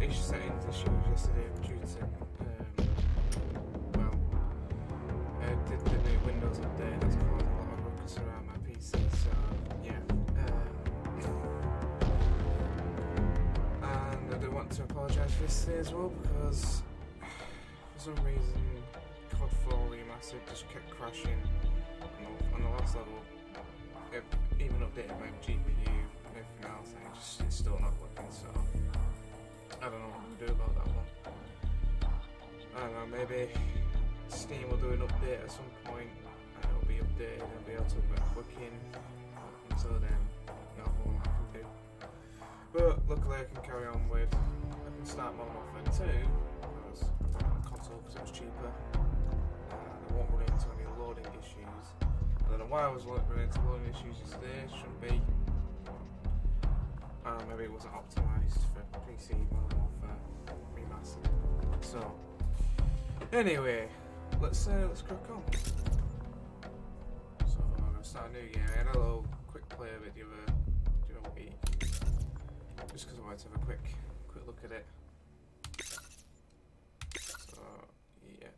settings issues yesterday due to, did the new Windows update that's caused a lot of ruckus around my PC, so yeah. And I do want to apologise for yesterday as well, because for some reason COD 4 Remastered just kept crashing on the last level. It even updated my GPU and everything else, and it's still not working, so I don't know what to do about that one. I don't know, maybe Steam will do an update at some point and it'll be updated and be able to work quick-in. Until then, not a whole lot I can do. But luckily I can carry on with, I can start Modern Warfare 2 because I got it on console because it was cheaper. And I won't run into any loading issues. I don't know why I was running into loading issues yesterday, shouldn't be. Maybe it wasn't optimised for PC Modern Warfare Remastered. So, anyway, let's crack on. So I'm gonna start a new game. I had a little quick play of it the other week, just because I wanted to have a quick look at it. So yeah.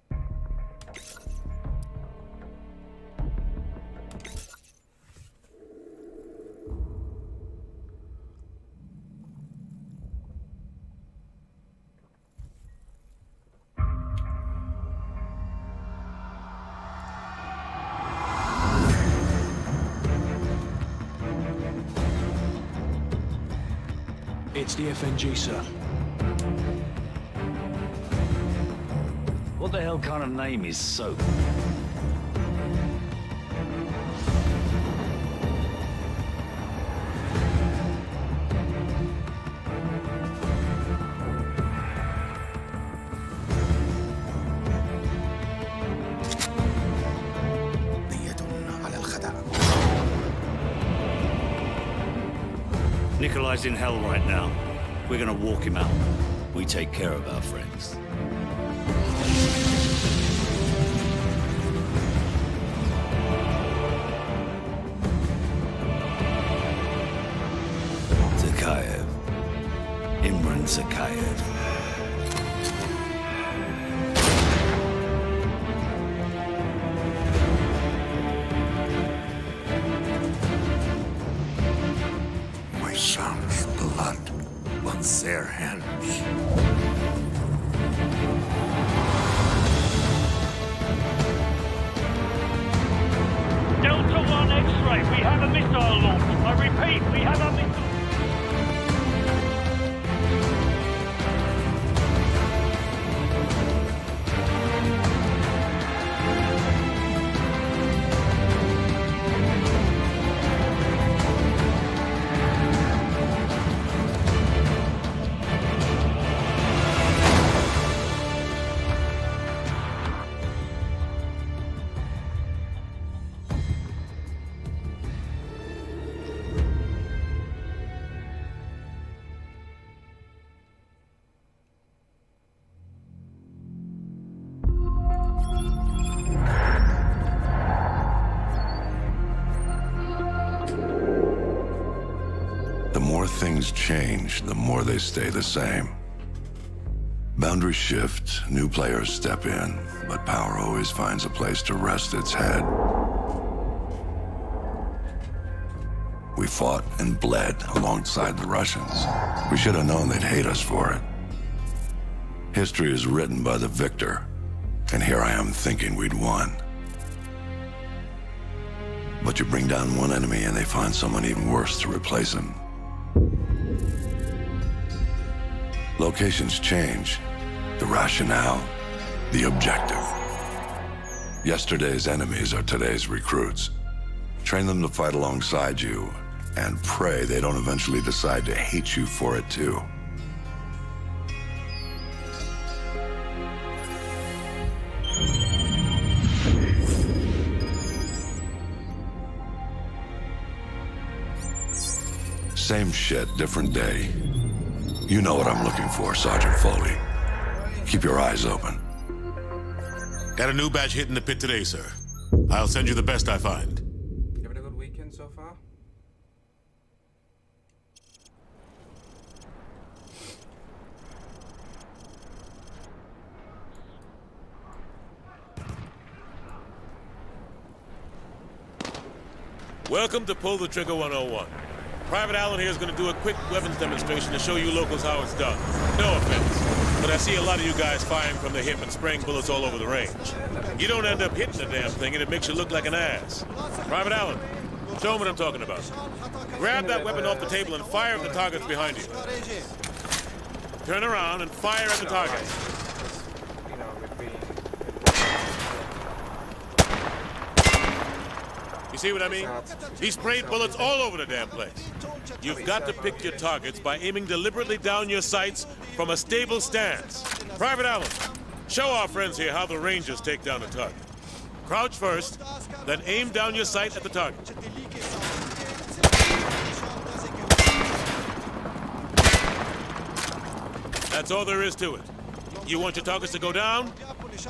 It's the FNG, sir. What the hell kind of name is Soap? Nikolai's in hell right now. We're gonna walk him out. We take care of our friends. Zakhaev. Imran Zakhaev. Son's blood on their hands. Delta 1 X-ray, we have a missile launch. I repeat, we have a missile. The more things change, the more they stay the same. Boundaries shift, new players step in, but power always finds a place to rest its head. We fought and bled alongside the Russians. We should have known they'd hate us for it. History is written by the victor, and here I am thinking we'd won. But you bring down one enemy and they find someone even worse to replace him. Locations change, the rationale, the objective. Yesterday's enemies are today's recruits. Train them to fight alongside you, and pray they don't eventually decide to hate you for it too. Same shit, different day. You know what I'm looking for, Sergeant Foley. Keep your eyes open. Got a new batch hitting the pit today, sir. I'll send you the best I find. You having a good weekend so far? Welcome to Pull the Trigger 101. Private Allen here is going to do a quick weapons demonstration to show you locals how it's done. No offense, but I see a lot of you guys firing from the hip and spraying bullets all over the range. You don't end up hitting the damn thing and it makes you look like an ass. Private Allen, show them what I'm talking about. Grab that weapon off the table and fire at the targets behind you. Turn around and fire at the targets. You know, with being... You see what I mean? He sprayed bullets all over the damn place. You've got to pick your targets by aiming deliberately down your sights from a stable stance. Private Allen, show our friends here how the Rangers take down a target. Crouch first, then aim down your sight at the target. That's all there is to it. You want your targets to go down?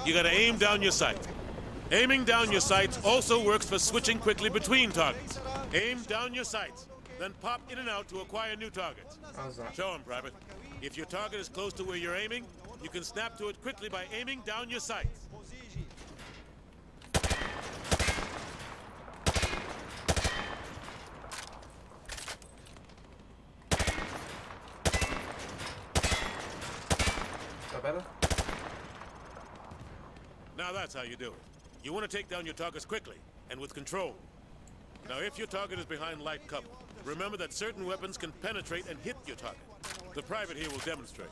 You gotta aim down your sight. Aiming down your sights also works for switching quickly between targets. Aim down your sights, then pop in and out to acquire new targets. How's that? Show 'em, Private. If your target is close to where you're aiming, you can snap to it quickly by aiming down your sights. Is that better? Now that's how you do it. You want to take down your targets quickly and with control. Now if your target is behind light cover, remember that certain weapons can penetrate and hit your target. The private here will demonstrate.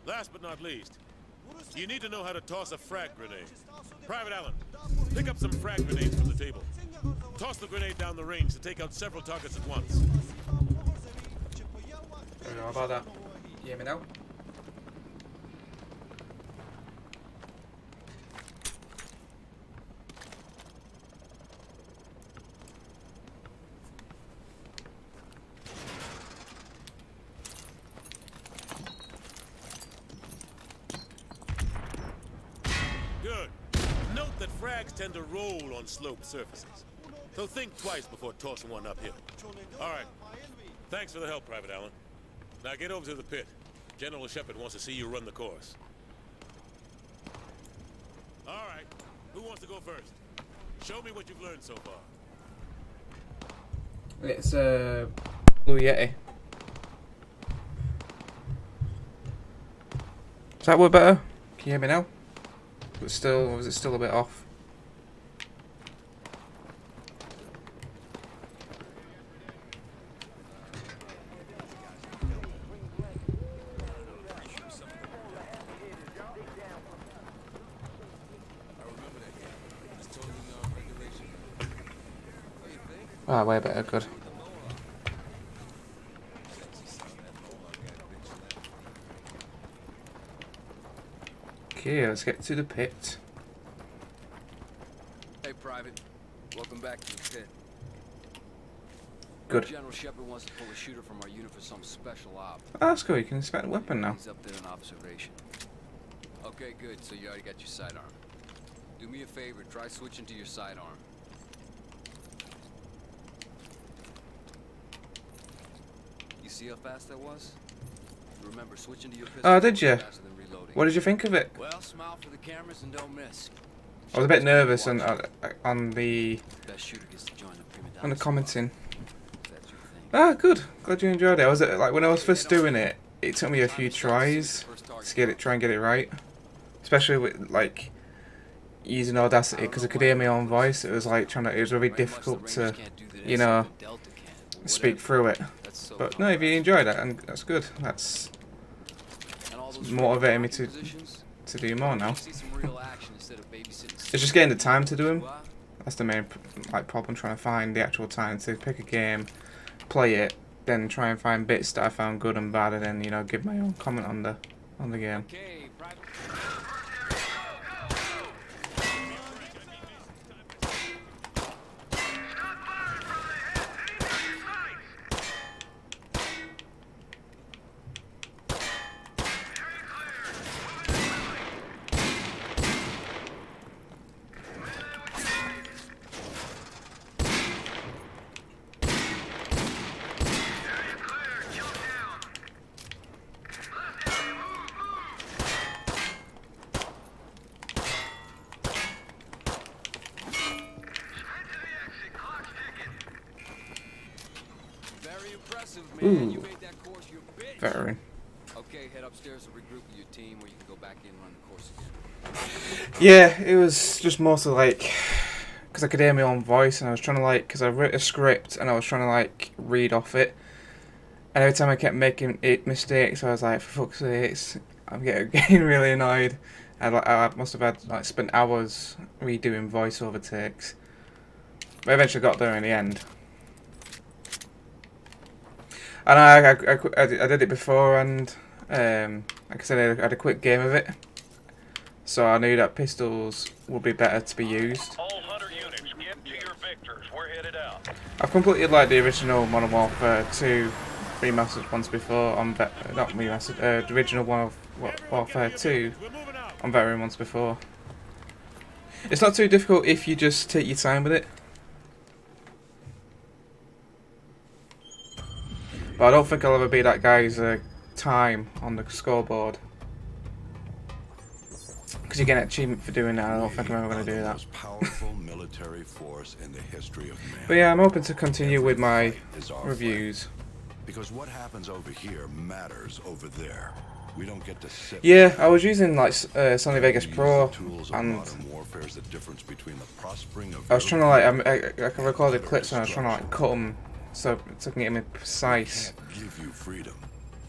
Last but not least, you need to know how to toss a frag grenade. Private Allen, pick up some frag grenades from the table. Toss the grenade down the range to take out several targets at once. I don't know about that. You hear me now? Good. Note that frags tend to roll on sloped surfaces, so think twice before tossing one uphill. All right. Thanks for the help, Private Allen. Now get over to the pit. General Shepard wants to see you run the course. All right. Who wants to go first? Show me what you've learned so far. It's Blue Yeti. Does that work better? Can you hear me now? But still, or is it still a bit off? Ah, way better, good. Okay, let's get to the pit. Hey, Private. Welcome back to the pit. Good. General Shepard wants to pull a shooter from our unit for some special op. Oh, that's cool, you can inspect the weapon now. He's up there in observation. Okay, good. So you already got your sidearm. Do me a favor. Try switching to your sidearm. You see how fast that was? Remember, switching to your pistol. Oh, did you? Faster than reloading. What did you think of it? Well, smile for the cameras and don't miss. I was a bit nervous on the Best shooter gets to join the prima on the donna commenting. squad. That's your thing. Ah, good. Glad you enjoyed it. I was like when I was first doing it, it took me a few tries to try and get it right, especially with like using Audacity because I could hear my own voice. It was like it was really difficult to, you know, speak through it. But no, if you enjoyed it, and that's good. That's motivating me to do more now. It's just getting the time to do them. That's the main problem, trying to find the actual time to pick a game, play it, then try and find bits that I found good and bad, and then, you know, give my own comment on the game. Okay, Private. impressive, man. You Ooh. made that course your bitch. Veteran. Okay, head upstairs and regroup with your team, where you can go back in and run the course again. Yeah, it was just mostly like, because I could hear my own voice and I was trying to like, because I wrote a script and I was trying to like read off it, and every time I kept making mistakes, I was like, for fuck's sakes, I'm getting really annoyed. I must have had like spent hours redoing voiceover takes, but I eventually got there in the end. And I did it before, and like I said, I had a quick game of it, so I knew that pistols would be better to be used. All Hunter units, get to your victors. We're headed out. I've completed like the original Modern Warfare 2 remastered once before on not remastered, the original Warfare 2 on veteran once before. It's not too difficult if you just take your time with it. But I don't think I'll ever be that guy's time on the scoreboard, because you get an achievement for doing that. I don't think I'm ever going to do that. Most powerful military force in the history of man. But yeah, I'm hoping to continue with my Every fight is our reviews. fight. Because what happens over here matters over there. We don't get to sit. Yeah, I was using like Sony Vegas Pro, and Warfare is the difference between the prospering of I was trying to like I can record the clips and I was trying to like cut them so I can get them precise. give you freedom.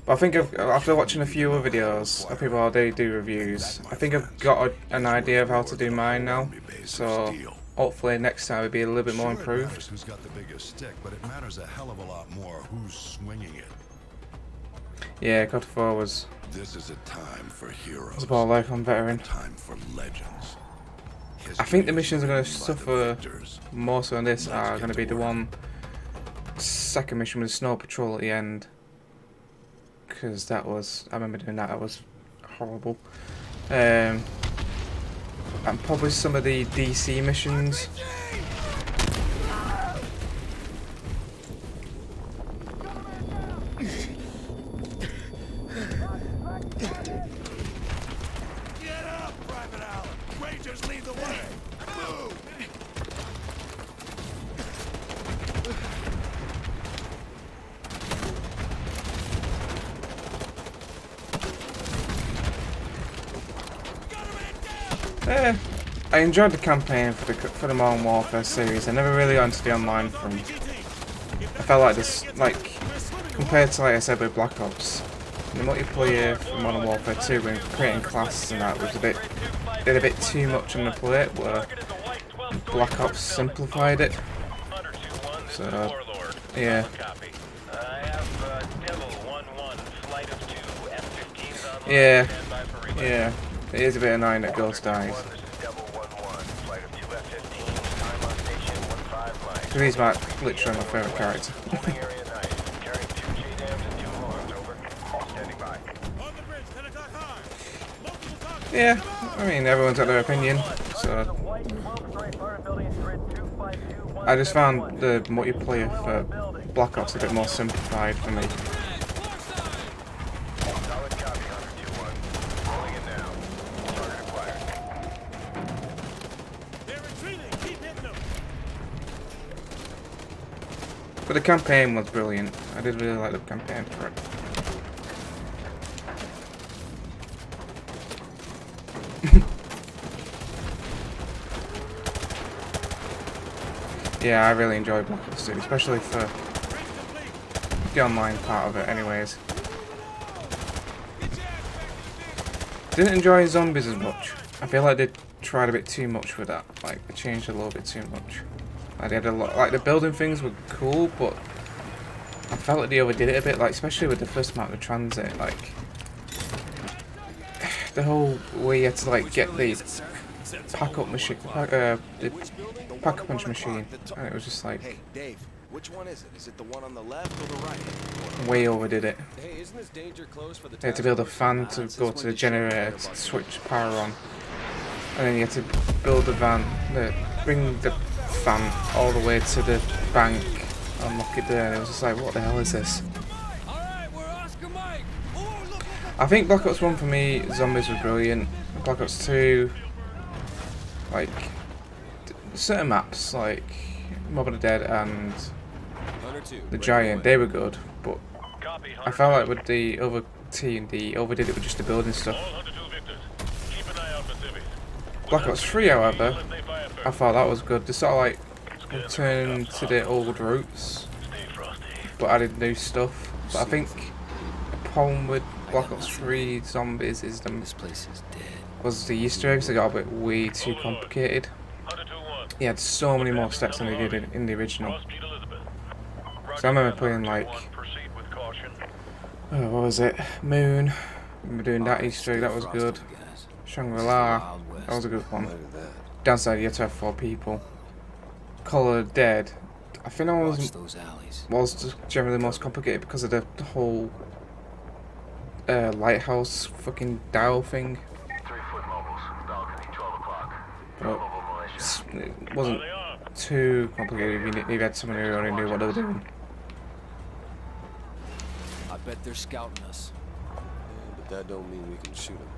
But I think after watching a few other videos of people how they do reviews, I think I've got an idea of how to do mine now. So hopefully next time it'll be a little bit more Sure, it improved. matters who's got the biggest stick, but it matters a hell of a lot more who's swinging it. Yeah, God 4 was This is a time for heroes. about life on veteran. Time for legends. I think the missions are going to History written by suffer the victors. more so on this are going to be the second mission with Snow Patrol at the end, because that was, I remember doing that, that was horrible. And probably some of the DC missions. Get up, Private Allen! Rangers lead the way! Move! I enjoyed the campaign for the Modern Warfare series. I never really got into the online front. I felt like this, like, compared to, like I said, with Black Ops, the multiplayer for Modern Warfare 2 when creating classes and that was did a bit too much on the plate, where Black Ops simplified it. So, yeah. Yeah, yeah. It is a bit annoying that Ghost dies. Because he's literally my favourite character. Yeah, I mean, everyone's got their opinion, so I just found the multiplayer for Black Ops a bit more simplified for me. But the campaign was brilliant. I did really like the campaign for it. Yeah, I really enjoyed Black Ops 2, especially for the online part of it anyways. Didn't enjoy zombies as much. I feel like they tried a bit too much with that. Like, they changed a little bit too much. Like, they had a lot, like, the building things were cool, but I felt like they overdid it a bit, like, especially with the first map, the transit, like, the whole way you had to, like, get the pack-up machine, the pack-a-punch machine, and it was just like, Hey, Dave, which one is it? Is it the one on the left or the right? way overdid it. Hey, isn't this danger close for the They had to build a fan to go to the generator to switch power on, and then you had to build the van, bring the fan all the way to the bank, unlock it there, and it was just like, what the hell is this? I think Black Ops 1 for me, zombies were brilliant. Black Ops 2, like, certain maps, like Mob of the Dead and the Giant, they were good, but I felt like with the other team, they overdid it with just the building stuff. Black Ops 3, however, I thought that was good. They sort of like returned to their old roots, but added new stuff. But I think the problem with Black Ops 3 Zombies is was the Easter eggs. They got a bit way too complicated. He had so many more steps than they did in the original. So I remember playing like, oh, what was it? Moon. I remember doing that Easter egg. That was good. Shangri-La. That was a good one. Downside, you had to have 4 people. Call of the Dead. I think that was just generally the most complicated because of the whole lighthouse fucking dial thing. But it wasn't too complicated if you had someone who already knew what they were doing. I bet they're scouting us. Yeah, but that don't mean we can shoot them.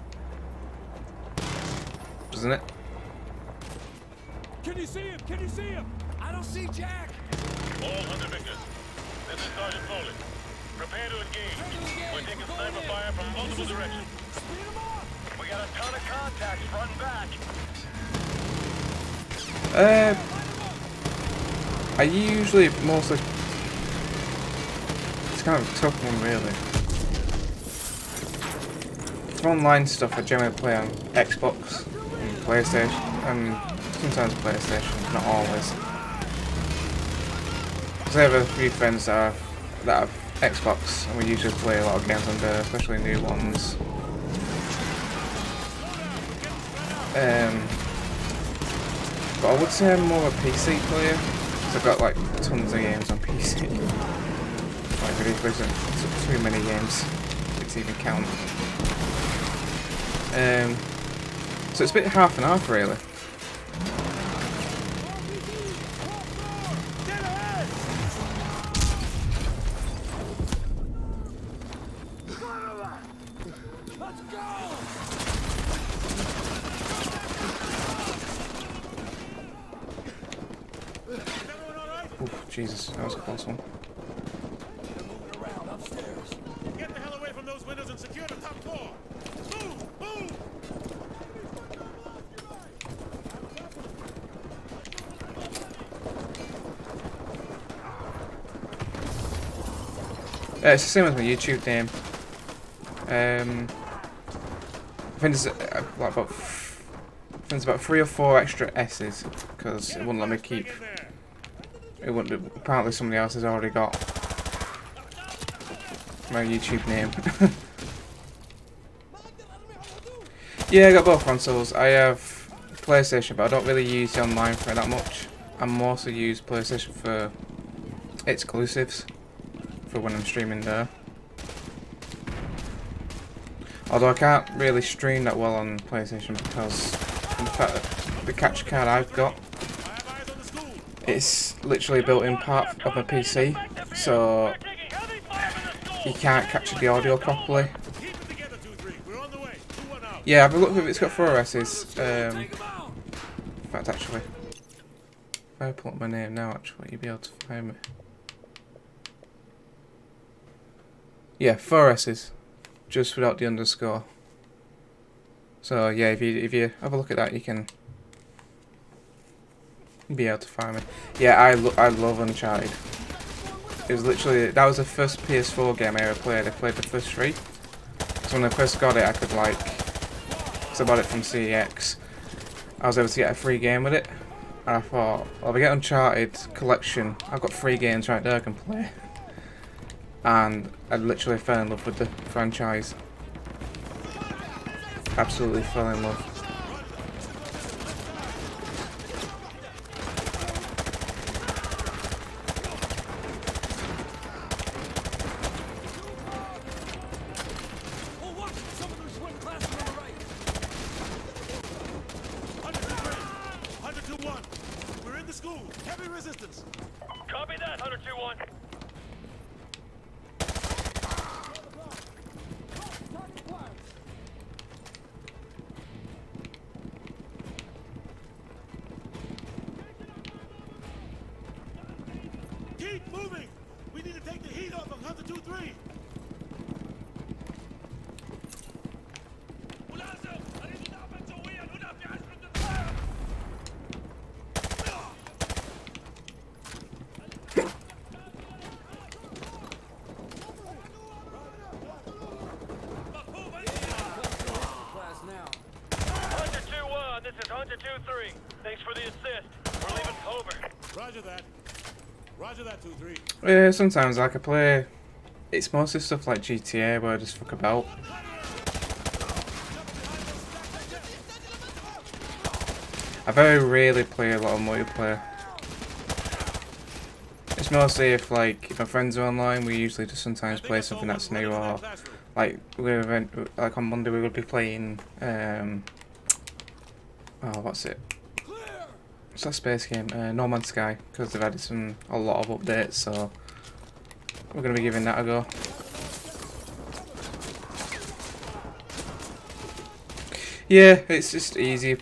Doesn't it? Can you see him? Can you see him? I don't see Jack. All hunter victors. This is Sergeant Foley. Prepare to engage. We're taking sniper fire from multiple directions. We got a ton of contacts front and back. I usually mostly. It's kind of a tough one, really. For online stuff, I generally play on Xbox and PlayStation, and sometimes PlayStation, not always. Because I have a few friends that have Xbox, and we usually play a lot of games on there, especially new ones. But I would say I'm more of a PC player, because I've got like tons of games on PC. Like ridiculous, too many games to even count. So it's a bit half and half, really. Oof, Jesus, that was a close one. Get the hell away from those windows and secure the top floor. Move! Move! It's the same with my YouTube name. I think there's about 3 or 4 extra S's because it wouldn't let me keep. It wouldn't. Apparently, somebody else has already got my YouTube name. Yeah, I got both consoles. I have PlayStation, but I don't really use the online for it that much. I mostly use PlayStation for exclusives for when I'm streaming there. Although I can't really stream that well on PlayStation because of the fact that the capture card I've got, it's literally a built-in part of my PC, so you can't capture the audio properly. Yeah, I've looked if it's got 4 S's. In fact, actually, if I pull up my name now, actually, you'll be able to find me. Yeah, 4 S's, just without the underscore. So yeah, if you have a look at that, you can be able to find me. Yeah, I love Uncharted. It was literally, that was the first PS4 game I ever played. I played the first 3. So when I first got it, I could like, because I bought it from CEX, I was able to get a free game with it. And I thought, well, if I get Uncharted Collection, I've got 3 games right there I can play. And I literally fell in love with the franchise. Absolutely fell in love. We're in the school. Heavy resistance. Copy that, Hunter 2-1. Keep moving. We need to take the heat off on Hunter 2-3. Hunter 2-1, this is Hunter 2-3. Thanks for the assist. We're leaving over. Roger that. Roger that, 2-3. Yeah, sometimes like I play. It's mostly stuff like GTA where I just fuck about. I very rarely play a lot of multiplayer. It's mostly if like my friends are online, we usually just sometimes play something that's new, or like like on Monday we will be playing oh, what's it? What's that space game? No Man's Sky, because they've added a lot of updates, so we're gonna be giving that a go. Yeah, it's just easy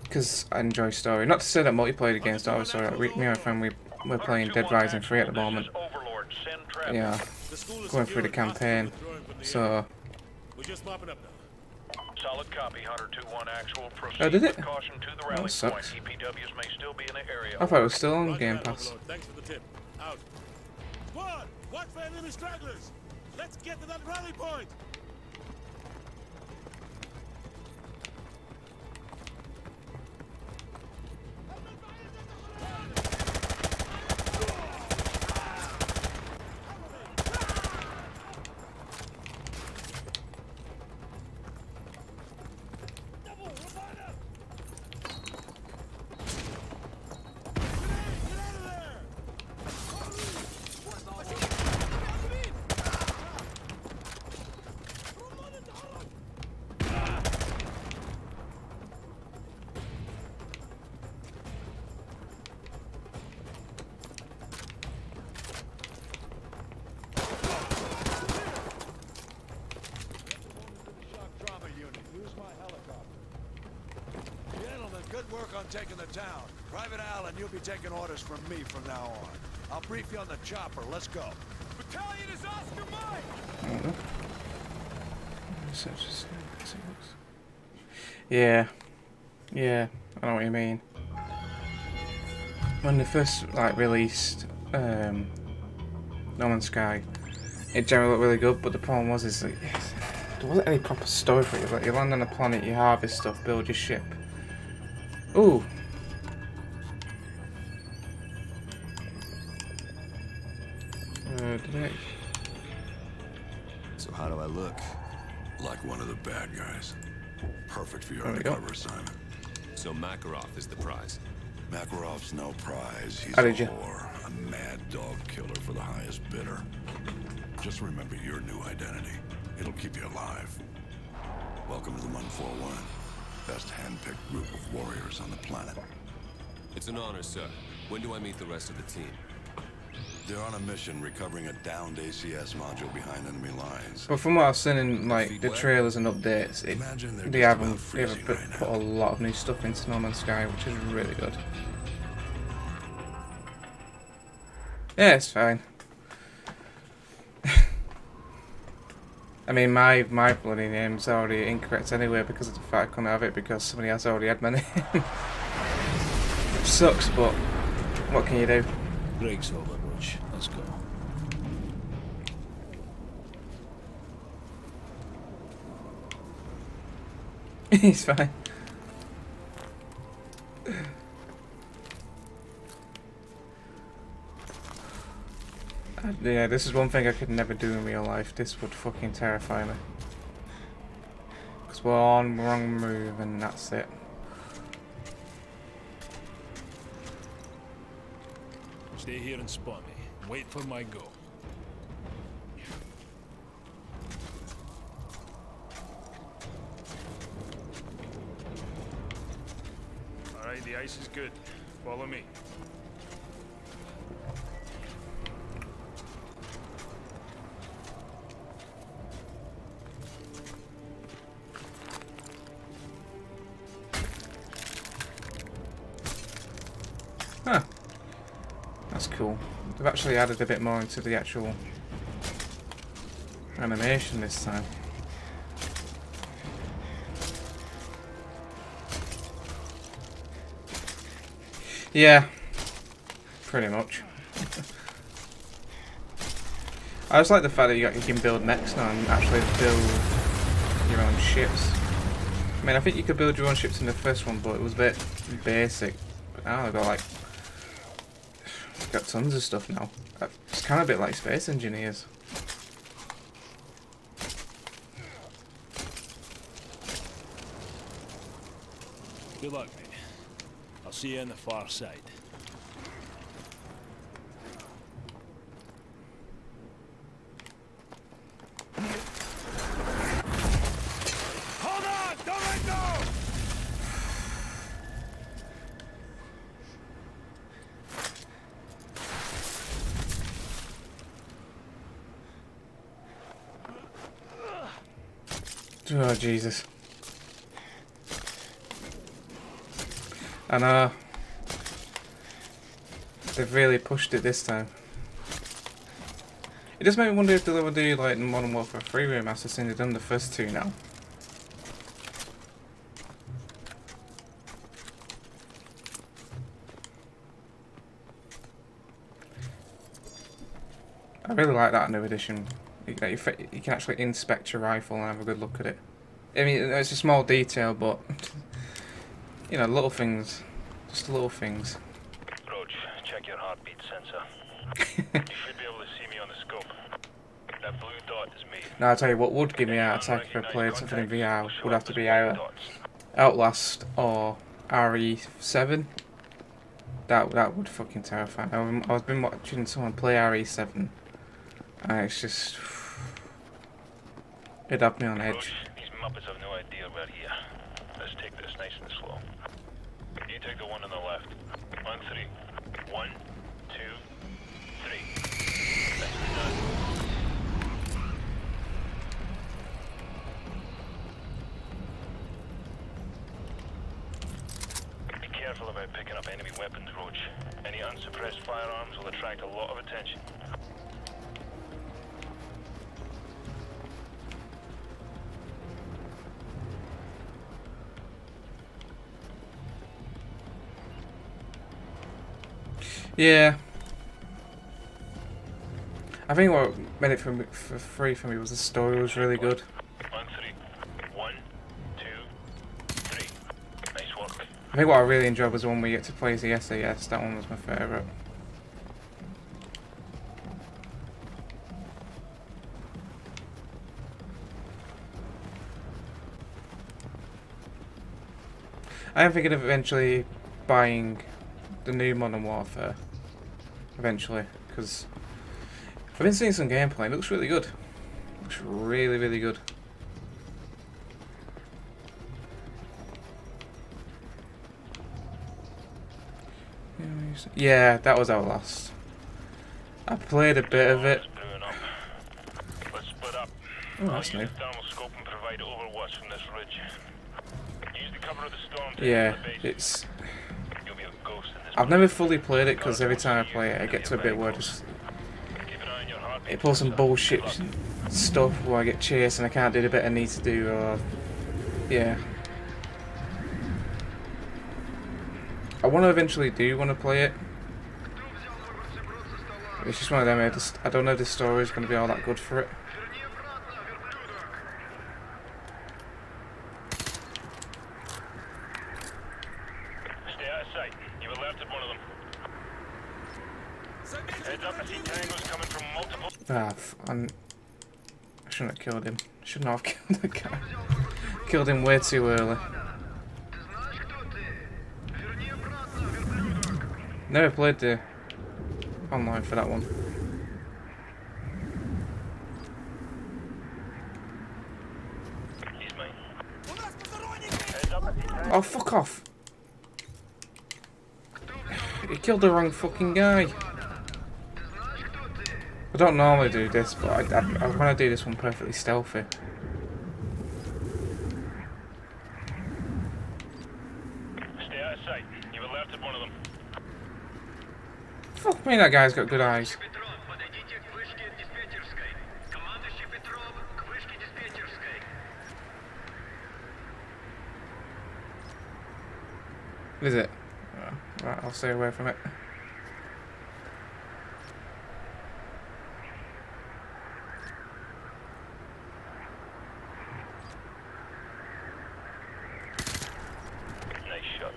because I enjoy story. Not to say that multiplayer games don't have a story. Me and my friend, we're playing Dead Rising 3 at the moment. Yeah, going through the campaign. So. We're just mopping up now. Solid copy, Hunter 2-1 actual. Oh, did it? Caution to the Oh, rally that sucks. point. EPWs may still be in the area. I thought it was still on Roger Game that, Pass. Overlord. Thanks for the tip. Out. Squad, watch for enemy stragglers. Let's get to that rally point. Good work on taking the town. Private Allen, you'll be taking orders from me from now on. I'll brief you on the chopper. Let's go. Battalion is Oscar Mike! Yeah, I know what you mean. When they first like released No Man's Sky, it generally looked really good, but the problem was like, there wasn't any proper story for it. Like, you land on a planet, you harvest stuff, build your ship. Ooh. Did I? So how do I look? Like one of the bad guys. Perfect for your There we go. undercover assignment. So Makarov is the prize. Makarov's no prize. He's How a did you? whore, a mad dog killer for the highest bidder. Just remember your new identity. It'll keep you alive. Welcome to the 141. Best hand-picked group of warriors on the planet. It's an honor, sir. When do I meet the rest of the team? They're on a mission recovering a downed ACS module behind enemy lines. But from what I've seen in like the trailers and updates, Imagine they're they just haven't about freezing put right now. a lot of new stuff into No Man's Sky, which is really good. Yeah, it's fine. I mean, my bloody name's already incorrect anyway because of the fact I couldn't have it because somebody else already had my name. Which sucks, but what can you do? Break's over, Roach. Let's go. He's fine. Yeah, this is one thing I could never do in real life. This would fucking terrify me. Because we're on wrong move and that's it. Stay here and spot me. Wait for my go. All right, the ice is good. Follow me. Huh. That's cool. They've actually added a bit more into the actual animation this time. Yeah, pretty much. I just like the fact that you can build mechs now and actually build your own ships. I mean, I think you could build your own ships in the first one, but it was a bit basic. But now they've got tons of stuff now. It's kind of a bit like Space Engineers. Good luck, mate. I'll see you on the far side. Hold on! Don't let go! Oh, Jesus. I know. They've really pushed it this time. It just made me wonder if they'll ever do like Modern Warfare 3 Remastered, since they've done the first two now. I really like that new edition. You can actually inspect your rifle and have a good look at it. I mean, it's a small detail, but you know, little things, just little things. Roach, check your heartbeat sensor. You should be able to see me on the scope. That blue dot is me. Now, I'll tell you what would give me a heart attack if I played something in VR would have to be either Outlast or RE7. That would fucking terrify me. I've been watching someone play RE7, and it's just, it had me on edge. Roach, these Muppets have no idea we're here. Let's take this nice and slow. You take the one on the left. On three. 1, 2, 3. Nicely done. Be careful about picking up enemy weapons, Roach. Any unsuppressed firearms will attract a lot of attention. Yeah. I think what made it for free for me was the story was really good. On three. 1, 2, 3. Nice work. I think what I really enjoyed was the one we get to play as the SAS. That one was my favourite. I am thinking of eventually buying the new Modern Warfare. Eventually, because I've been seeing some gameplay. It looks really good. It looks really, really good. Yeah, that was Outlast. I played a bit of it. Let's split up. Oh, that's new. Thermal scope and provide overwatch from this ridge. Use the cover of the storm to Yeah, the base. it's. You'll be a ghost in this. I've never fully played it because every time I play it, I get to a bit where it pulls some bullshit stuff where I get chased and I can't do the bit I need to do. Or yeah. I want to eventually want to play it. It's just one of them. I don't know if the story is going to be all that good for it. Stay out of sight. You've alerted one of them. Heads up, I see tangos coming from multiple. I shouldn't have killed him. Shouldn't have killed the guy. Killed him way too early. Never played the online for that one. He's mine. Heads up, I see tangos. Oh, fuck off! You killed the wrong fucking guy. I don't normally do this, but I want to do this one perfectly stealthy. Stay out of sight. You've alerted one of them. Fuck me, that guy's got good eyes. Is it? Oh, right, I'll stay away from it. Nice shot.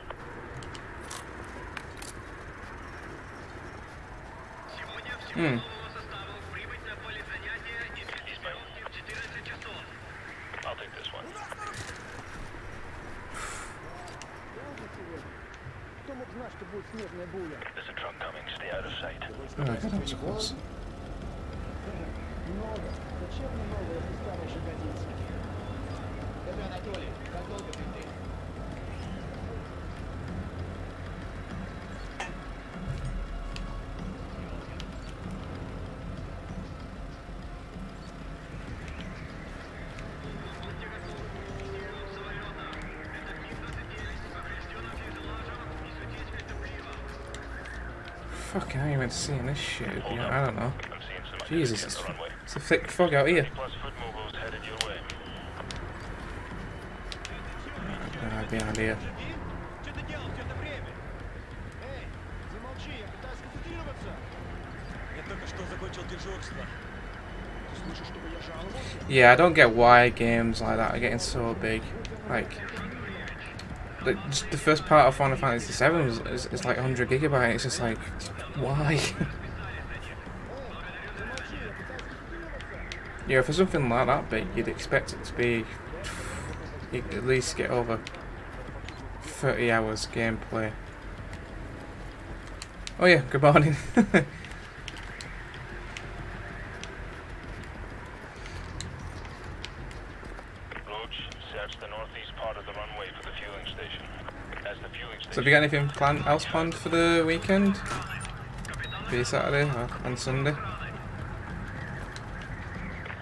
I'll take this one. There's a truck coming. Stay out of sight. Oh, God, that was close. Fucking hell, you meant to see in this shit. Yeah, I don't know. I'm seeing some Jesus, activity on the runway. it's a thick fog out here. Plus foot mobiles headed your way. Behind here. Yeah, I don't get why games like that are getting so big. Like just the first part of Final Fantasy VII is like 100 gigabytes. It's just like, why? Yeah, for something like that big, you'd expect it to be at least get over 30 hours gameplay. Oh yeah, good morning. Search the northeast part of the runway for the fueling station. As the fueling station. So have you got anything else planned for the weekend? Be Saturday or on Sunday?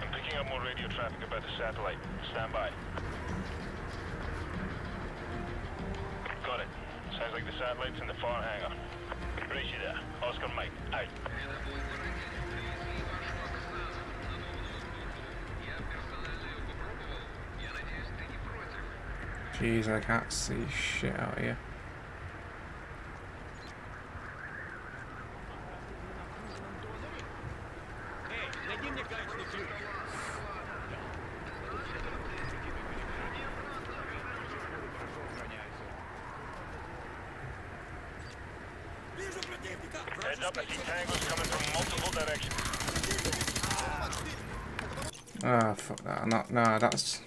I'm picking up more radio traffic about the satellite. Stand by. Got it. Sounds like the satellite's in the far hangar. Brace you there. Oscar Mike. Out. Jeez, I can't see shit out here. Heads up, I see tangos coming from multiple directions. Ah, fuck that. No, that's...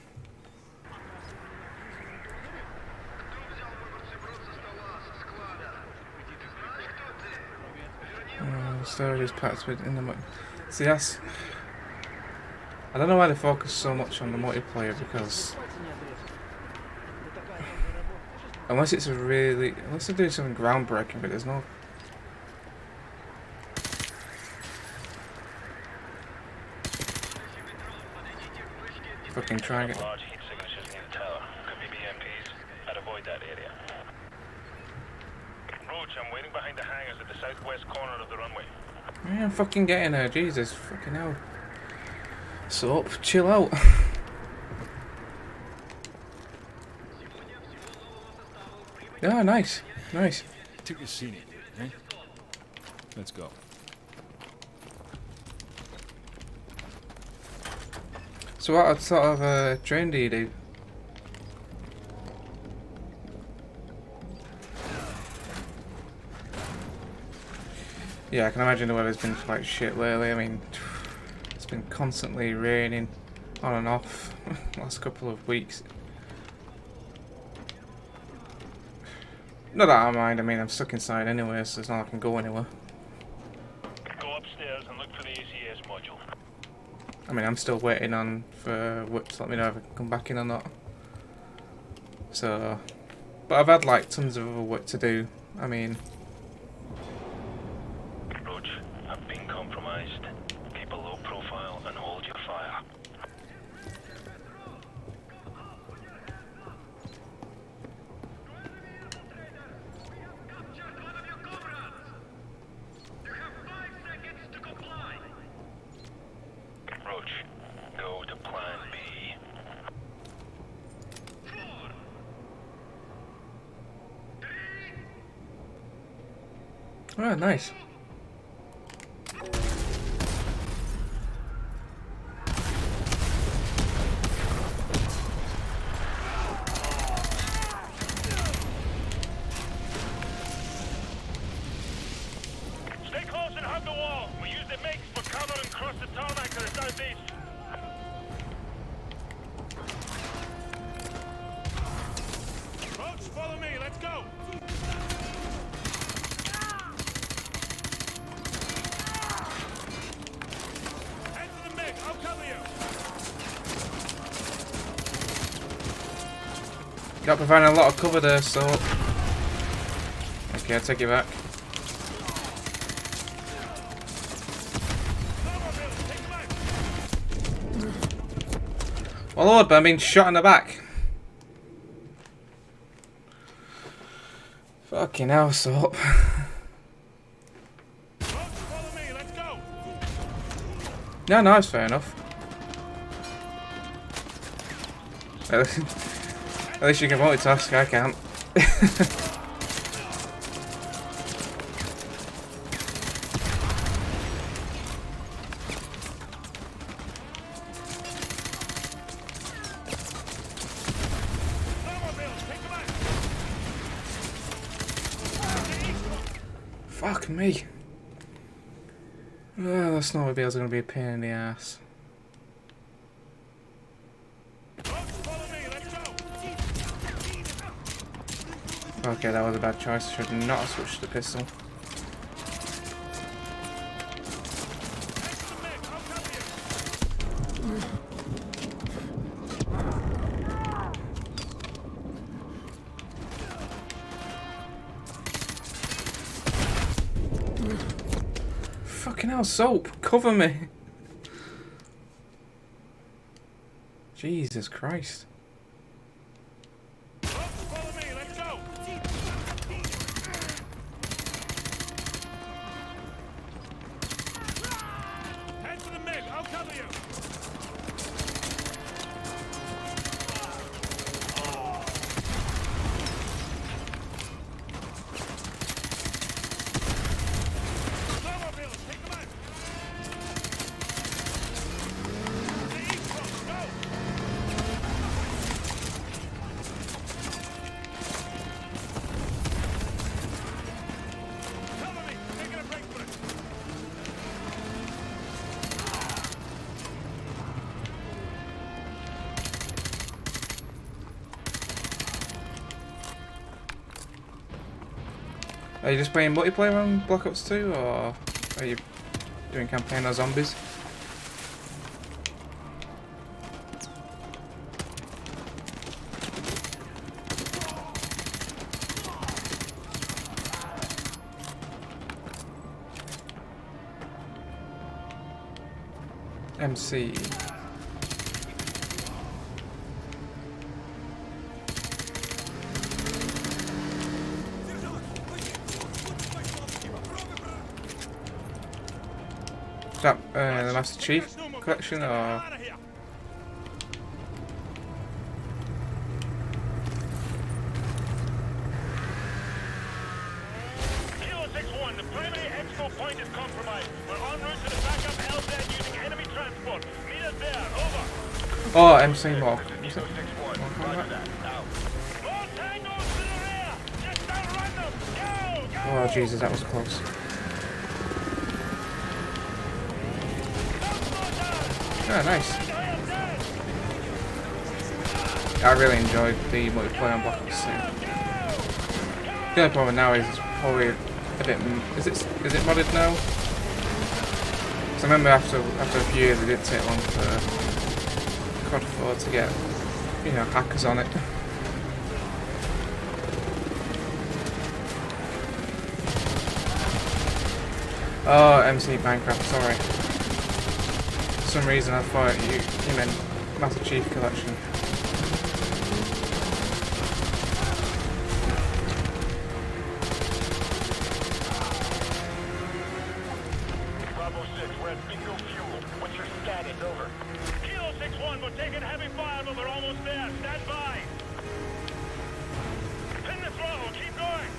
Storage is packed with in the see, that's... I don't know why they focus so much on the multiplayer, because unless it's a really... unless they're doing something groundbreaking, but there's no... fucking try and get... Large heat signatures near the tower. Could be BMPs. I'd avoid that area. Roach, I'm waiting behind the hangars at the southwest corner of the runway. Yeah, I'm fucking getting her, Jesus, fucking hell. Soap, chill out. Yeah, nice, nice. Took a scenic, eh? Let's go. So what sort of train do you do? Yeah, I can imagine the weather's been quite shit lately. I mean, it's been constantly raining on and off last couple of weeks. Not that I mind, I mean, I'm stuck inside anyway, so it's not like I can go anywhere. Go upstairs and look for the ACS module. I mean, I'm still waiting on for Whip to let me know if I can come back in or not. So, but I've had like tons of other work to do. I mean... Roach, I've been compromised. Keep a low profile and hold your fire. Oh, nice. Stay close and hug the wall. We use the MiGs for cover and cross the tarmac to the southeast. Roach, follow me. Let's go. Head to the MiG. I'll cover you. Got providing a lot of cover there, so. Okay, I'll take it back. My lord, but I'm being shot in the back. Fucking hell, so. Follow me. Let's go. No, it's fair enough. At least you can multitask, I can't. Fuck me. Oh, the snowmobile's gonna be a pain in the ass. Okay, that was a bad choice. I should not have switched to the pistol. Fucking hell, soap! Cover me! Jesus Christ. Are you just playing multiplayer on Black Ops 2, or are you doing campaign or zombies? MC. Is that the Master Chief collection, or? Kilo 6-1, the primary expo point is compromised. We're en route to the backup LZ using enemy transport. Meet us there, over. Oh, MC Mock. Kilo 6-1, roger that, out. More tangos to the rear! Just outrun them! Go! Go! Oh Jesus, that was close. Oh, nice. I really enjoyed the multiplayer on Black Ops 2. The only problem now is it's probably a bit. Is it modded now? Because I remember after a few years it didn't take long for COD 4 to get, you know, hackers on it. Oh, MC Minecraft, sorry. For some reason I thought you meant Master Chief Collection. Bravo 6, we're at bingo fuel. What's your status? Over. Kilo 6-1, we're taking heavy fire, but we're almost there. Stand by. Pin the throttle, keep going.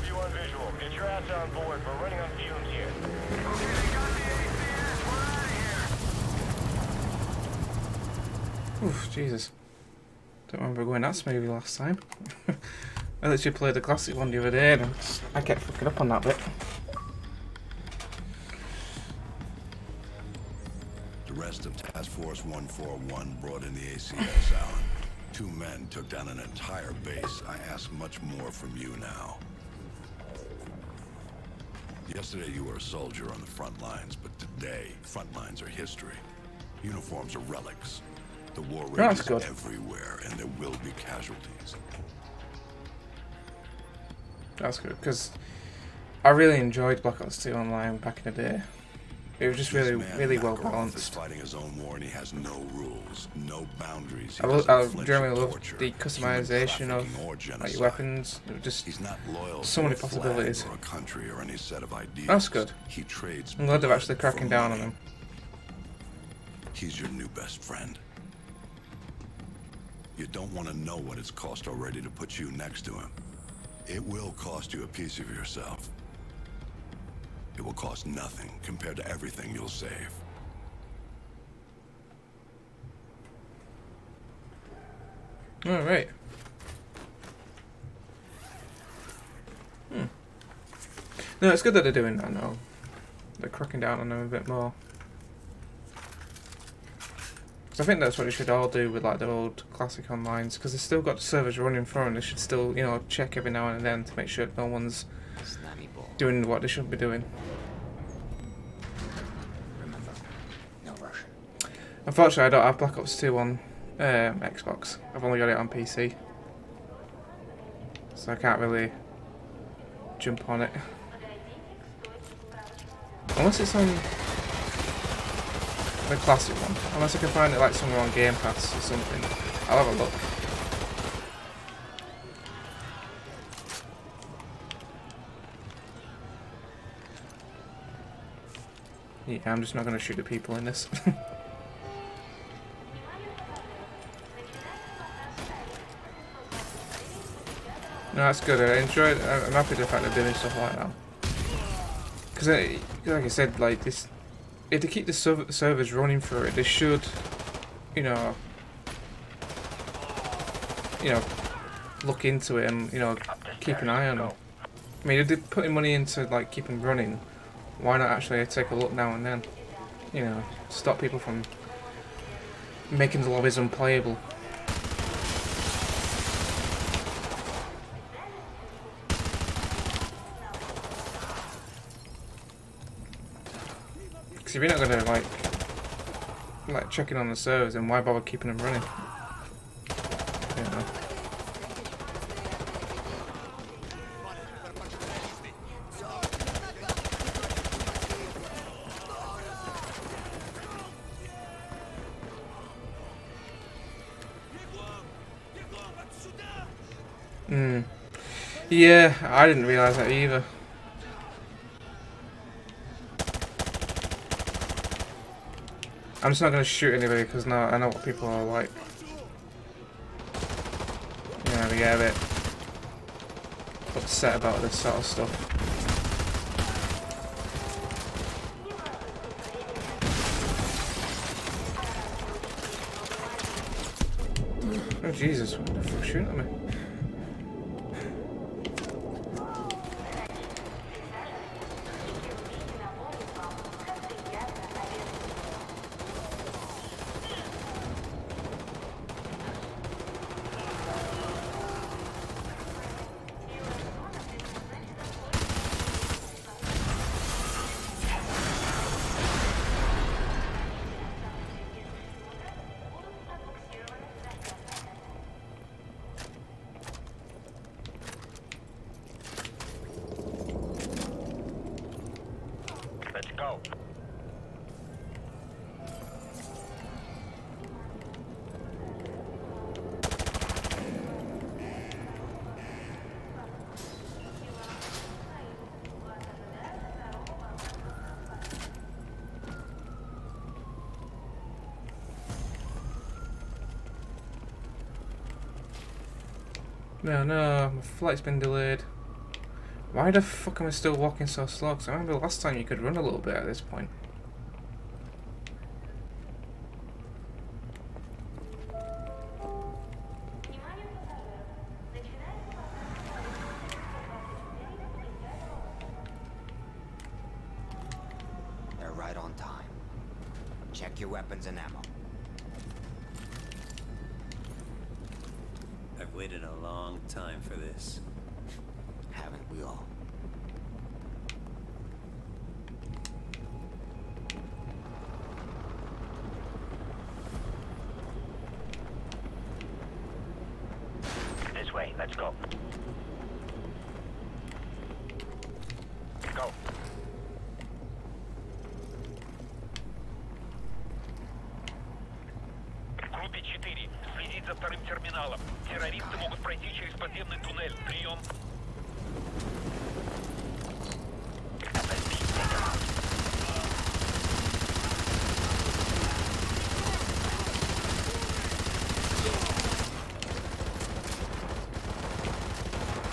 have you on visual. Get your ass on board. We're running on fumes here. Okay, they got the ACS. We're out of here. Oof, Jesus. Don't remember going that smoothly last time. I literally played the classic one the other day and I kept fucking up on that bit. The rest of Task Force 141 brought in the ACS, Alan. 2 men took down an entire base. I ask much more from you now. Yesterday you were a soldier on the front lines, but today, front lines are history. Uniforms are relics. The war rage is everywhere, and there will be casualties. That's good, because I really enjoyed Black Ops 2 Online back in the day. It was just really well balanced. Is fighting his own war, and he has no rules, no boundaries. I generally love the customization of like, your weapons. It was just He's not loyal so many possibilities. or a country or any set of ideas. That's good. He trades. I'm glad they're actually cracking down on him. He's your new best friend. You don't want to know what it's cost already to put you next to him. It will cost you a piece of yourself. It will cost nothing compared to everything you'll save. Alright. No, it's good that they're doing that now. They're cracking down on them a bit more. Because I think that's what they should all do with like the old classic onlines, because they've still got the servers running for them. They should still, you know, check every now and then to make sure no one's doing what they should be doing. Remember, no Russian. Unfortunately, I don't have Black Ops 2 on Xbox. I've only got it on PC, so I can't really jump on it. Unless it's on the classic one. Unless I can find it like somewhere on Game Pass or something. I'll have a look. Yeah, I'm just not going to shoot the people in this. No, that's good. I enjoy it. I'm happy with the fact they're doing stuff like that. Because, like I said, like this, if they keep the servers running for it, they should, you know, look into it and keep an eye on them. I mean, if they're putting money into like keeping running, why not actually take a look now and then? You know, stop people from making the lobbies unplayable. Because if you're not gonna like checking on the servers, then why bother keeping them running? You know. Yeah, I didn't realise that either. I'm just not going to shoot anybody because now I know what people are like. Yeah, they get a bit upset about this sort of stuff. Oh Jesus, what the fuck's shooting at me? Let's go. No, my flight's been delayed. Why the fuck am I still walking so slow? Because I remember last time you could run a little bit at this point. They're right on time. Check your weapons and ammo. I've waited a long time for this. Haven't we all? This way, let's go. Go. Группе 4. Следить за вторым терминалом. Террористы могут пройти через подземный туннель. Прием.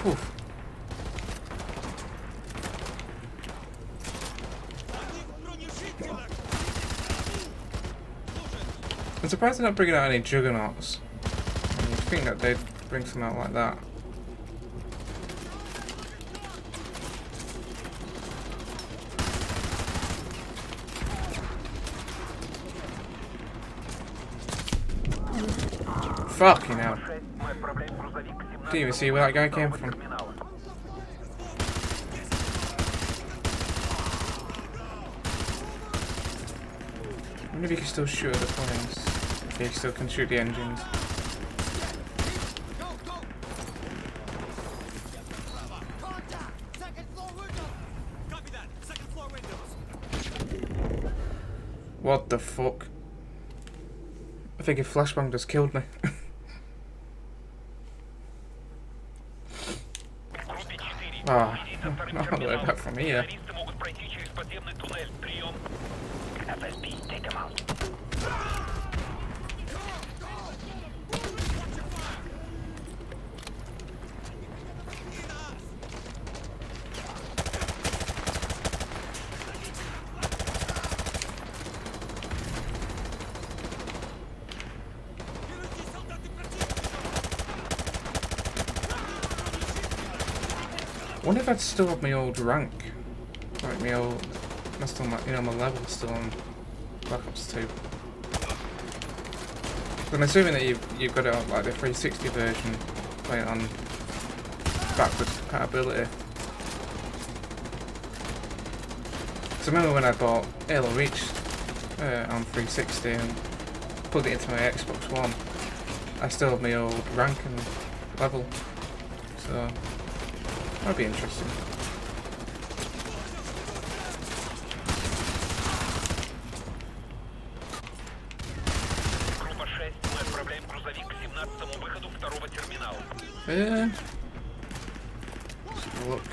Whew. I'm surprised they're not bringing out any juggernauts. You'd think that they'd bring some out like that. Fucking hell. Didn't even see where that guy came from. I wonder if you can still shoot at the planes. Okay, you still can shoot the engines. What the fuck? I think a flashbang just killed me. Ah, I'll learn that from here. I wonder if I'd still have my old rank, like my old, still my, you know, my level still on Black Ops 2. I'm assuming that you've got it on like the 360 version, playing on backwards compatibility. So I remember when I bought Halo Reach on 360 and plugged it into my Xbox One, I still have my old rank and level, so that'd be interesting. Let's have a look.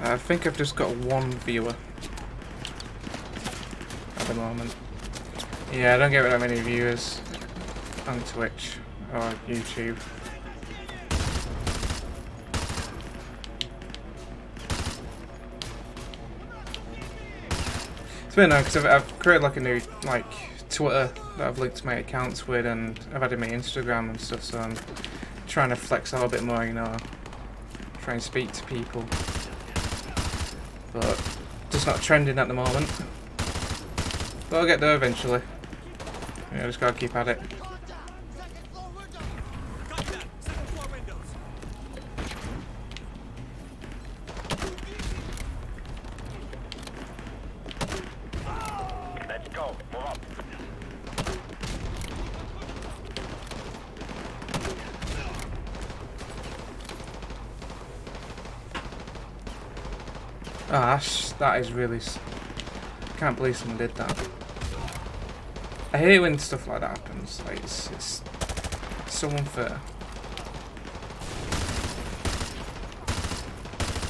I think I've just got one viewer at the moment. Yeah, I don't get that many viewers on Twitch or YouTube. It's been nice because I've created like a new Twitter that I've linked my accounts with, and I've added my Instagram and stuff, so I'm trying to flex out a bit more, you know, try and speak to people. But just not trending at the moment. But I'll get there eventually. Yeah, just gotta keep at it. Let's go. Move up. Ah, that is really... I can't believe someone did that. I hate when stuff like that happens. Like, it's so unfair.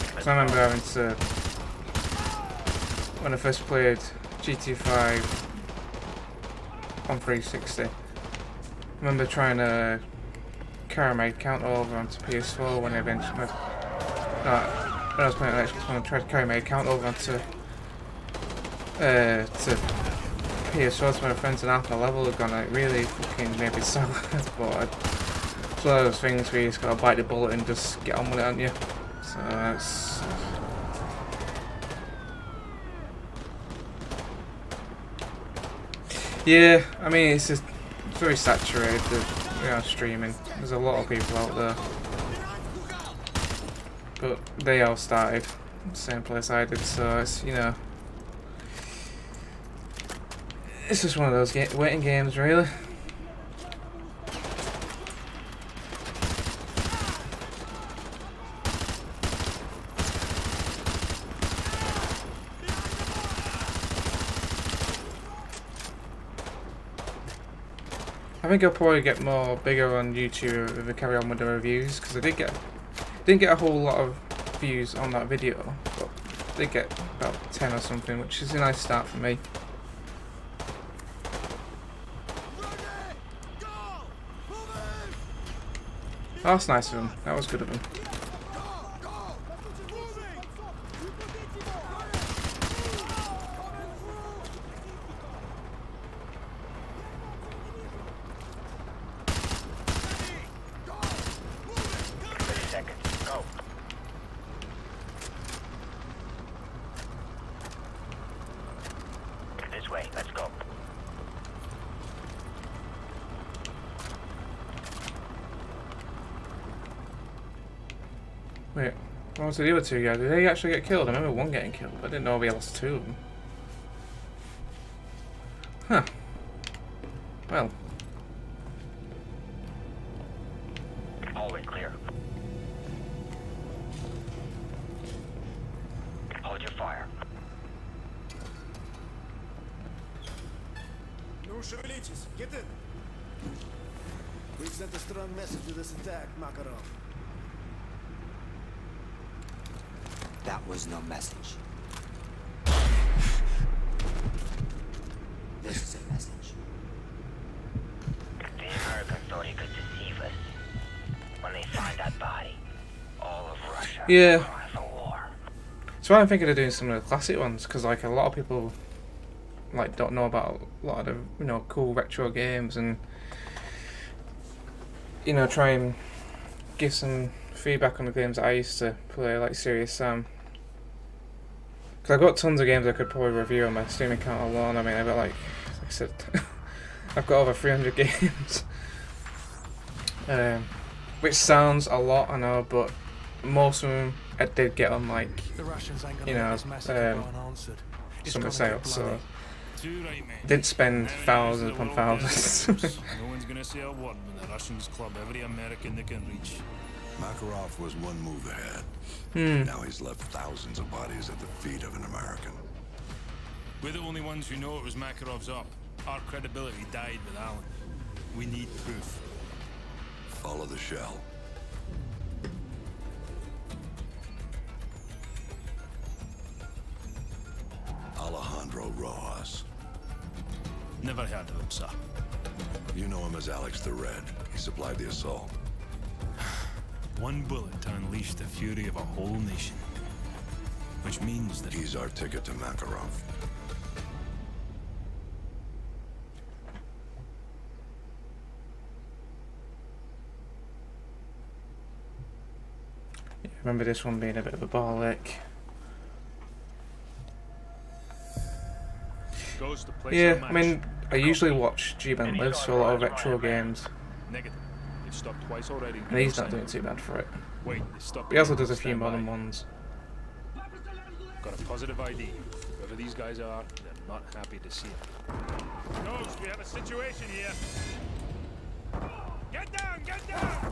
Because I remember having to... When I first played GTA 5 on 360, remember trying to carry my account over onto PS4 when I eventually... when I was playing on Xbox One, I tried to carry my account over onto to PS4 to my friends, and after the level had gone, like, really fucking made me sad. But it's one of those things where you just gotta bite the bullet and just get on with it, aren't you? So that's... Yeah, I mean, it's just very saturated, streaming. There's a lot of people out there. But they all started the same place I did, so it's, it's just one of those waiting games, really. I think I'll probably get more bigger on YouTube if I carry on with the reviews, because I didn't get a whole lot of views on that video, but I did get about 10 or something, which is a nice start for me. Oh, that's nice of him. That was good of him. This way, let's go. Wait, what was the other two guys? Did they actually get killed? I remember one getting killed, but I didn't know we lost two of them. Huh. Well. Hallway clear. Hold your fire. No шевелитесь! Get in! We've sent a strong message to this attack, Makarov. That was no message. This is a message. The Americans thought he could deceive us. When they find that body, all of Russia will cry for war. So I'm thinking of doing some of the classic ones, because like a lot of people don't know about a lot of the cool retro games, and try and give some feedback on the games that I used to play, like Serious Sam. Because I've got tons of games I could probably review on my Steam account alone. I mean, I've got like I said, I've got over 300 games. Which sounds a lot, I know, but most of them I did get on summer sales, so didn't spend thousands upon thousands. No one's gonna say a word when the Russians club every American they can reach. Makarov was one move ahead. Now he's left thousands of bodies at the feet of an American. We're the only ones who know it was Makarov's up. Our credibility died with Allen. We need proof. Follow the shell. Alejandro Rojas. Never heard of him, sir. You know him as Alex the Red. He supplied the assault. One bullet to unleash the fury of a whole nation. Which means that he's our ticket to Makarov. Yeah, remember this one being a bit of a ball ache. Yeah, I mean, I usually watch G-Man Lives for a lot of retro games. Negative. They've stopped twice already. And he's not doing too bad for it. Wait, they stopped. He also does a few modern ones. Got a positive ID. Whoever these guys are, they're not happy to see it. Ghost, we have a situation here. Get down! Get down!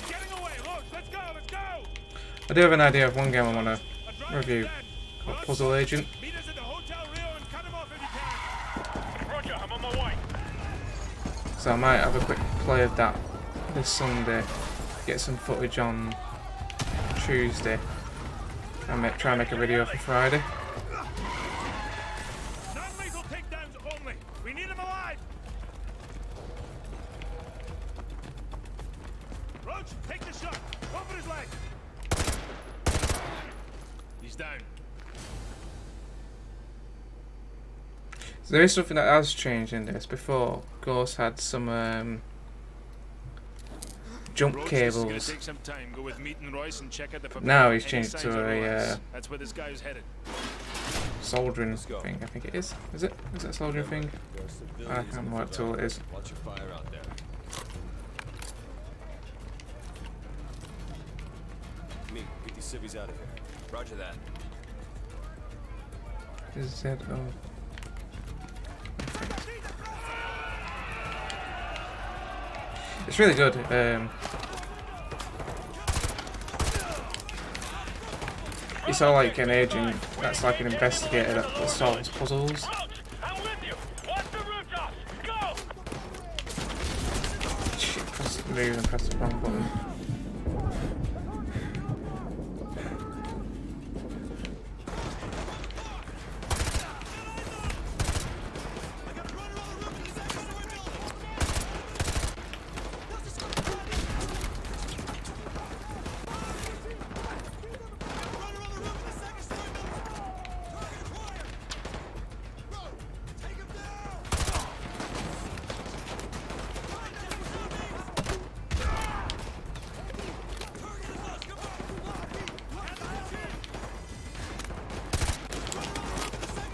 Getting away! Look, let's go! Let's go! I do have an idea of one game I want to review called Puzzle Agent. Meet us at the Hotel Rio and cut him off if you can. Roger, I'm on my way. So I might have a quick play of that this Sunday, get some footage on Tuesday, and try and make a video for Friday. Non-lethal takedowns only. We need him alive. He's down. So there is something that has changed in this. Before, Ghost had some jump Roach, this is gonna cables. take some time. Go with Meat and Royce and check out the Now he's any changed signs to of a Royce. That's where this guy is headed. soldering thing. I think it is. Is it? Is it a soldering thing? I can't remember what tool it is. Watch your fire out there. Me, get these civvies out of here. Roger that. Is it? Oh. It's really good. It's all like an agent that's like an investigator that solves puzzles. I'm with you. Watch the rooftops. Go! Shit, press move and press the wrong button.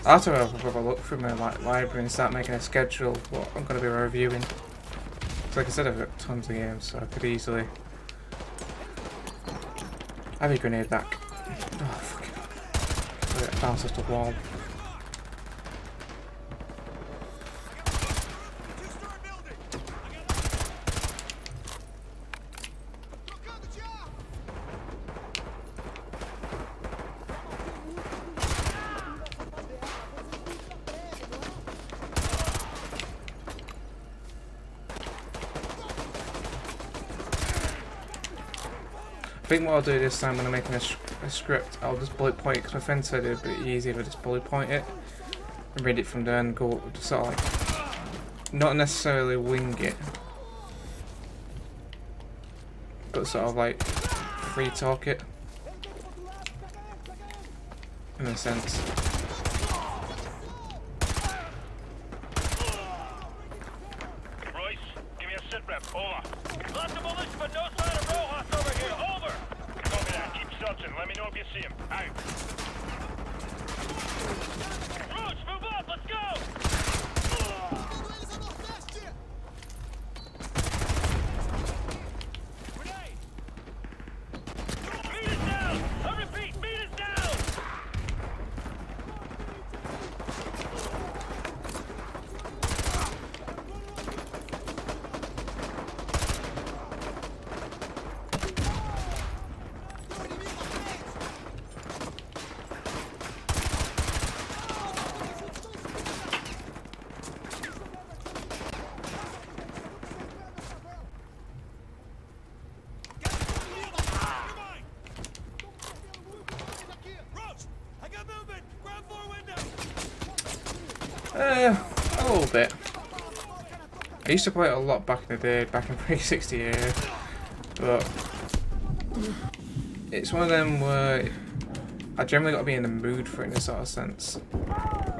I'll have to have a look through my library and start making a schedule of what I'm going to be reviewing. So like I said, I've got tons of games, so I could easily have a grenade back. Oh fuck it. I bounce off the wall. I think what I'll do this time when I'm making a script, I'll just bullet point it, because my friend said it would be easier if I just bullet point it and read it from there and go sort of like, not necessarily wing it, but sort of like free talk it, in a sense. Royce, give me a sit rep. Over. Lots of bullets, but no sign of Rojas over here. Over. Copy that. Keep searching. Let me know if you see him. Out. Roach, move up. Let's go. Meat is down. I repeat, meat is down. A little bit. I used to play it a lot back in the day, back in 360, but it's one of them where I generally got to be in the mood for it in a sort of sense.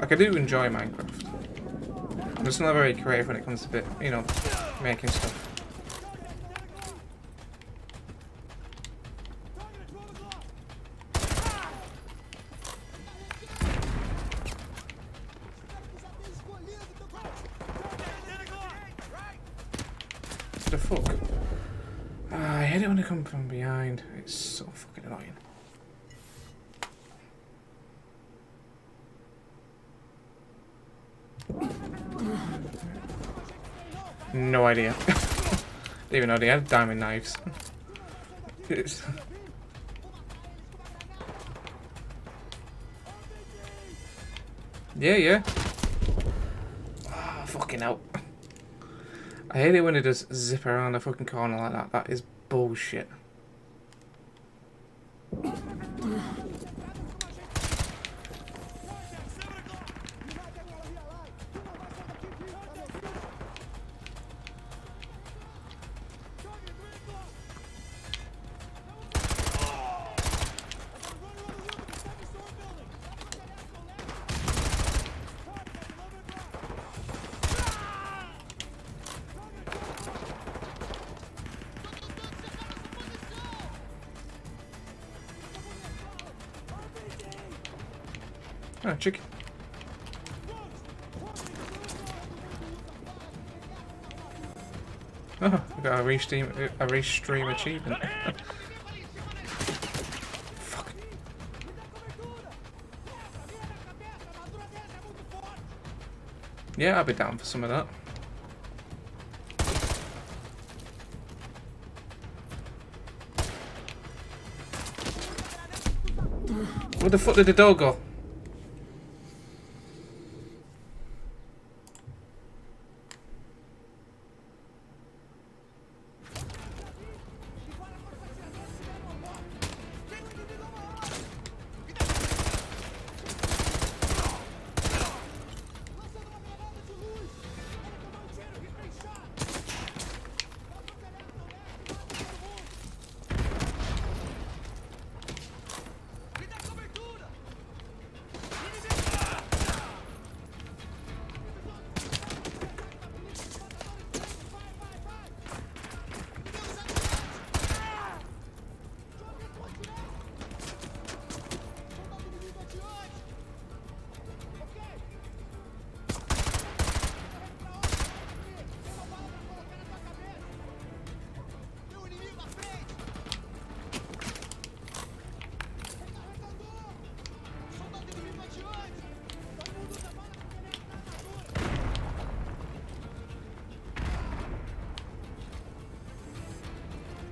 Like, I do enjoy Minecraft. I'm just not very creative when it comes to making stuff. The fuck? I hate it when they come from behind. It's so fucking annoying. No idea. Didn't even know they had diamond knives. Yeah. Oh, fucking hell. I hate it when it just zip around the fucking corner like that. That is bullshit. Oh, chicken. Oh, we got a restream achievement. Fuck. Yeah, I'll be down for some of that. Where the fuck did the dog go?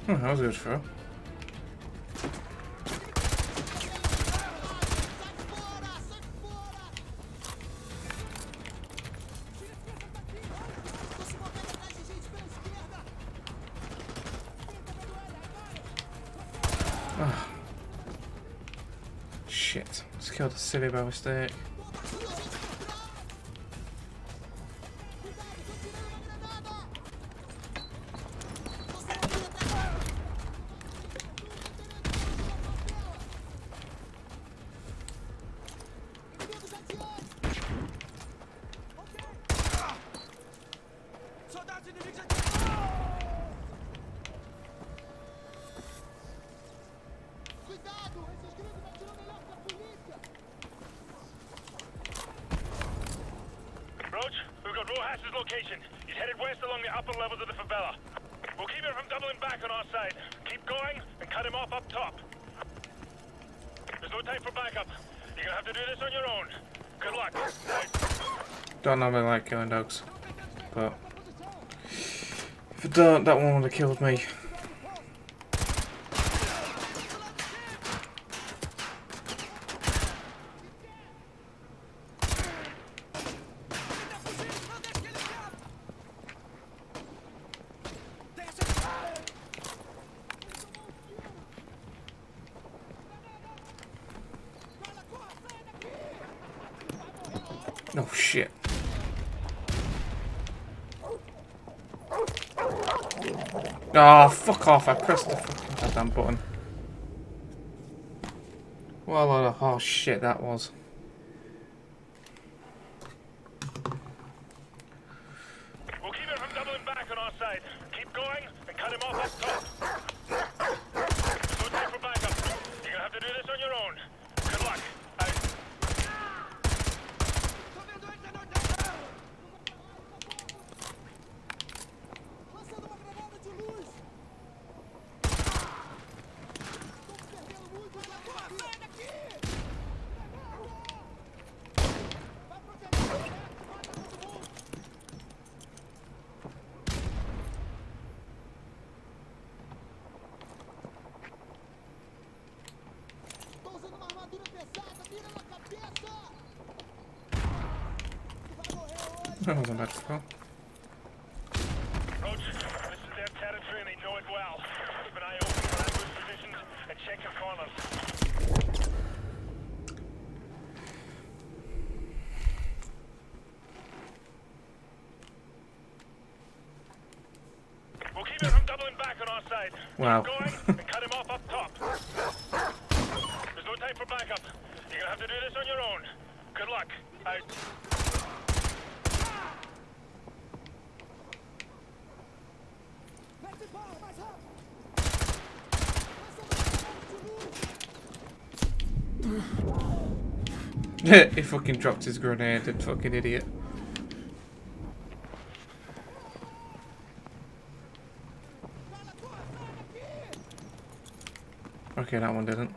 Oh, that was a good throw. Oh. Shit. Let's kill the silly by mistake. Location. He's headed west along the upper levels of the favela. We'll keep him from doubling back on our side. Keep going and cut him off up top. There's no time for backup. You're gonna have to do this on your own. Good luck. Don't normally like killing dogs, but if I don't, that one would have killed me. Oh shit. Oh, fuck off. I pressed the fucking goddamn button. What a lot of horse shit that was. We'll keep him from doubling back on our side. Keep going and cut him off up top. There's no time for backup. You're gonna have to do this on your own. Good luck. That wasn't bad for Roach, this is their territory and they know it well. Keep an eye open for ambush positions and check your corners. We'll keep him from doubling back on our side. Wow. Keep going and cut him off up top. There's no time for backup. You're gonna have to do this on your own. Good luck. He fucking dropped his grenade, that fucking idiot. Okay, that one didn't.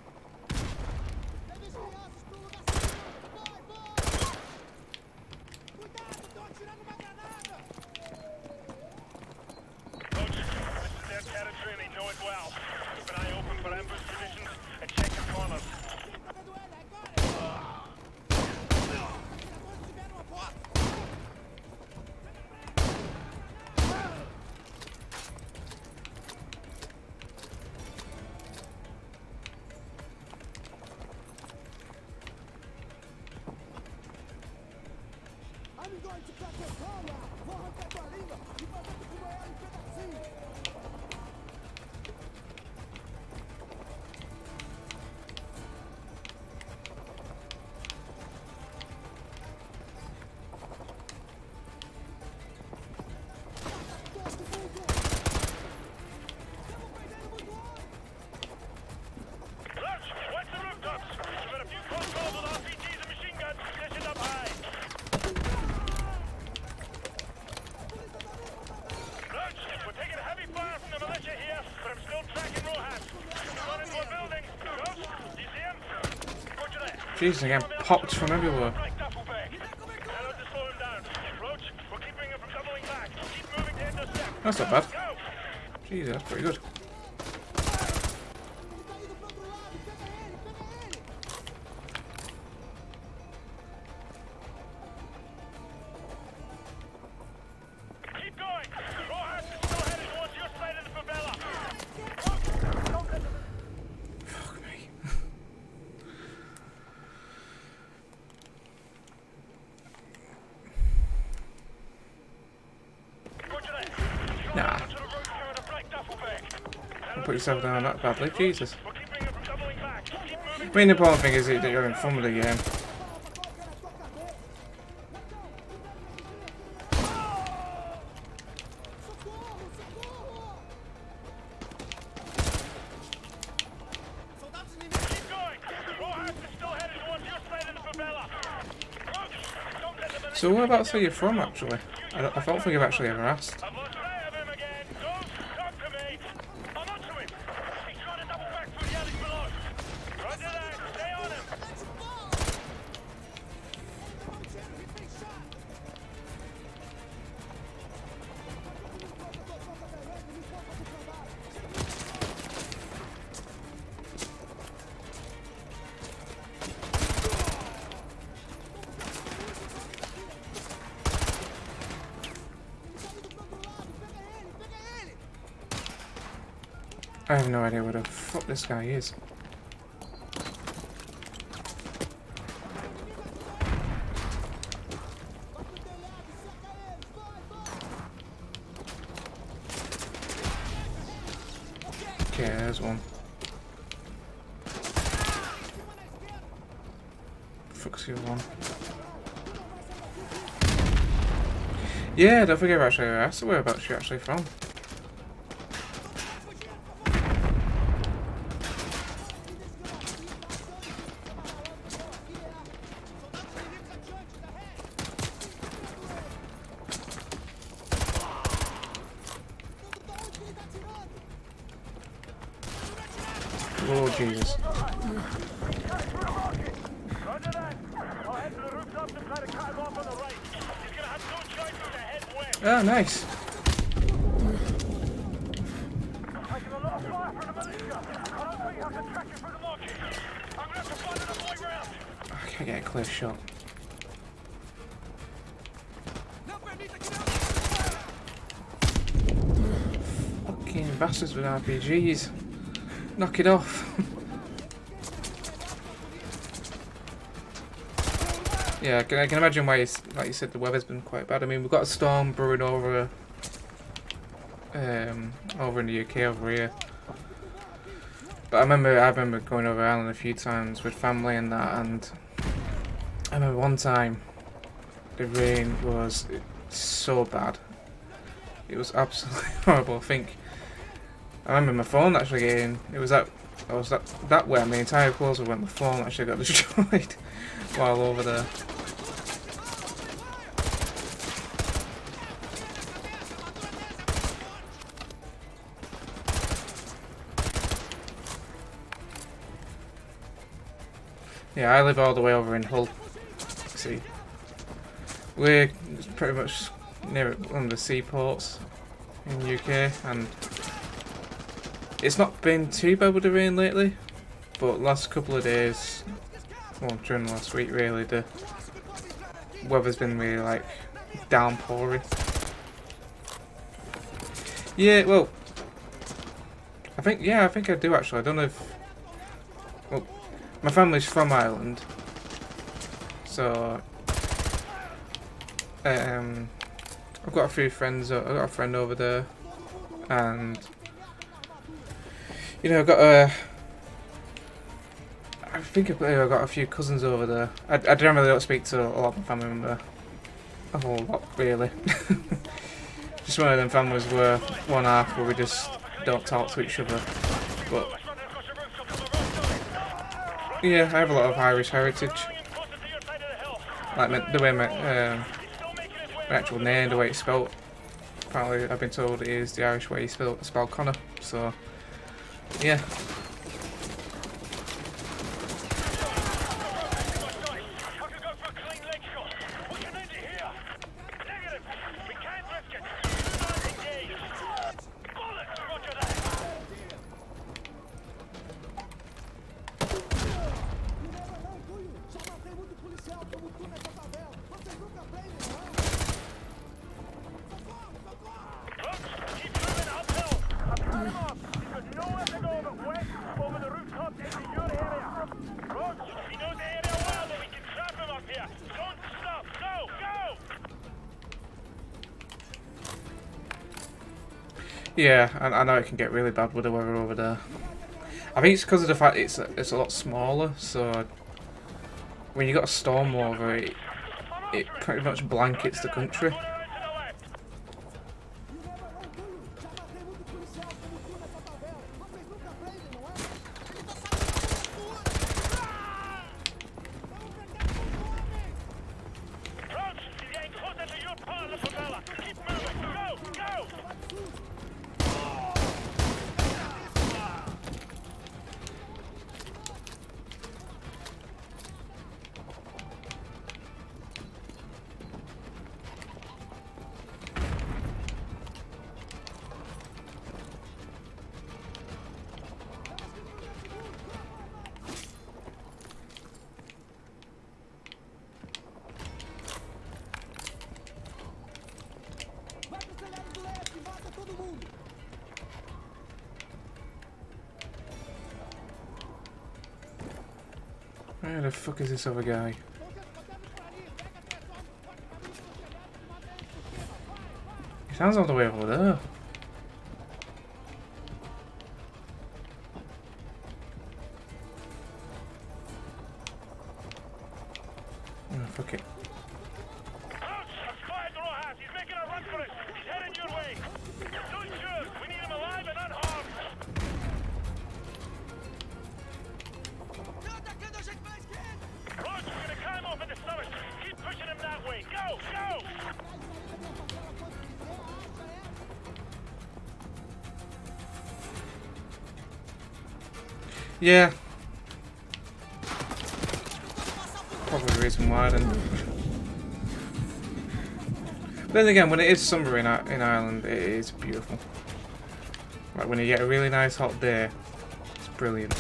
Jeez, I get popped from everywhere. That's not bad. Jeez, that's pretty good. Nah. Don't put yourself down that badly, Jesus. I mean, the important thing is that you're having fun with the game. So whereabouts are you from, actually? I don't think I've actually ever asked. I have no idea where the fuck this guy is. Okay, there's one. Fuck's the other one? Yeah, I don't think I've actually asked whereabouts you're actually from. Oh, Jesus. Oh, nice. I can't get a clear shot. Fucking bastards with RPGs. Knock it off. Yeah, I can imagine why, like you said, the weather's been quite bad. I mean, we've got a storm brewing over over in the UK over here. But I remember going over Ireland a few times with family and that, and I remember one time the rain was so bad. It was absolutely horrible. I think I remember my phone actually getting. It was that way. My entire clothes went. My phone actually got destroyed while over there. Yeah, I live all the way over in Hull. See, we're pretty much near one of the seaports in the UK, and it's not been too bad with the rain lately, but last couple of days, well, during last week really, the weather's been really like downpouring. Yeah, well, I think I do actually. I don't know if, well, my family's from Ireland, so I've got a few friends. I've got a friend over there, and you know, I've got a few cousins over there. I generally don't speak to a lot of my family members, a whole lot really. Just one of them families where one half where we just don't talk to each other. But yeah, I have a lot of Irish heritage. Like the way my actual name, the way it's spelled. Apparently, I've been told it is the Irish way you spell Connor. So yeah. Yeah, I know it can get really bad with the weather over there. I think it's because of the fact it's a lot smaller, so when you got a storm over it, it pretty much blankets the country. Where the fuck is this other guy? He sounds all the way over there. Oh, fuck it. Yeah. Probably the reason why then. But then again, when it is summer in Ireland, it is beautiful. Like when you get a really nice hot day, it's brilliant.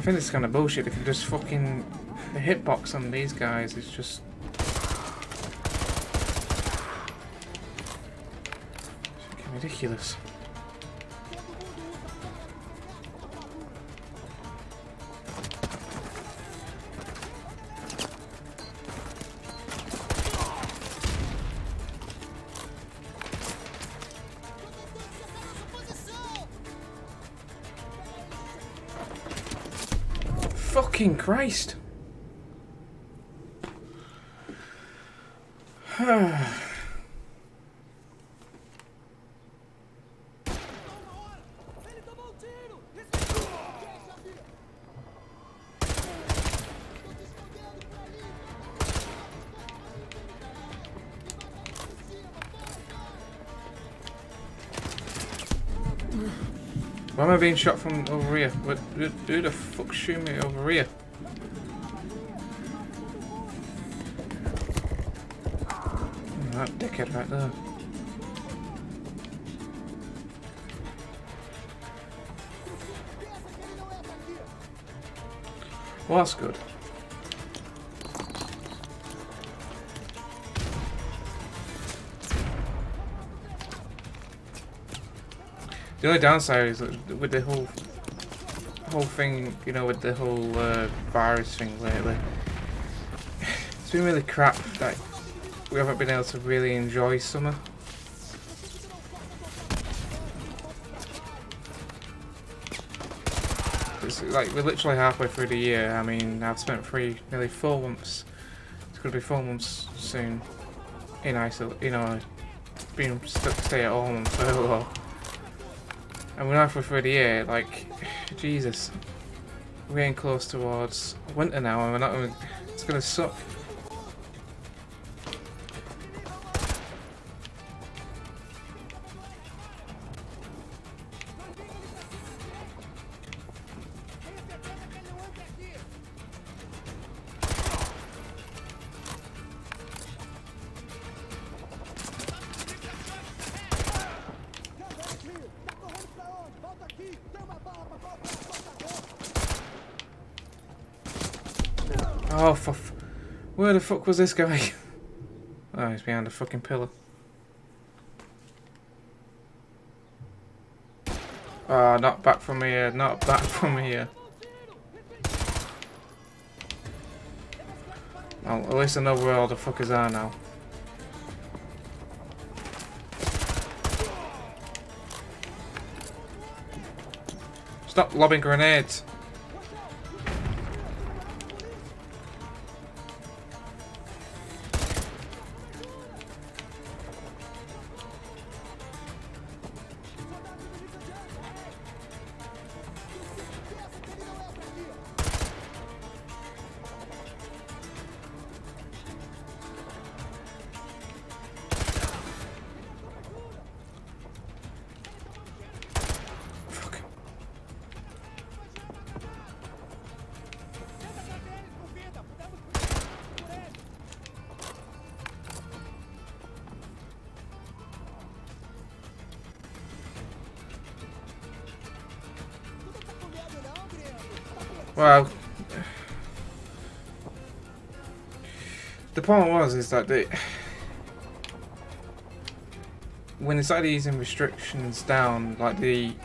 think this is kind of bullshit. They can just fucking... The hitbox on these guys is just... fucking ridiculous. Fucking Christ. Why am I being shot from over here? Who the fuck's shooting me over here? That dickhead right there. Well, that's good. The only downside is that with the whole thing, you know, with the whole virus thing lately, it's been really crap that we haven't been able to really enjoy summer. It's like we're literally halfway through the year. I mean, I've spent nearly 4 months. It's going to be 4 months soon in isolation, you know, being stuck to stay at home and furlough. And we're halfway through the year. Like, Jesus, we're getting close towards winter now, and we're not. It's going to suck. Oh, where the fuck was this guy? Oh, he's behind a fucking pillar. Oh, not back from here, not back from here. Well, at least I know where all the fuckers are now. Stop lobbing grenades. Well, the point is that when they started easing restrictions down, like the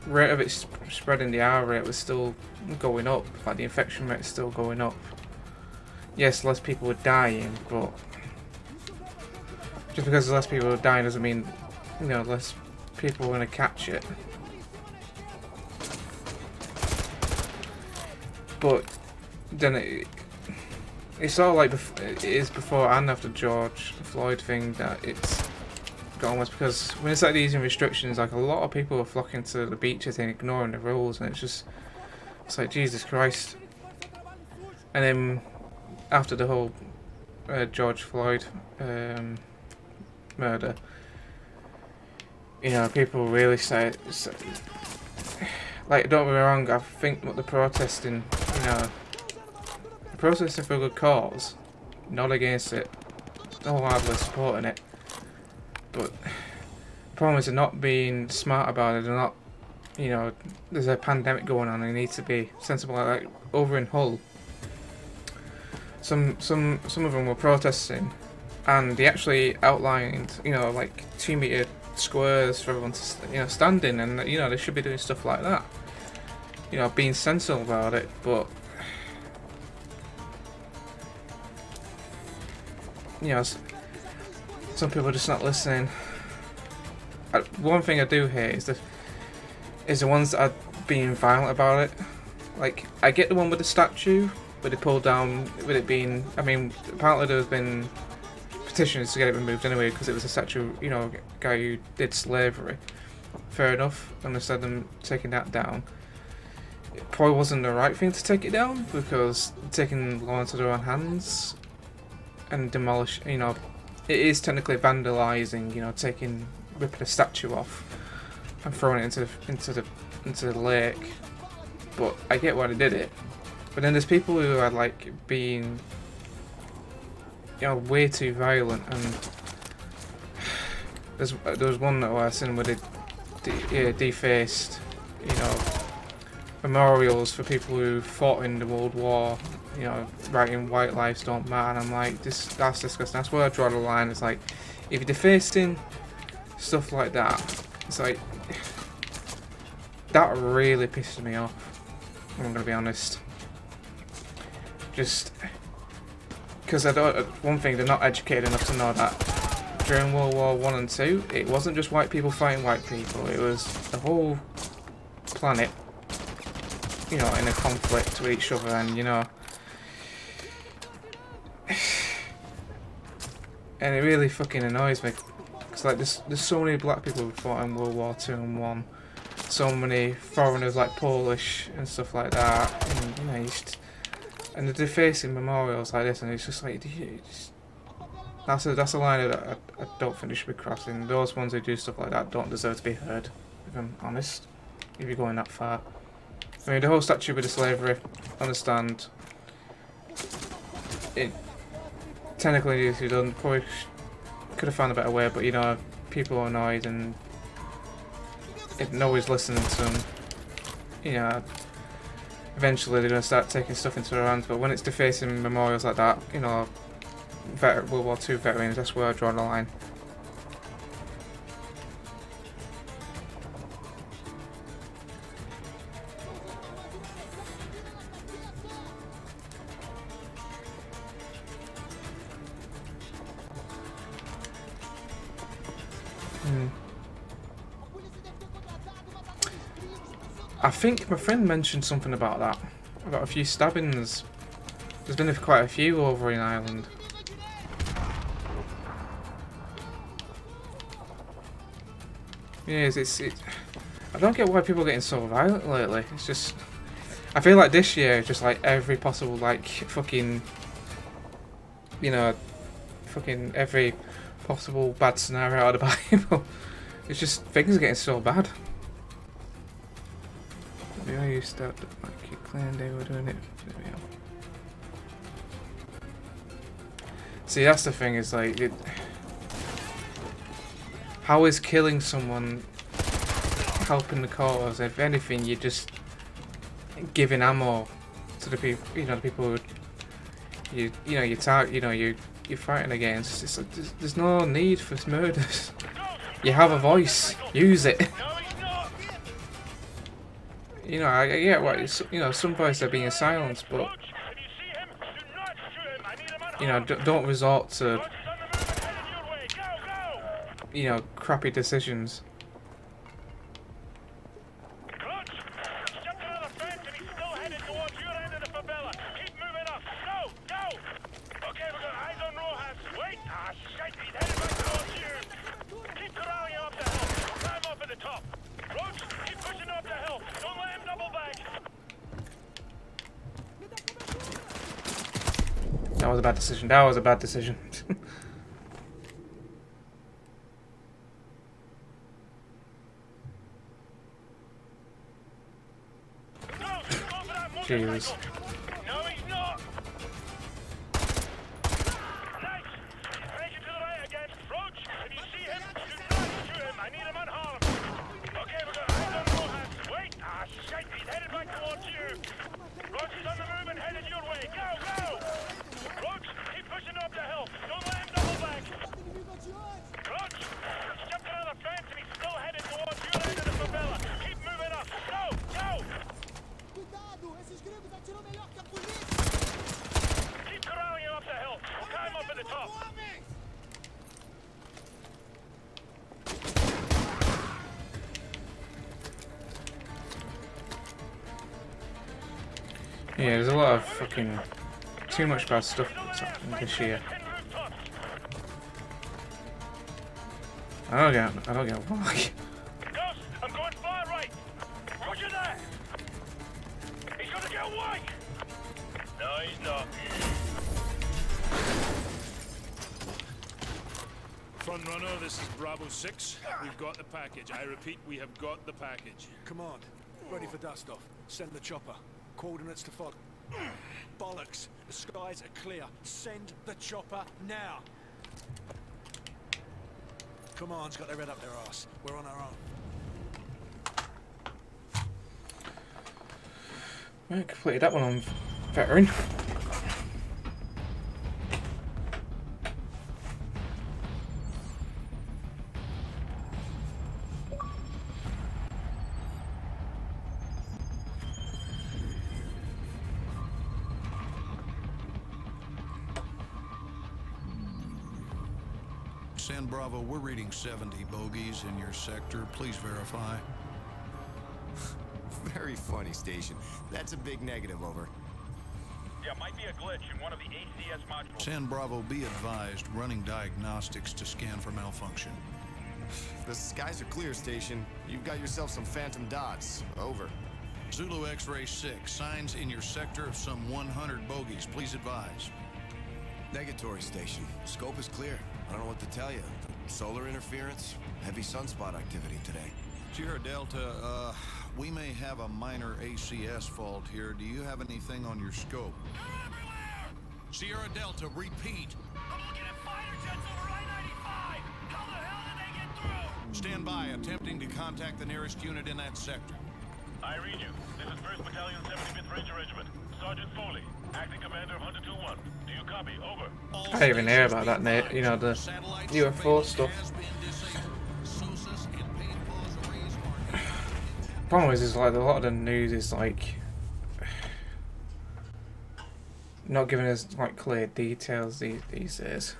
rate of it spreading, the R rate was still going up, like the infection rate is still going up. Yes, less people were dying, but just because less people were dying doesn't mean, you know, less people are going to catch it. But then it's all like it is before and after George Floyd thing that it's got almost, because when it's like easing restrictions, like a lot of people are flocking to the beaches and ignoring the rules, and it's like Jesus Christ. And then after the whole George Floyd murder, you know, people really say, like, don't get me wrong, I think what the protesting, you know, protesting for a good cause, not against it, wholeheartedly supporting it, but the problem is they're not being smart about it, they're not you know, there's a pandemic going on and it needs to be sensible. Like over in Hull, some of them were protesting, and they actually outlined, you know, like 2-meter squares for everyone to, you know, stand in, and you know they should be doing stuff like that. You know, being sensible about it, but you know, some people are just not listening. One thing I do hate is the ones that are being violent about it. Like, I get the one with the statue, but they pulled down with it being. I mean, apparently there's been petitions to get it removed anyway because it was a statue, you know, guy who did slavery. Fair enough. And instead of them taking that down, it probably wasn't the right thing to take it down because taking the law into their own hands and demolish, you know, it is technically vandalizing, you know, ripping a statue off and throwing it into the lake. But I get why they did it. But then there's people who are like being, you know, way too violent, and there was one that I seen where they defaced, you know, memorials for people who fought in the World War, you know, writing "White lives don't matter," and I'm like, that's disgusting. That's where I draw the line. It's like, if you're defacing stuff like that, it's like, that really pisses me off, I'm gonna be honest. Just because one thing, they're not educated enough to know that during World War I and II, it wasn't just white people fighting white people, it was the whole planet, you know, in a conflict with each other. And you know, and it really fucking annoys me, because like there's so many black people who fought in World War II and won, so many foreigners like Polish and stuff like that, and you know, and they're defacing memorials like this, and it's just like, that's a line that I don't think they should be crossing. Those ones who do stuff like that don't deserve to be heard, if I'm honest, if you're going that far. I mean, the whole statue with the slavery, understand, it technically needs to be done, probably could have found a better way, but you know, people are annoyed and nobody's listening to them, you know. Eventually they're going to start taking stuff into their hands, but when it's defacing memorials like that, you know, World War II veterans, that's where I draw the line. I think my friend mentioned something about that, about a few stabbings. There's been quite a few over in Ireland. Yeah, I don't get why people are getting so violent lately. It's just, I feel like this year, just like every possible, like, fucking, you know, fucking every possible bad scenario out of the Bible. It's just, things are getting so bad. Maybe I used to like keep clean, they were doing it. There we go. See, that's the thing, is like, how is killing someone helping the cause? If anything, you're just giving ammo to the people, you know, the people who you're fighting against. It's like, there's no need for murders. You have a voice, use it. You know, I get what, you know, some voices are being silenced, but you know, don't resort to, you know, crappy decisions. That was a bad decision. That was a bad decision. Jesus. No, he's not. Nice. Break it to the right again. Roach, if you see him, do not shoot him. I need him unharmed. Okay, we're going to eyes on Rojas. top. Yeah, there's a lot of fucking too much bad stuff that's happening this year. I don't get why. Ghost, I'm going far right. Roger that. He's gonna get away. No, he's not. Front runner, this is Bravo 6. We've got the package. I repeat, we have got the package. Command, ready for dust off. Send the chopper. Coordinates to follow. Bollocks. The skies are clear. Send the chopper now. Command's got their head up their arse. We're on our own. I completed that one on veteran. San Bravo, we're reading 70 bogeys in your sector. Please verify. Very funny, Station. That's a big negative, over. Yeah, might be a glitch in one of the ACS modules. San Bravo, be advised, running diagnostics to scan for malfunction. The skies are clear, Station. You've got yourself some phantom dots. Over. Zulu X-Ray 6, signs in your sector of some 100 bogeys. Please advise. Negatory, Station. Scope is clear. I don't know what to tell you. Solar interference, heavy sunspot activity today. Sierra Delta, we may have a minor ACS fault here. Do you have anything on your scope? They're everywhere! Sierra Delta, repeat. I'm looking at fighter jets over I-95! How the hell did they get through? Stand by, attempting to contact the nearest unit in that sector. I read you. This is 1st Battalion, 75th Ranger Regiment. Sergeant Foley, acting commander of Hunter 2-1. Do you copy? Over. I didn't even hear about that, you know, the UFO stuff. Problem is like a lot of the news is like not giving us like clear details these days.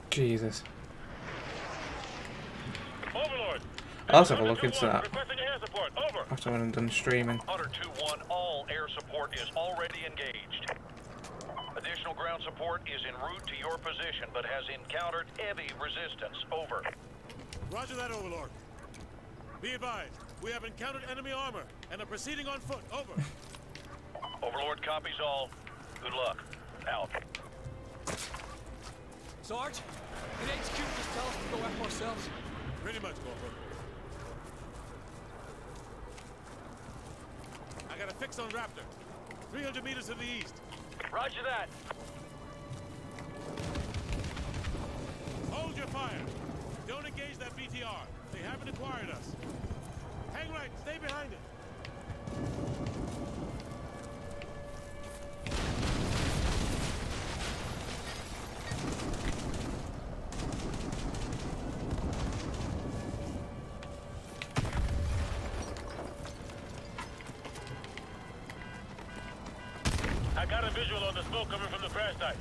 Jesus. Overlord. I'll have to have a look into that Requesting air support. Over. after I'm done streaming. Hunter 2-1, all air support is already engaged. Additional ground support is en route to your position, but has encountered heavy resistance. Over. Roger that, Overlord. Be advised, we have encountered enemy armor and are proceeding on foot. Over. Overlord copies all. Good luck. Out. Sarge, can HQ just tell us to go after ourselves? Pretty much, Corporal. I got a fix on Raptor. 300 meters to the east. Roger that. Hold your fire. Don't engage that BTR. They haven't acquired us. Hang right. Stay behind it. I got a visual on the smoke coming from the crash site.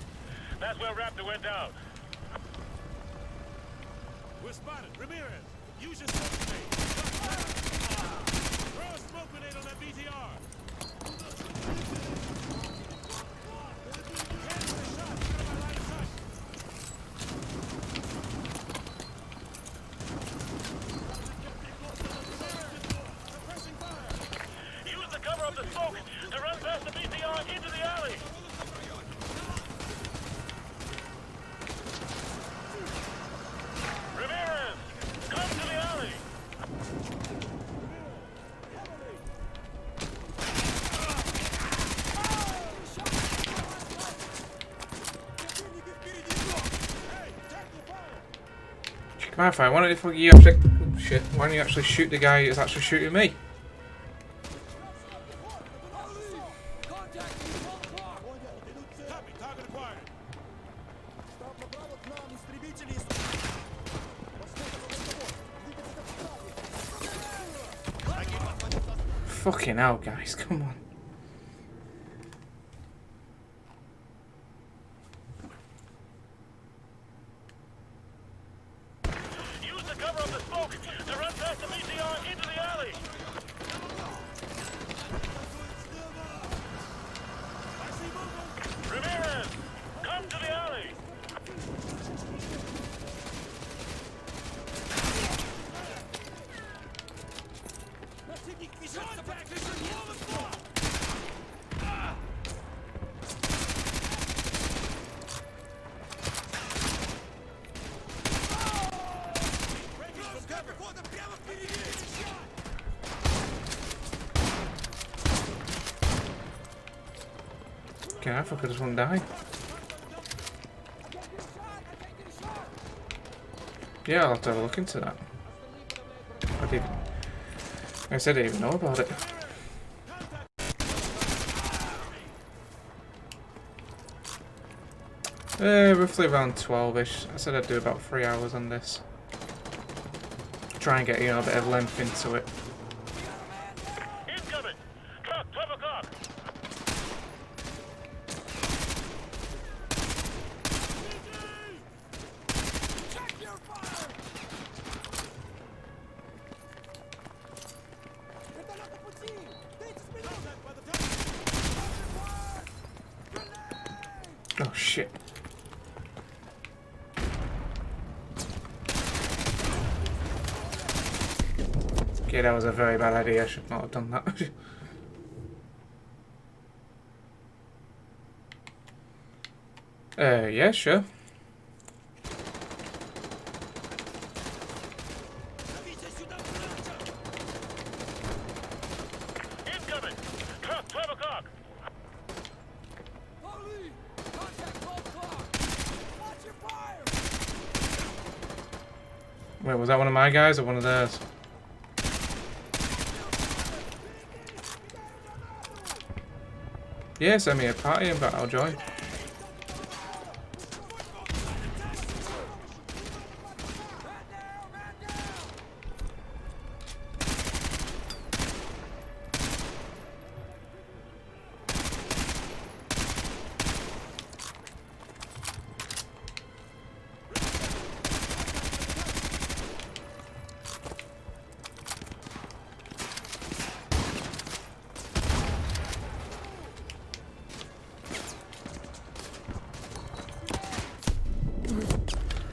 That's where Raptor went down. We're spotted. Ramirez, use your smoke grenade. Throw a smoke grenade on that BTR. Cancel the shot. Get on my line of sight. Suppressing fire. Use the cover of the smoke to run past the BTR into the alley. Ramirez, come to the alley. Warefare, why don't you actually... Oh, shit. Why don't you actually shoot the guy who's actually shooting me? Fucking hell, guys, come on. Use the cover of the smoke to run past the BTR into the alley. Ramirez, come to the alley. Okay, I thought I just want to die. Yeah, I'll have to have a look into that. I said I didn't even know about it. Roughly around 12ish. I said I'd do about 3 hours on this. Try and get, you know, a bit of length into it. Incoming. Truck, 12 o'clock. Oh shit. Okay, that was a very bad idea. I should not have done that. Yeah, sure. Incoming. Truck, 12 o'clock. Wait, was that one of my guys or one of theirs? Yeah, send me a party and I'll join.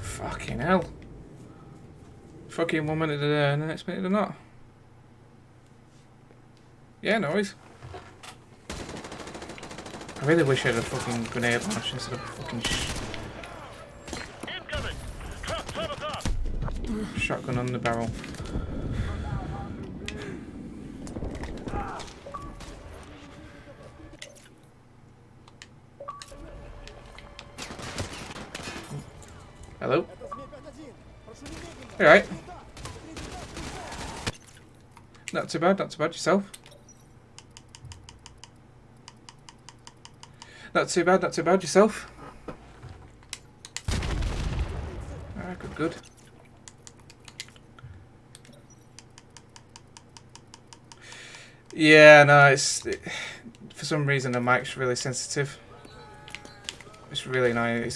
Fucking hell. Fucking 1 minute there and the next minute they're not. Yeah, no worries. I really wish I had a fucking grenade launcher instead of a fucking Incoming. Truck, 12 o'clock. shotgun on the barrel. Hello? Alright. Not too bad yourself. Not too bad yourself. Alright, good. Yeah, no, for some reason the mic's really sensitive. It's really annoying.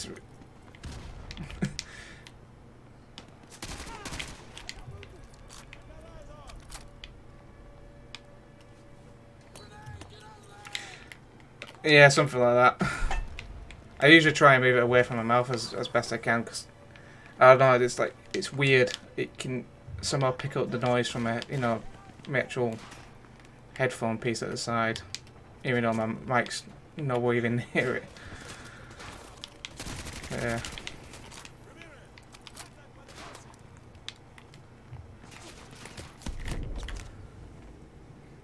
Yeah, something like that. I usually try and move it away from my mouth as best I can because I don't know. It's like it's weird. It can somehow pick up the noise from my my actual headphone piece at the side, even though my mic's nowhere even near it. Yeah.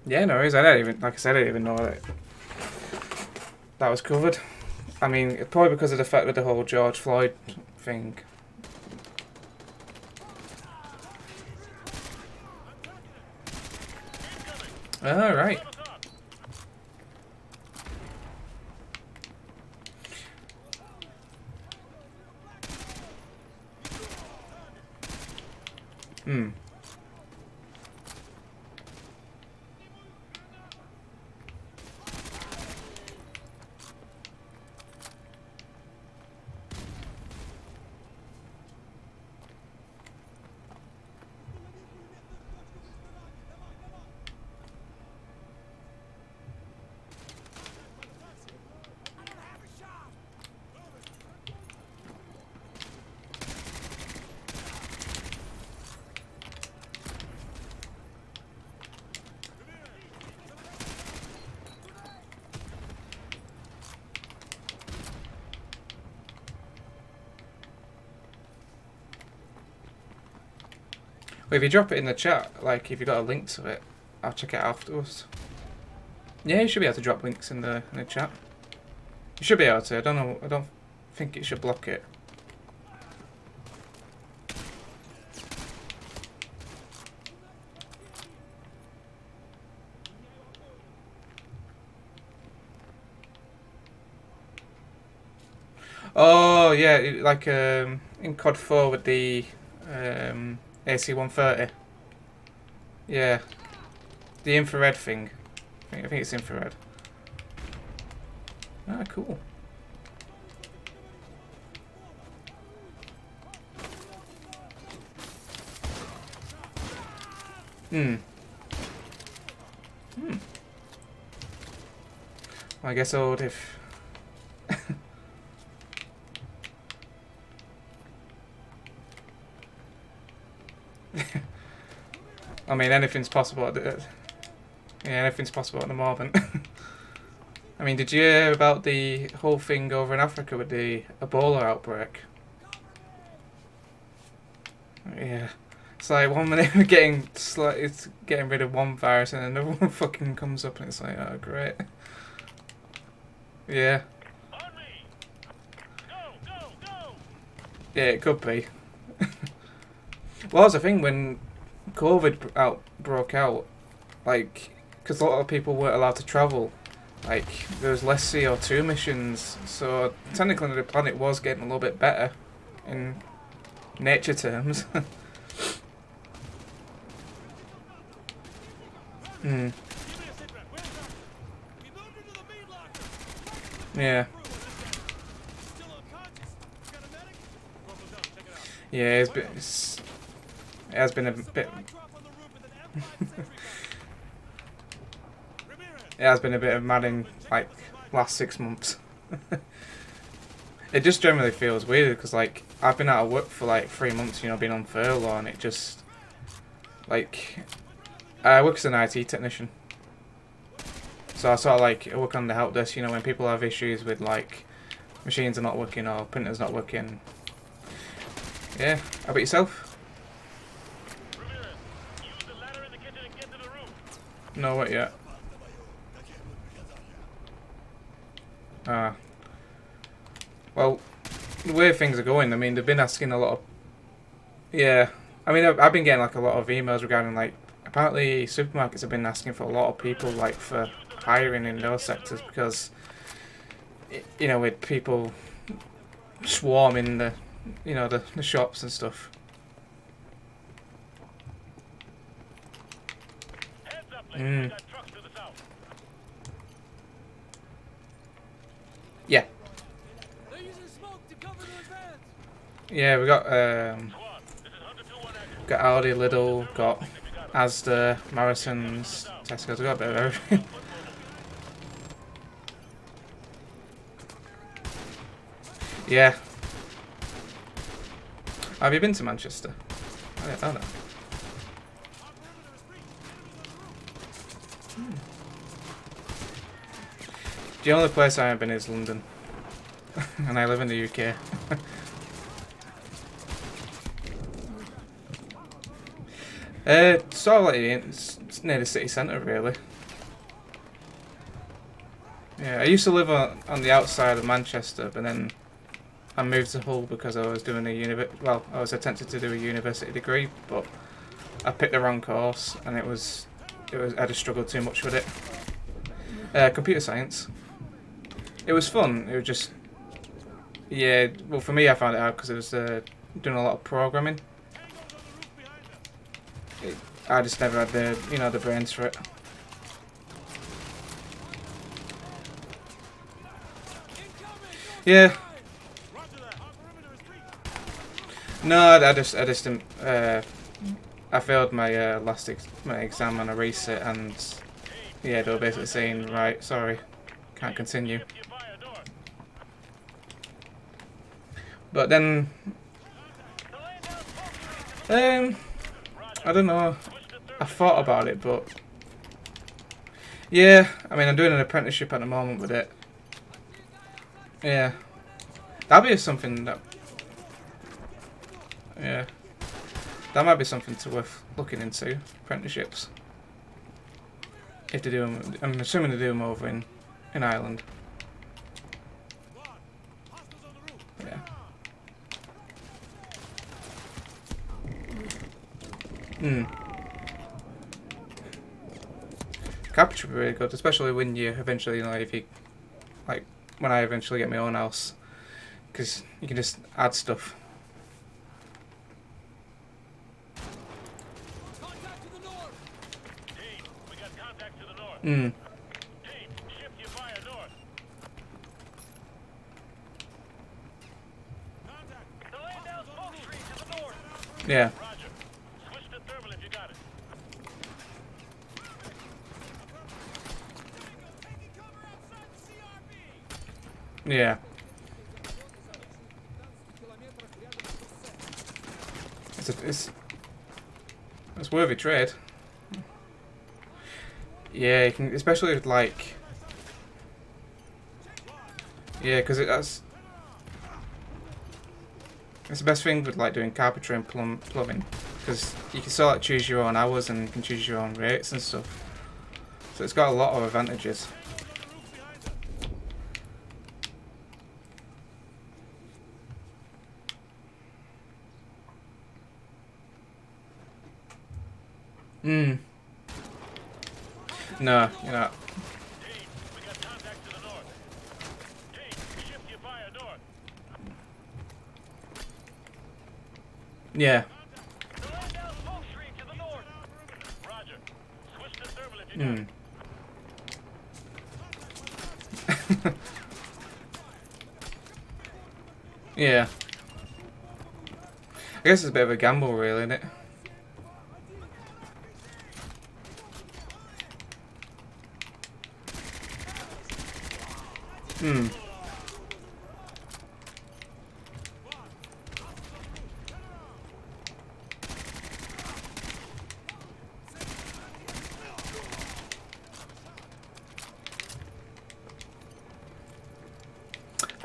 Yeah, no worries. I don't even, like I said, I didn't even know that was covered. I mean, probably because of the fact with the whole George Floyd thing. All right. Hmm. Well, if you drop it in the chat, like if you got a link to it, I'll check it out afterwards. Yeah, you should be able to drop links in the chat. You should be able to. I don't know. I don't think it should block it. Oh yeah, like in COD 4 with the AC-130. Yeah, the infrared thing. I think it's infrared. Ah, cool. Hmm. Hmm. Well, I guess I would if. I mean, anything's possible. Yeah, anything's possible at the moment. I mean, did you hear about the whole thing over in Africa with the Ebola outbreak? Yeah, it's like 1 minute we're getting it's getting rid of one virus and another one fucking comes up and it's like, oh great. Yeah. Yeah, it could be. Well, that's the thing when COVID broke out, like, because a lot of people weren't allowed to travel, like, there was less CO2 emissions, so technically the planet was getting a little bit better in nature terms. Hmm. Yeah. Yeah, it has been a bit. It has been a bit of mad in like last 6 months. It just generally feels weird because like I've been out of work for like 3 months, you know, being on furlough, and it just like I work as an IT technician, so I sort of like work on the help desk. You know, when people have issues with like machines are not working or printers not working. Yeah, how about yourself? No, what yet? Ah. Well, the way things are going, I mean, they've been asking a lot of... Yeah. I mean, I've been getting, like, a lot of emails regarding, like... Apparently, supermarkets have been asking for a lot of people, like, for hiring in those sectors because... You know, with people swarming the... You know, the shops and stuff. Mm. Yeah. Yeah, we got Aldi, Lidl, got Asda, Morrison's, Tesco's. We got a bit of everything. Yeah. Have you been to Manchester? I don't know. The only place I haven't been is London. And I live in the UK. Sort of like it's near the city centre, really. Yeah, I used to live on the outside of Manchester, but then I moved to Hull because I was doing I was attempting to do a university degree, but I picked the wrong course, and it was I just struggled too much with it. Computer science. It was fun. It was just, yeah. Well, for me, I found it out because it was doing a lot of programming. I just never had the the brains for it. Yeah. No, I just didn't. I failed my last my exam on a reset, and yeah, they were basically saying, right, sorry, can't continue. But then, I don't know. I thought about it, but yeah, I mean, I'm doing an apprenticeship at the moment with it. Yeah, that'd be something that. Yeah, that might be something to worth looking into, apprenticeships. If they do them, I'm assuming they do them over in Ireland. Yeah. Capture would be really good, especially when you eventually, if you, like, when I eventually get my own house, because you can just add stuff. Yeah. Yeah. It's worthy trade. Yeah, you can, especially with like. Yeah, because it's the best thing with like doing carpentry and plumbing, because you can still like choose your own hours and you can choose your own rates and stuff. So it's got a lot of advantages. No, you're not. Yeah. Yeah. I guess it's a bit of a gamble, really, isn't it?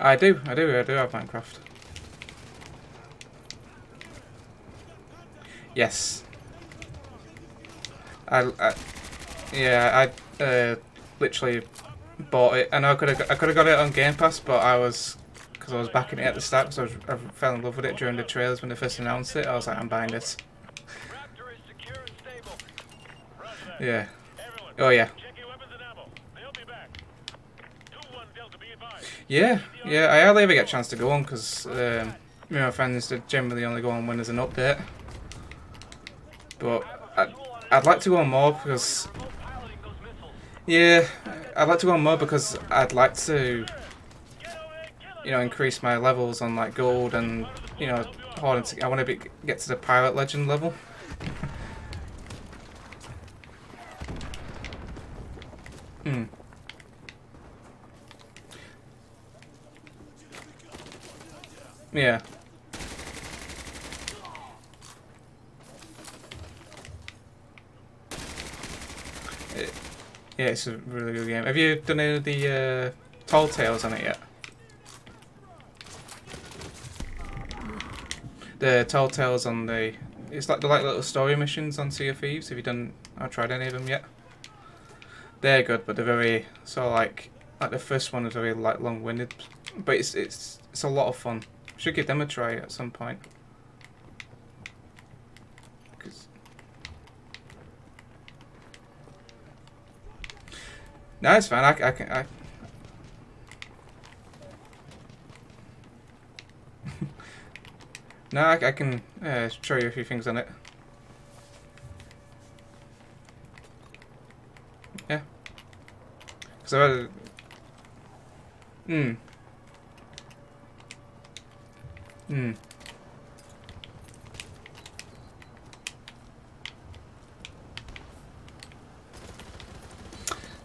I do have Minecraft. Yes. I literally bought it. I know I could have got it on Game Pass, but because I was backing it at the start, because I fell in love with it during the trailers when they first announced it. I was like, I'm buying this. Yeah. Oh yeah. Yeah, I hardly ever get a chance to go on because my friends generally only go on when there's an update. But I'd like to go on more because, yeah, I'd like to go on more because I'd like to, increase my levels on like gold and I want to get to the pirate legend level. Yeah. Yeah, it's a really good game. Have you done any of the Tall Tales on it yet? The Tall Tales on the... It's like the little story missions on Sea of Thieves. Have you done... I've tried any of them yet? They're good, but they're very... So like the first one is very like long-winded. But it's a lot of fun. Should give them a try at some point. No, it's fine. I can. No, I can show you a few things on it. Yeah. So.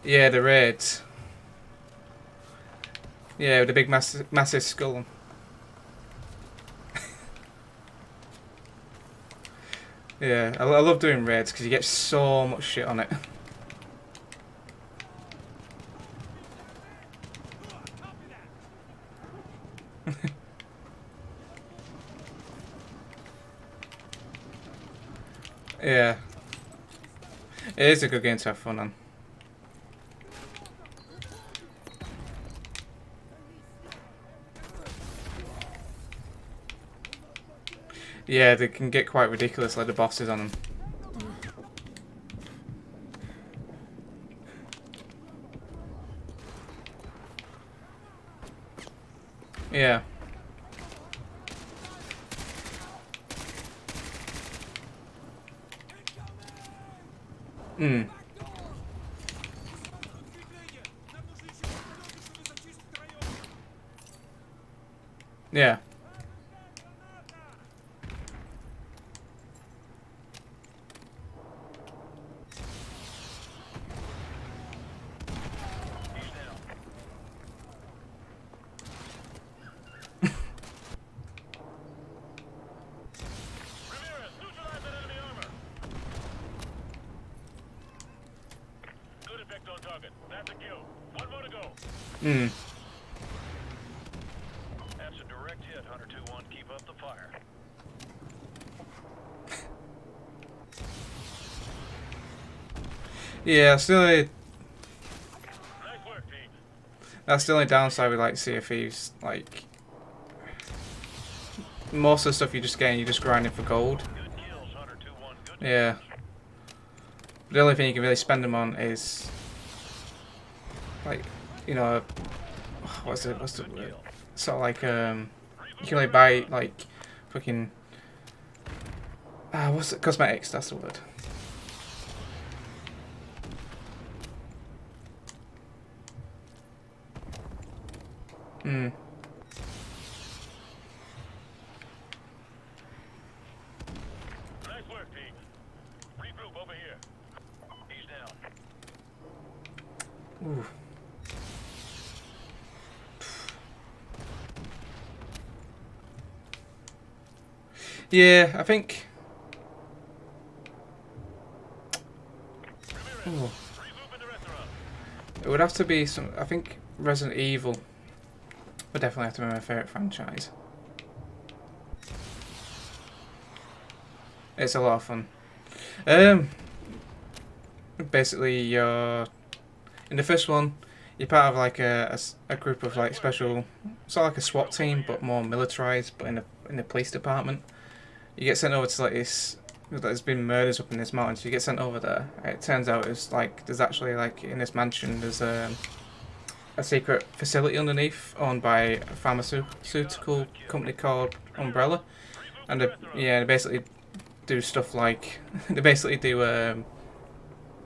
Yeah, the raids. Yeah, with the big massive skull. Yeah, I love doing raids because you get so much shit on it. Yeah. It is a good game to have fun on. Yeah, they can get quite ridiculous, like the bosses on them. Yeah. Yeah. That's a direct hit, Hunter 2-1. Keep up the fire. Yeah, that's the only, Nice work, team. that's the only downside with like Sea of Thieves. Like most of the stuff you're just grinding for gold. Good kills, Hunter 2-1. Good Yeah. The only thing you can really spend them on is like, you know, what's the word? Sort of like you can only buy like fucking what's it? Cosmetics, that's the word. Nice work, team. Regroup over here. He's down. Ooh. Yeah, I think. Ooh. It would have to be some. I think Resident Evil would definitely have to be my favorite franchise. It's a lot of fun. Basically, you're in the first one. You're part of like a group of like special, sort of like a SWAT team, but more militarized, but in the police department. You get sent over to like this. There's been murders up in this mountain, so you get sent over there. It turns out it's like there's actually like in this mansion there's a secret facility underneath owned by a pharmaceutical company called Umbrella, and they basically do stuff like they basically do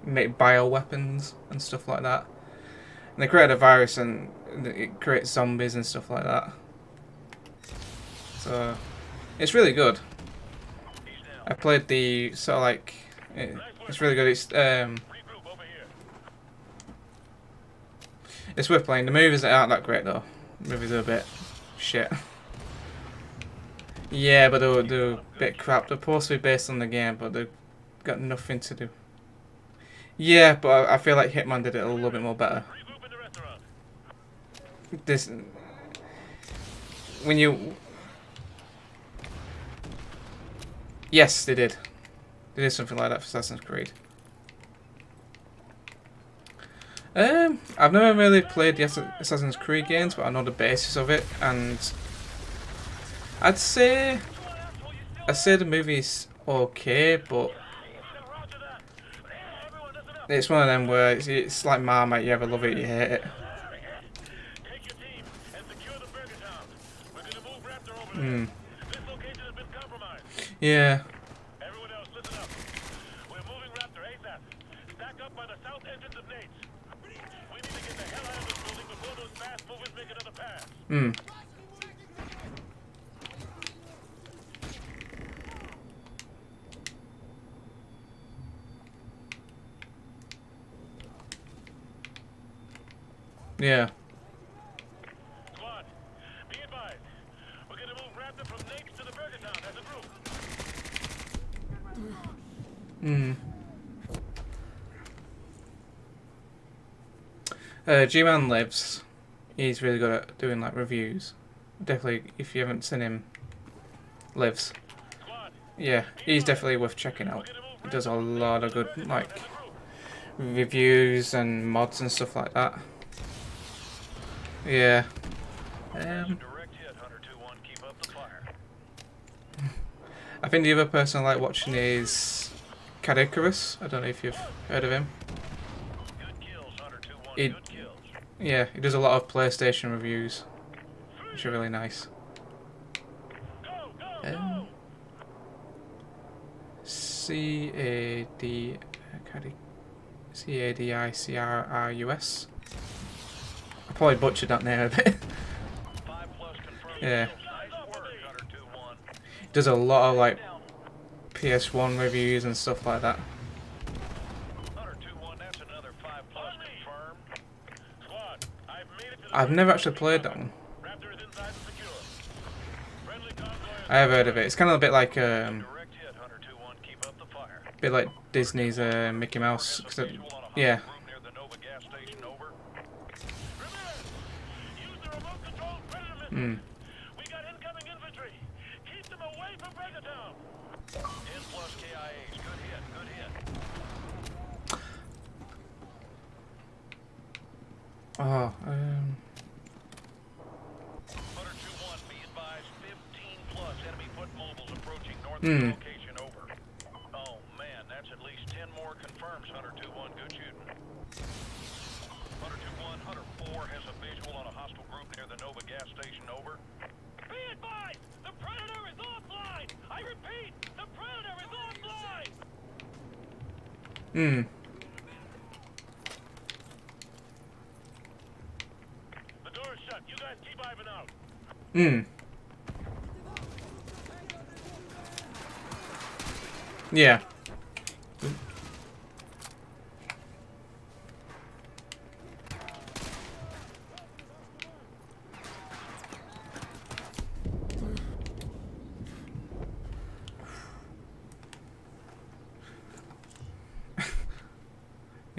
make bioweapons and stuff like that. And they created a virus and it creates zombies and stuff like that. So it's really good. I played the sort of like it's really good. It's worth playing. The movies aren't that great though. The movies are a bit shit. Yeah, but they're a bit crap. They're supposed to be based on the game, but they've got nothing to do. Yeah, but I feel like Hitman did it a little bit more better. This when you. Yes, they did. They did something like that for Assassin's Creed. I've never really played the Assassin's Creed games, but I know the basis of it, and I'd say the movie's okay, but It's one of them where it's like Marmite, you either love it or you hate it. Take your team and secure the burger town. We're gonna move Raptor over there. Hmm. This location has been compromised. Yeah. Everyone else, listen up. We're moving Raptor ASAP. Stack up by the south entrance of Nate's. We need to get the hell out of this building before those fast movers make another pass. Hmm. Yeah. Squad, be advised. We're gonna move Raptor from Nate's to the burger town as a group. G-Man Lives. He's really good at doing like reviews. Definitely, if you haven't seen him, Lives. Yeah, he's definitely worth checking out. He does a lot of good like reviews and mods and stuff like that. Yeah. I think the other person I like watching is Cadicarus. I don't know if you've heard of him. Yeah, he does a lot of PlayStation reviews, which are really nice. Cadicrus. I probably butchered that name a bit. Yeah. He does a lot of like PS1 reviews and stuff like that. I've never actually played that one. I have heard of it. It's kind of a bit like Disney's Mickey Mouse. Yeah. Hmm. We got incoming infantry. Keep them away from Burger Town. 10+ KIAs. Good hit. Good hit. Oh, Hunter 2-1, be advised, 15+ enemy foot mobiles approaching north of the location, over. Oh man, that's at least 10 more confirms, Hunter 2-1, good shooting. Hunter 2-1, Hunter 4 has a visual on a hostile group near the Nova gas station, over. Be advised, the Predator is offline! I repeat, the Predator is offline! Hmm. The door is shut, you guys keep Ivan out. Hmm. Yeah.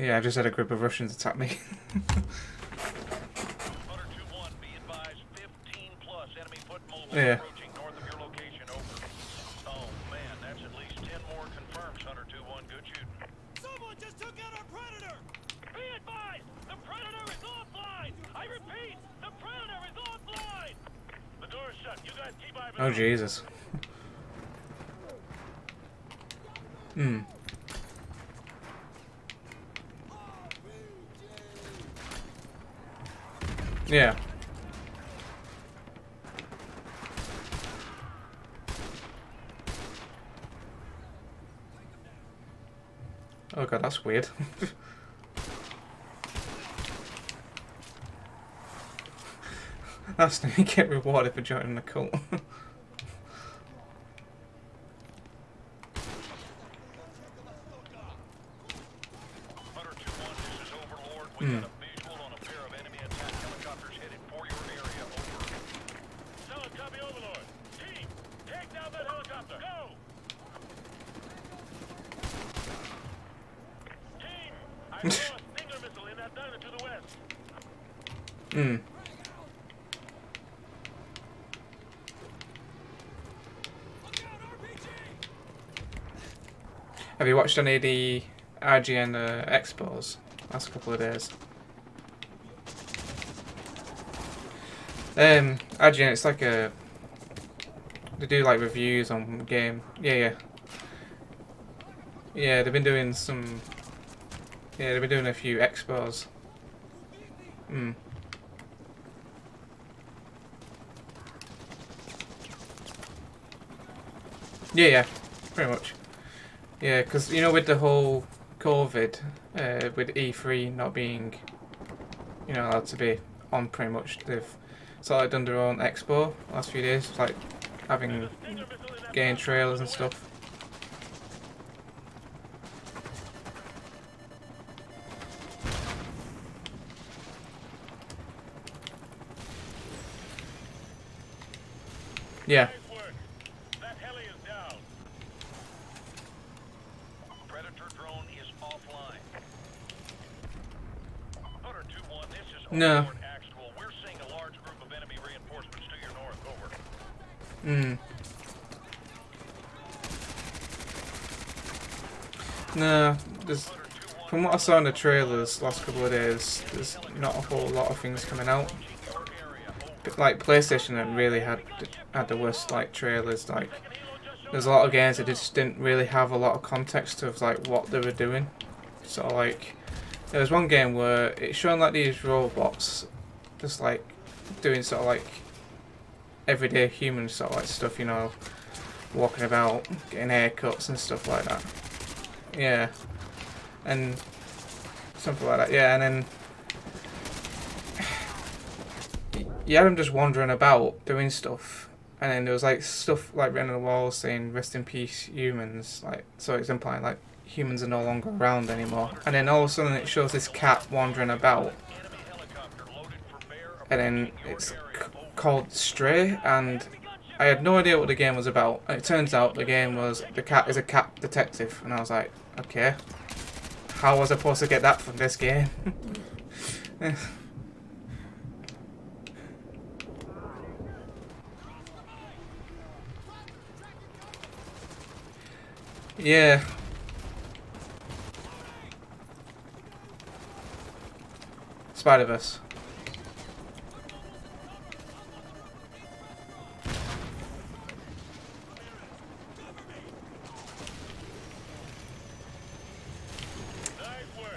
Yeah, I just had a group of Russians attack me. Hunter 2-1, be advised, 15+ enemy foot mobiles Yeah. approaching north of your location, over. Oh man, that's at least 10 more confirms, Hunter 2-1, good shooting. Someone just took out our Predator! Be advised, the Predator is offline! I repeat, the Predator is offline! The door is shut, you guys keep Ivan Oh out. Jesus. Hmm. Yeah. Oh god, that's weird. That's you get rewarded for joining the cult. Hunter 2-1, this is Overlord. We got a visual on a pair of enemy attack helicopters headed for your area, over. Solid copy, Overlord. Team, take down that helicopter. Go! Team, I saw a Stinger missile in that diner to the west. Hmm. Have you watched any of the IGN expos last couple of days? IGN, it's like a... They do like reviews on game. Yeah, they've been doing some Yeah, they've been doing a few expos. Yeah, pretty much. Yeah, because you know, with the whole COVID, with E3 not being, you know, allowed to be on, pretty much they've sort of done their own expo last few days, like having game trailers and stuff. Yeah. That heli is down. Predator drone is offline. Hunter 2-1, this is No. actual. We're seeing a large group of enemy reinforcements to your north. Over. No, there's, from what I saw in the trailers last couple of days, there's not a whole lot of things coming out. Like PlayStation had really had the worst like trailers. Like there's a lot of games that just didn't really have a lot of context of like what they were doing. So like there was one game where it's showing like these robots just like doing sort of like everyday human sort of like stuff, you know, walking about, getting haircuts and stuff like that. Yeah, and something like that. Yeah, and then you had them just wandering about doing stuff, and then there was like stuff like written on the walls saying "Rest in peace, humans." Like, so it's implying like humans are no longer around anymore. And then all of a sudden it shows this cat wandering about, and then it's called Stray, and I had no idea what the game was about. And it turns out the game was the cat is a cat detective, and I was like, okay, how was I supposed to get that from this game? Yeah. Spider-Verse.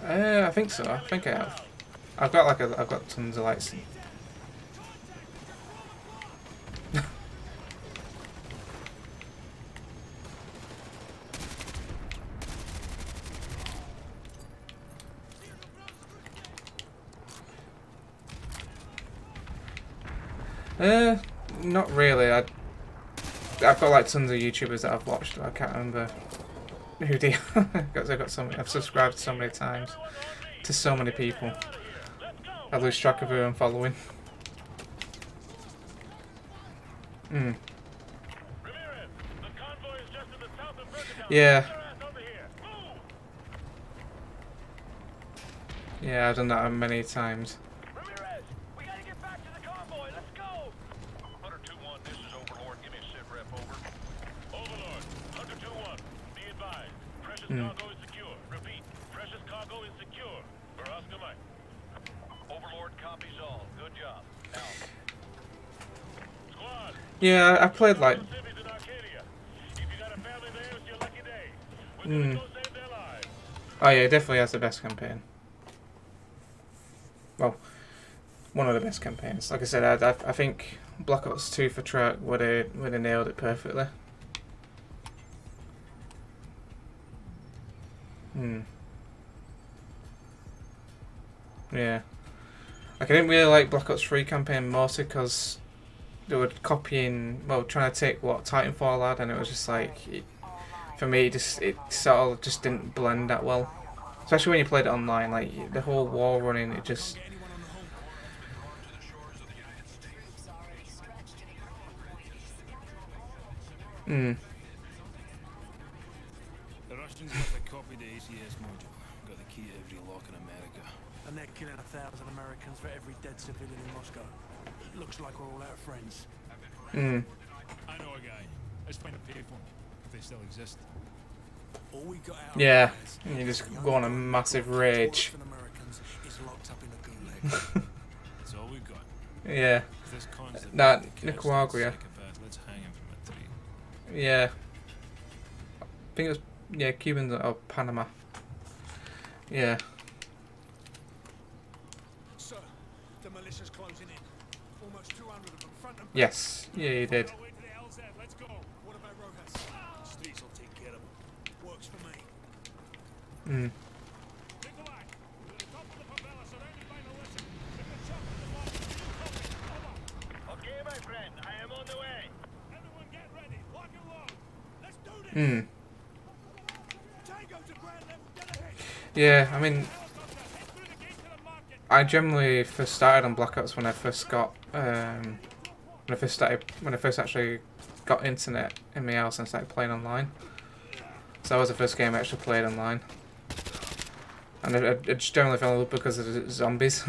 I think so. I think I have. I've got tons of lights. Not really. I've got like tons of YouTubers that I've watched. I can't remember who they are because I've subscribed so many times to so many people. I lose track of who I'm following. Yeah. Yeah, I've done that many times. Cargo is secure. Repeat, precious cargo is secure. For us, good night. Overlord copies all. Good job. Now. Squad. Yeah, I played like. If you got a family there, it's your lucky day. We're gonna go save their lives. Oh yeah, it definitely has the best campaign. Well, one of the best campaigns. Like I said, I think Black Ops 2 for Treyarch would have nailed it perfectly. Yeah. Like, I didn't really like Black Ops 3 campaign mostly because they were copying, well, trying to take what Titanfall had, and it was just like, for me, it sort of just didn't blend that well. Especially when you played it online, like the whole wall running, it just. The Russians got the copy to ACS module. Got the key to every lock in America. And they're killing 1,000 Americans for every dead civilian in Moscow. Looks like we're all out of friends. I know a guy. Let's find a payphone, if they still exist. All we got out Yeah, and you just go on a massive rage. is locked up in a gulag. That's all we got. Yeah. This con's the That best Nicaragua. psychopath. Let's hang him from a tree. Yeah. I think it was Cubans or Panama. Yeah. sir. The militia's closing in. Almost 200 of them, front and back. Yes, yeah, you did. Let's go. What about Rojas? Streets will take care of him. Works for me. Hmm. Okay, my friend, I am on the way. Everyone get ready. Lock and load. Let's do this. Hmm. Tango to ground level. Get ahead. Yeah, I mean, I generally first started on Black Ops when I first got when I first actually got internet in my house and started playing online. So that was the first game I actually played online, and I just generally fell in love because of the zombies.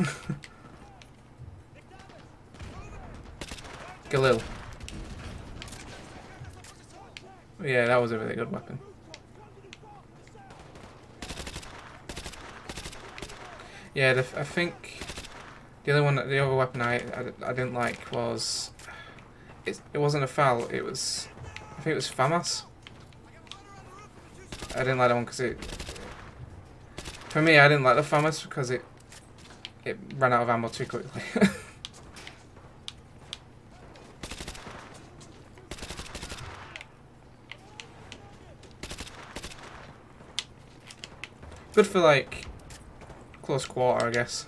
Galil. Yeah, that was a really good weapon. Yeah, I think the other weapon I didn't like was it wasn't a FAL. I think it was FAMAS. I didn't like that one because for me I didn't like the FAMAS because it ran out of ammo too quickly. Good for like close quarter, I guess.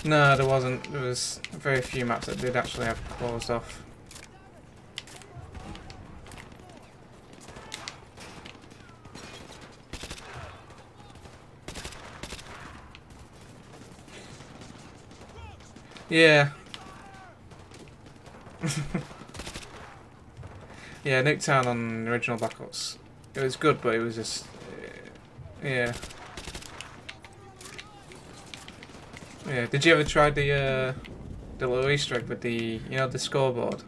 No, there wasn't. There was very few maps that did actually have closed off. Yeah. Yeah, Nuketown on the original Black Ops. It was good, but it was just... yeah. Yeah, did you ever try the little Easter egg with the, you know, the scoreboard?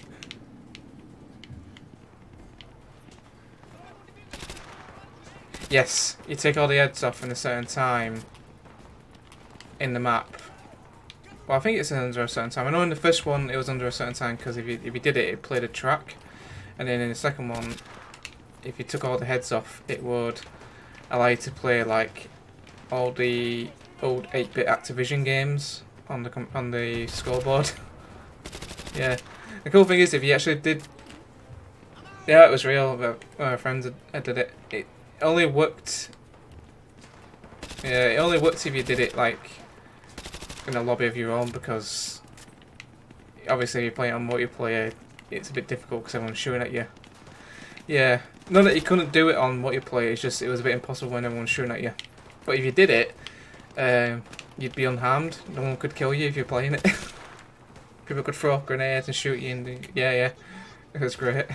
Yes, you take all the heads off in a certain time in the map. Well, I think it's under a certain time. I know in the first one it was under a certain time because if you did it, it played a track. And then in the second one, if you took all the heads off, it would allow you to play like all the old 8-bit Activision games on the scoreboard. Yeah, the cool thing is if you actually did, yeah, it was real. But my friends had did it. It only worked. Yeah, it only worked if you did it like in a lobby of your own, because obviously if you play it on multiplayer, it's a bit difficult because everyone's shooting at you. Yeah, not that you couldn't do it on multiplayer, it's just it was a bit impossible when everyone's shooting at you. But if you did it, you'd be unharmed. No one could kill you if you're playing it. People could throw grenades and shoot you, and yeah, it was great.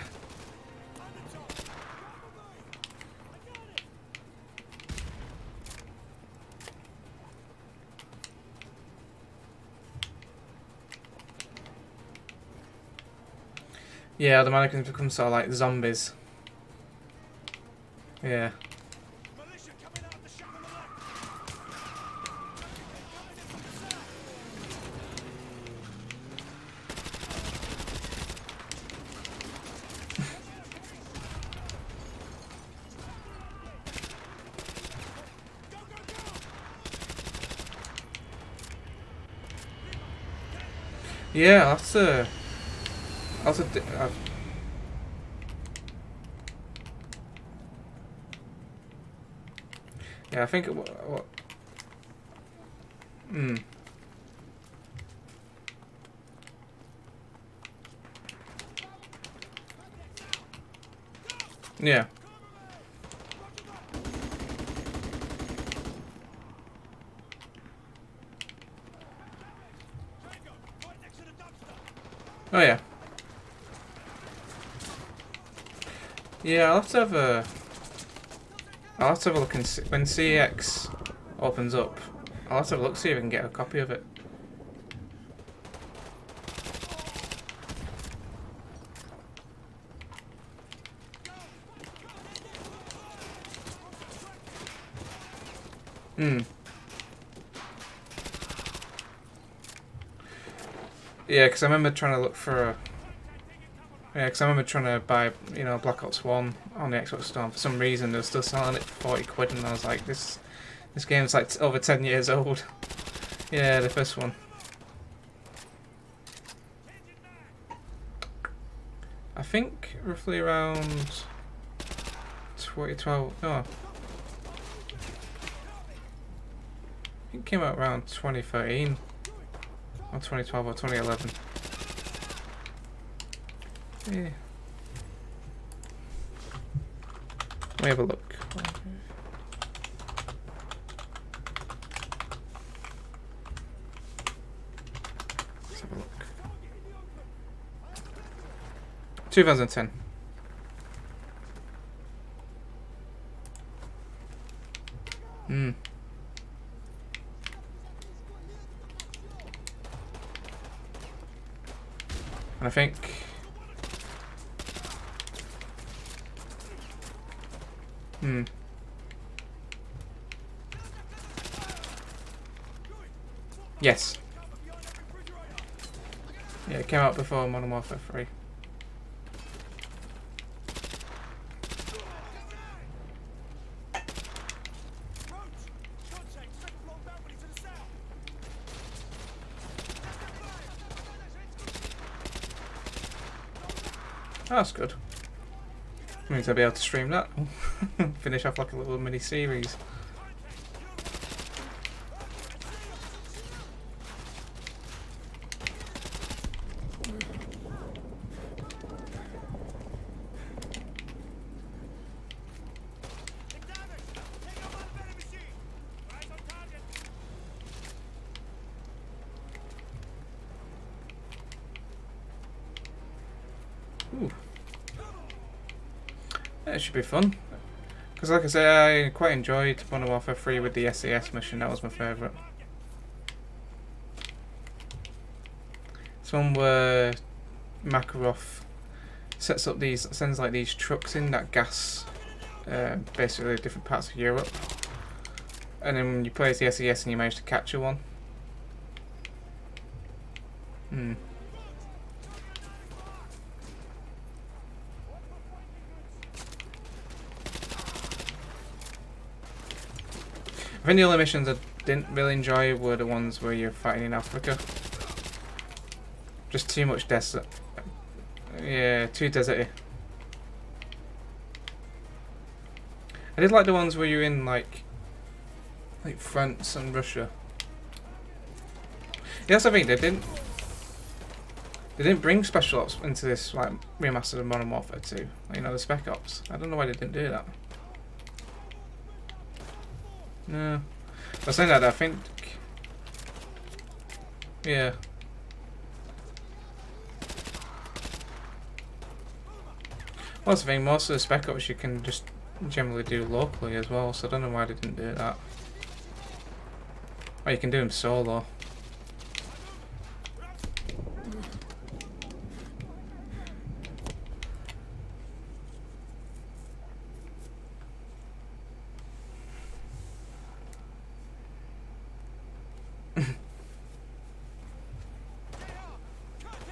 Yeah, the mannequins become sort of like zombies. Yeah. Yeah, that's a... yeah, I think what yeah. Oh yeah. Yeah, I'll have to have a look and see, when CX opens up. I'll have to have a look, see if I can get a copy of it. Yeah, because I remember trying to look for Yeah, because I remember trying to buy, you know, Black Ops 1 on the Xbox Store. And for some reason, they were still selling it for 40 quid, and I was like, this game's like over 10 years old. Yeah, the first one. I think roughly around 2012. No, I think it came out around 2013 or 2012 or 2011. Yeah. Let me have a look. Let's have a look. 2010. And I think yes. Yeah, it came out before Modern Warfare 3. Oh, that's good. Means I'll be able to stream that. Finish off like a little mini series. Ooh. That should be fun. Because like I say, I quite enjoyed Modern Warfare 3 with the SAS mission. That was my favourite. It's one where Makarov sends like these trucks in that gas basically different parts of Europe. And then when you play as the SAS and you manage to capture one. I think the only missions I didn't really enjoy were the ones where you're fighting in Africa. Just too much desert. Yeah, too deserty. I did like the ones where you're in like France and Russia. Yeah, that's the thing, they didn't bring special ops into this like remastered of Modern Warfare 2. You know, the Spec Ops. I don't know why they didn't do that. No. But saying that, I think... Yeah. Well, that's the thing, most of the Spec Ops you can just generally do locally as well, so I don't know why they didn't do that. Or you can do them solo.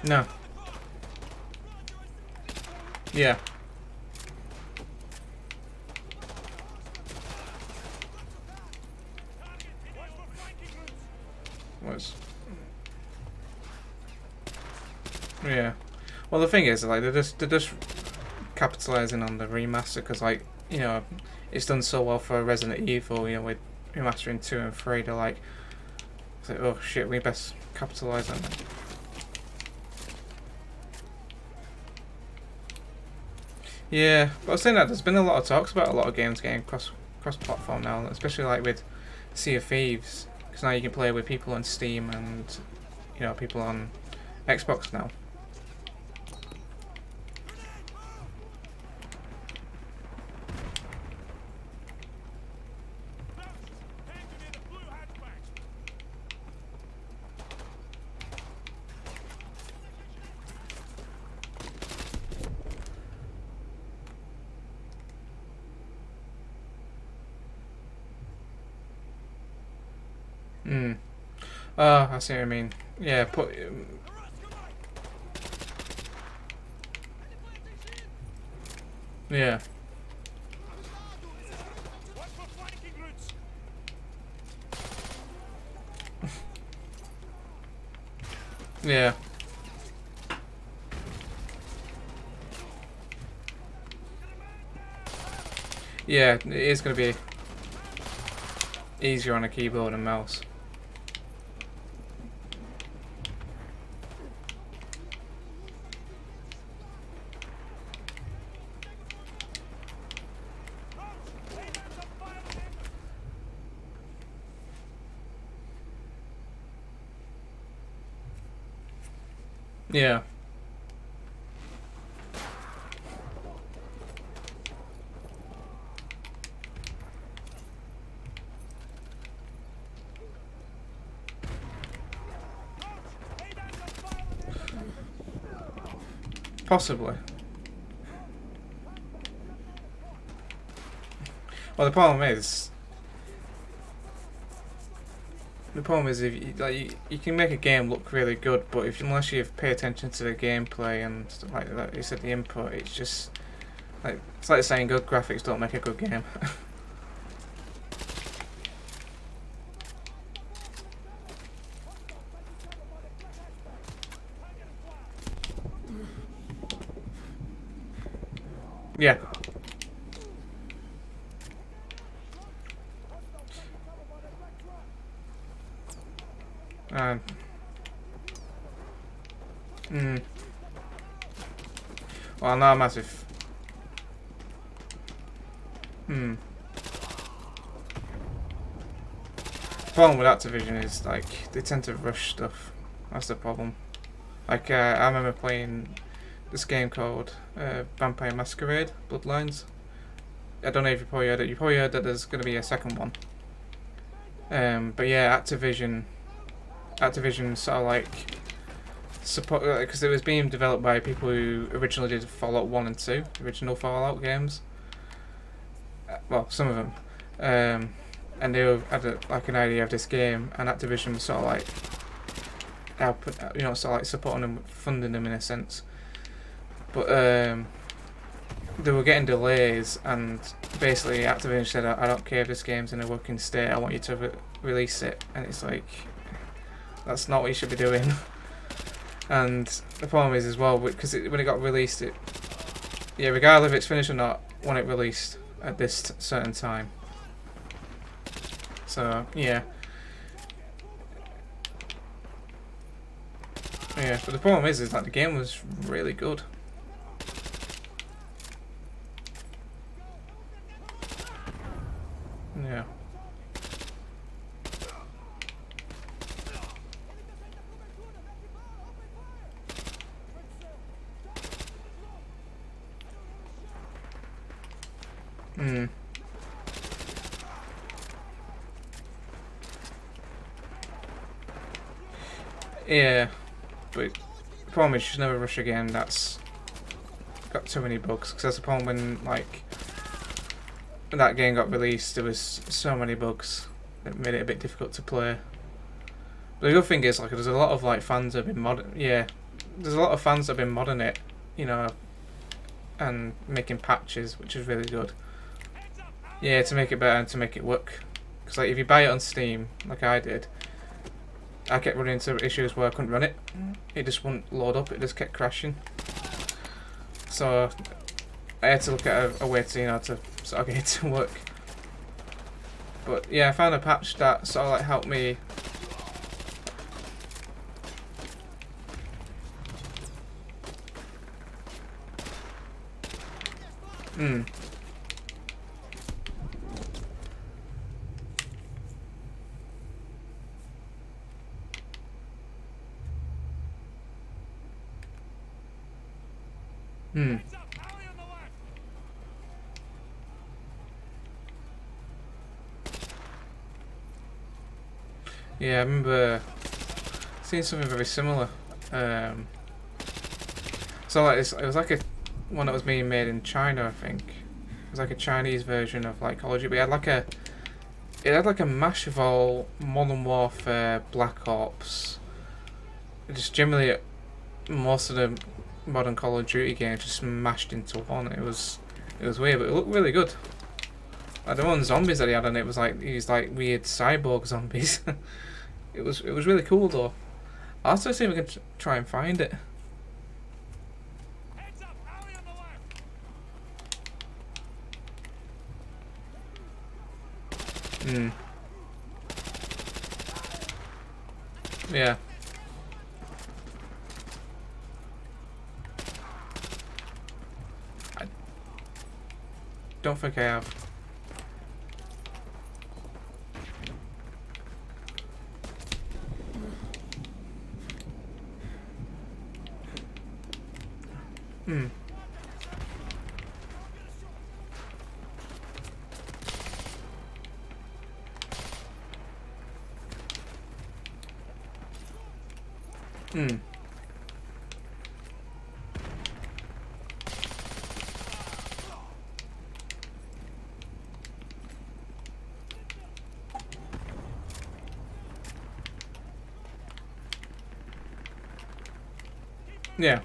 No. Yeah. Yeah. Well, the thing is, like, they're just capitalizing on the remaster because, like, you know, it's done so well for Resident Evil. You know, with remastering 2 and 3, they're like, oh shit, we best capitalize on that. Yeah, but I was saying that there's been a lot of talks about a lot of games getting cross-platform now, especially like with Sea of Thieves, because now you can play with people on Steam and, you know, people on Xbox now. Oh, I see what I mean. Yeah, Yeah. Yeah. Yeah, it is going to be easier on a keyboard and mouse. Yeah. Possibly. Well, the problem is if you, like you can make a game look really good, but if unless you pay attention to the gameplay and like you said, the input, it's just like it's like saying good graphics don't make a good game. Yeah. Well, no, massive. The problem with Activision is like they tend to rush stuff. That's the problem. Like I remember playing this game called Vampire Masquerade Bloodlines. I don't know if you probably heard it. You probably heard that there's going to be a second one. But yeah, Activision sort of like support, because it was being developed by people who originally did Fallout 1 and 2, original Fallout games. Well, some of them. And they had like an idea of this game, and Activision was sort of like sort of like supporting them, funding them in a sense. But they were getting delays, and basically Activision said, I don't care if this game's in a working state, I want you to release it. And it's like, that's not what you should be doing. And the problem is as well, because when it got released, regardless if it's finished or not, when it released at this certain time. So yeah, but the problem is like the game was really good. Yeah. Yeah, but the problem is you should never rush a game that's got too many bugs, because that's the problem when like that game got released, there was so many bugs that made it a bit difficult to play. But the good thing is like there's a lot of like fans that have been there's a lot of fans that have been modding it, you know, and making patches, which is really good. Yeah, to make it better and to make it work. Because like if you buy it on Steam, like I did, I kept running into issues where I couldn't run it. It just wouldn't load up, it just kept crashing. So I had to look at a way to, to sort of get it to work. But yeah, I found a patch that sort of like helped me. Yeah, I remember seeing something very similar. So like it was like a one that was being made in China, I think. It was like a Chinese version of like Call of Duty, but it had like a mash of all Modern Warfare, Black Ops. Just generally most of the modern Call of Duty games just mashed into one. It was It was weird, but it looked really good. Like the one zombies that he had on it was like these like weird cyborg zombies. It was really cool though. I'll also see if we can try and find it. Hmm. Yeah. I don't think I have. Hmm. Hmm. Yeah.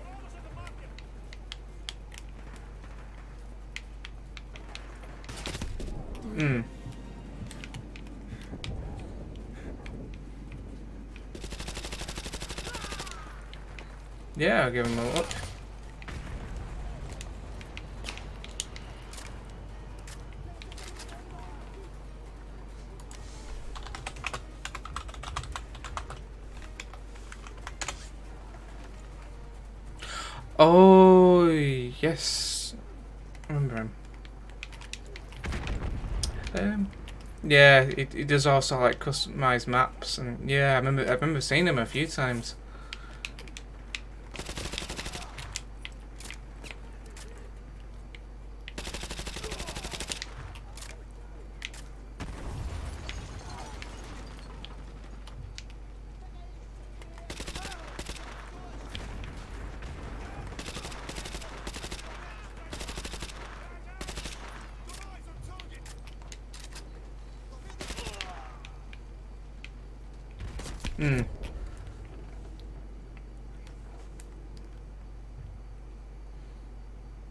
Hmm. Yeah, I'll give him a look. Oh, yes. I remember him. Yeah, he does also like customize maps, and yeah, I remember seeing him a few times. Hmm.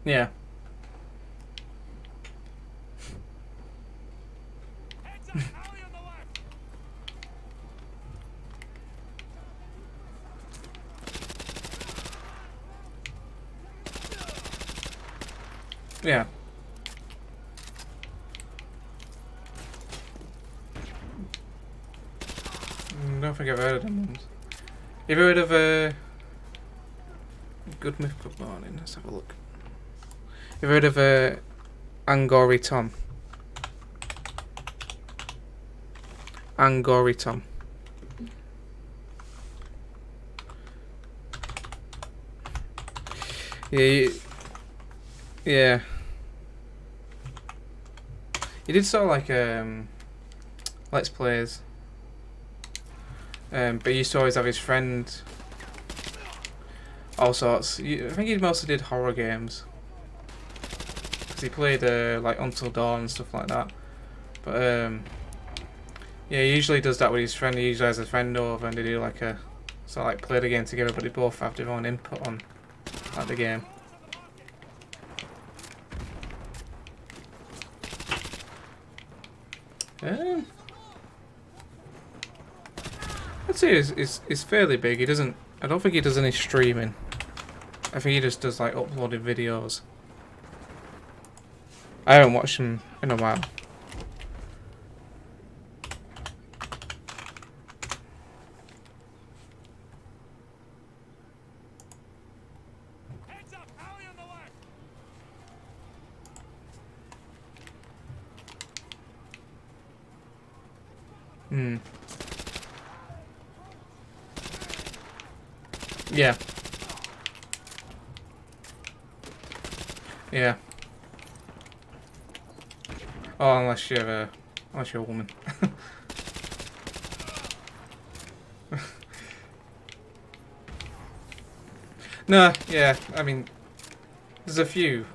Yeah. Yeah. Don't think I've heard of them ones. Have you heard of Good Myth, Good Morning? Let's have a look. You've heard of Angori Tom? Angori Tom. Yeah. Yeah. He did sort of like Let's Plays. But he used to always have his friend. All sorts. I think he mostly did horror games. Because he played like Until Dawn and stuff like that. But yeah, he usually does that with his friend. He usually has a friend over and they do like a sort of like play the game together, but they both have their own input on like the game. I'd say he's fairly big. He doesn't. I don't think he does any streaming. I think he just does like uploaded videos. I haven't watched him in a while. Hmm. Yeah. Yeah. Oh, unless you're a woman. No, yeah. I mean, there's a few.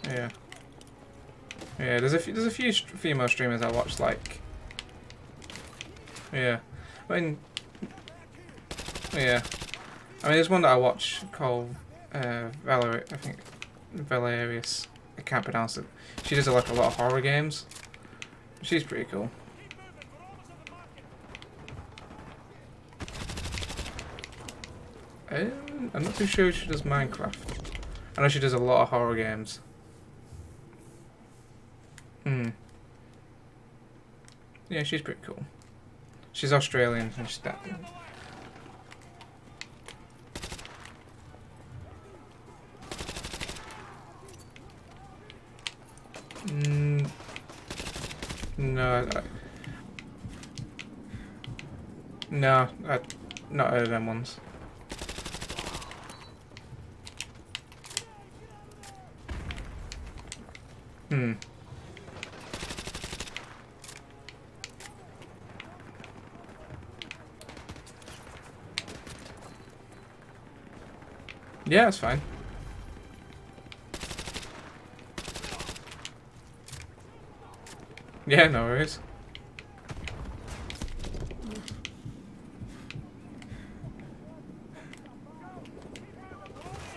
Yeah. Yeah. There's a few female streamers I watch like. Yeah. I mean. Yeah. I mean, there's one that I watch called Valerie, I think, Valerius. I can't pronounce it. She does like a lot of horror games. She's pretty cool. I'm not too sure if she does Minecraft. I know she does a lot of horror games. Yeah, she's pretty cool. She's Australian and she's that. No, no, I've not heard of them ones. Yeah, that's fine. Yeah, no worries.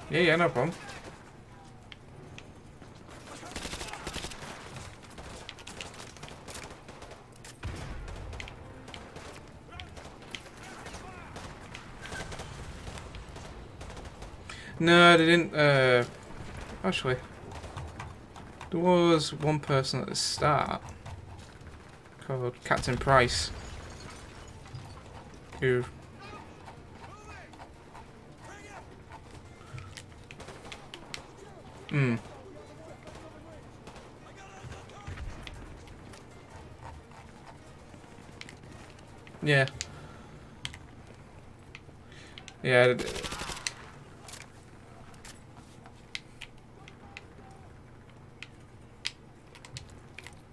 Yeah, no problem. No, they didn't, actually, there was one person at the start called Captain Price who yeah. Yeah.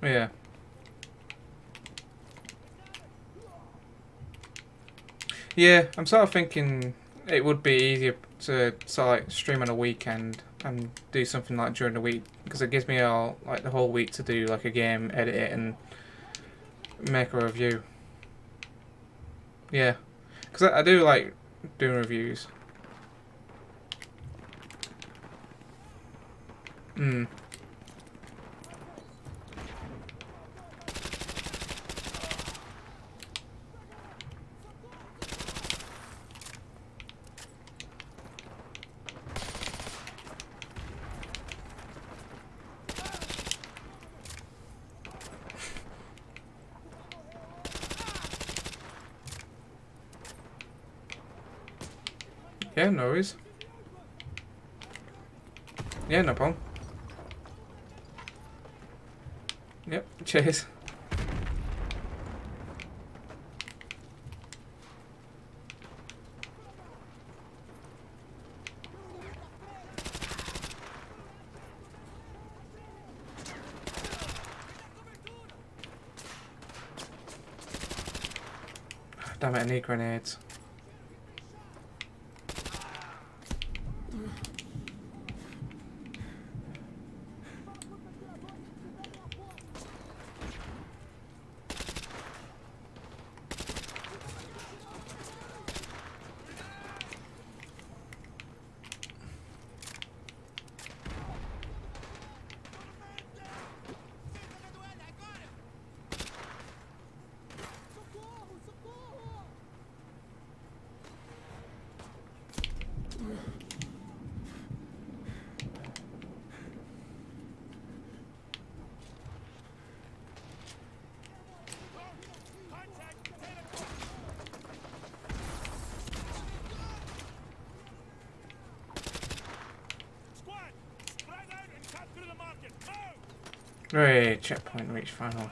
Yeah. Yeah, I'm sort of thinking it would be easier to sort of like stream on a weekend and do something like during the week, because it gives me all like the whole week to do like a game, edit it, and make a review. Yeah, because I do like doing reviews. Yeah, no worries. Yeah, no problem. Yep, cheers. Damn it, I need grenades. Right, checkpoint reach final.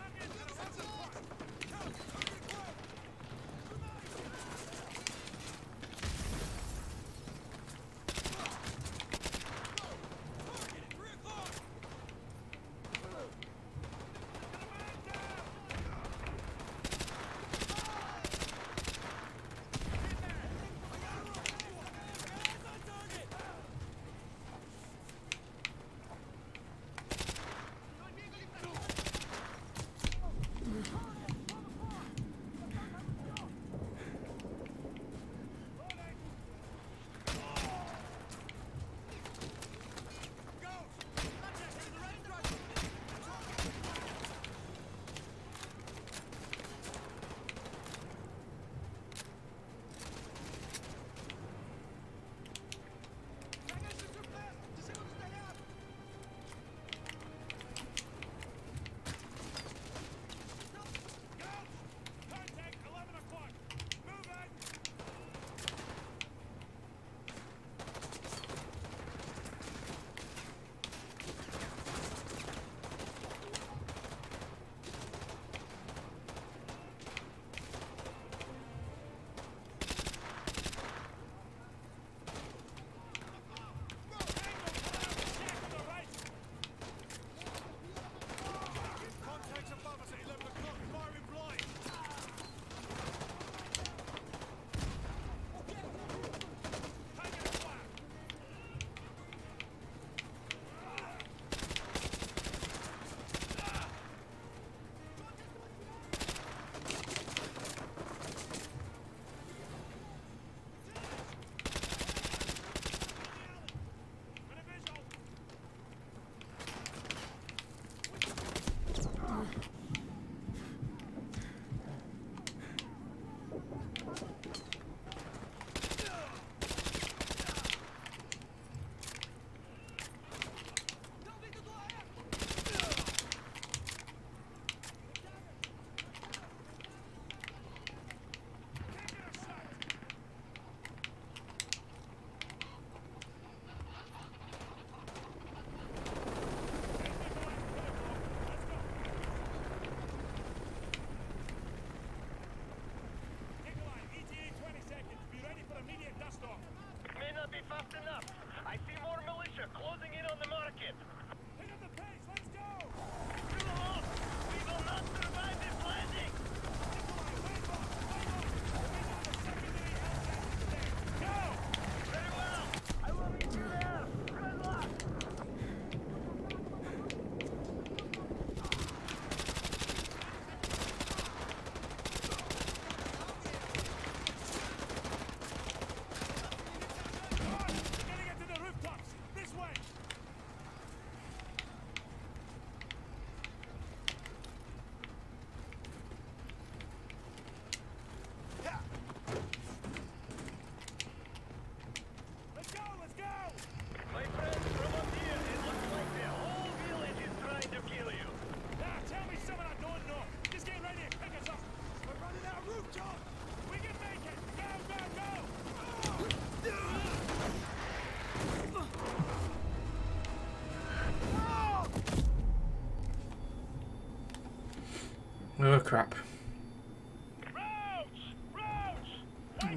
Oh crap.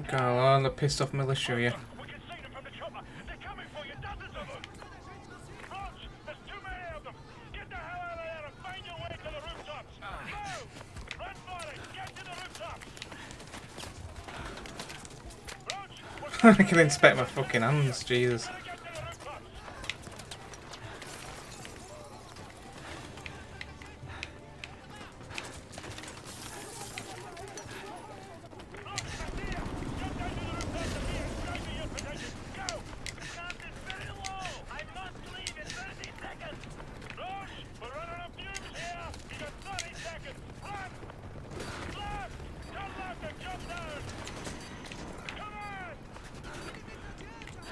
Go on, the pissed off militia here. I can inspect my fucking hands, Jesus.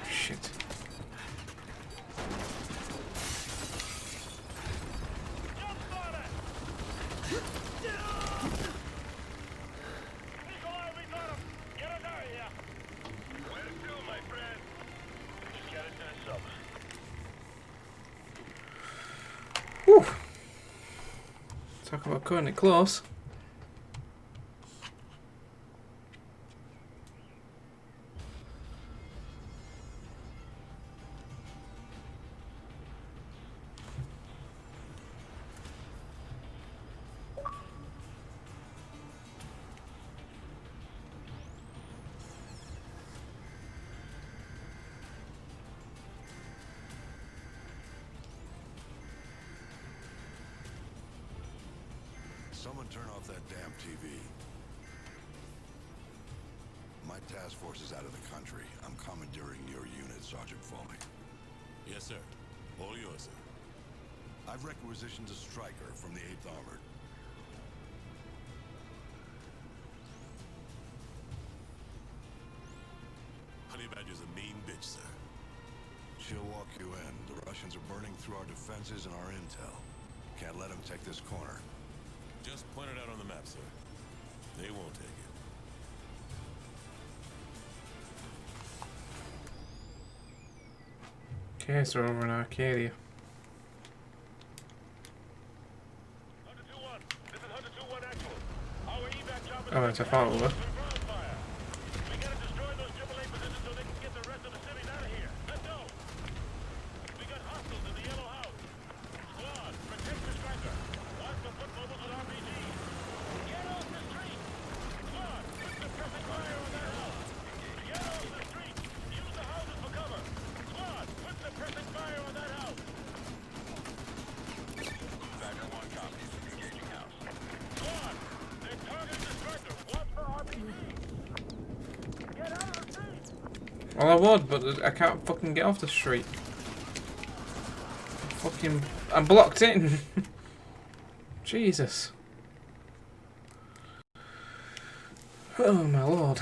Shit. Whew. Talk about cutting it close. Someone turn off that damn TV. My task force is out of the country. I'm commandeering your unit, Sergeant Foley. Yes, sir. All yours, sir. I've requisitioned a striker from the 8th Armored. Honey Badger's a mean bitch, sir. She'll walk you in. The Russians are burning through our defenses and our intel. Can't let them take this corner. Just point it out on the map, sir. They won't take it. Okay, so we're over in Arcadia. Oh, it's a follower. Well, I would, but I can't fucking get off the street. I'm blocked in. Jesus. Oh my lord.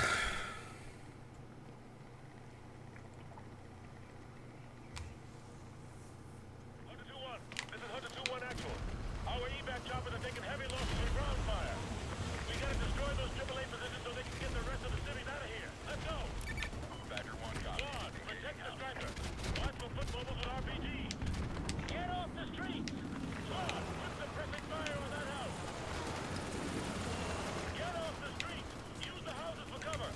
Get off the street! Use the houses for cover!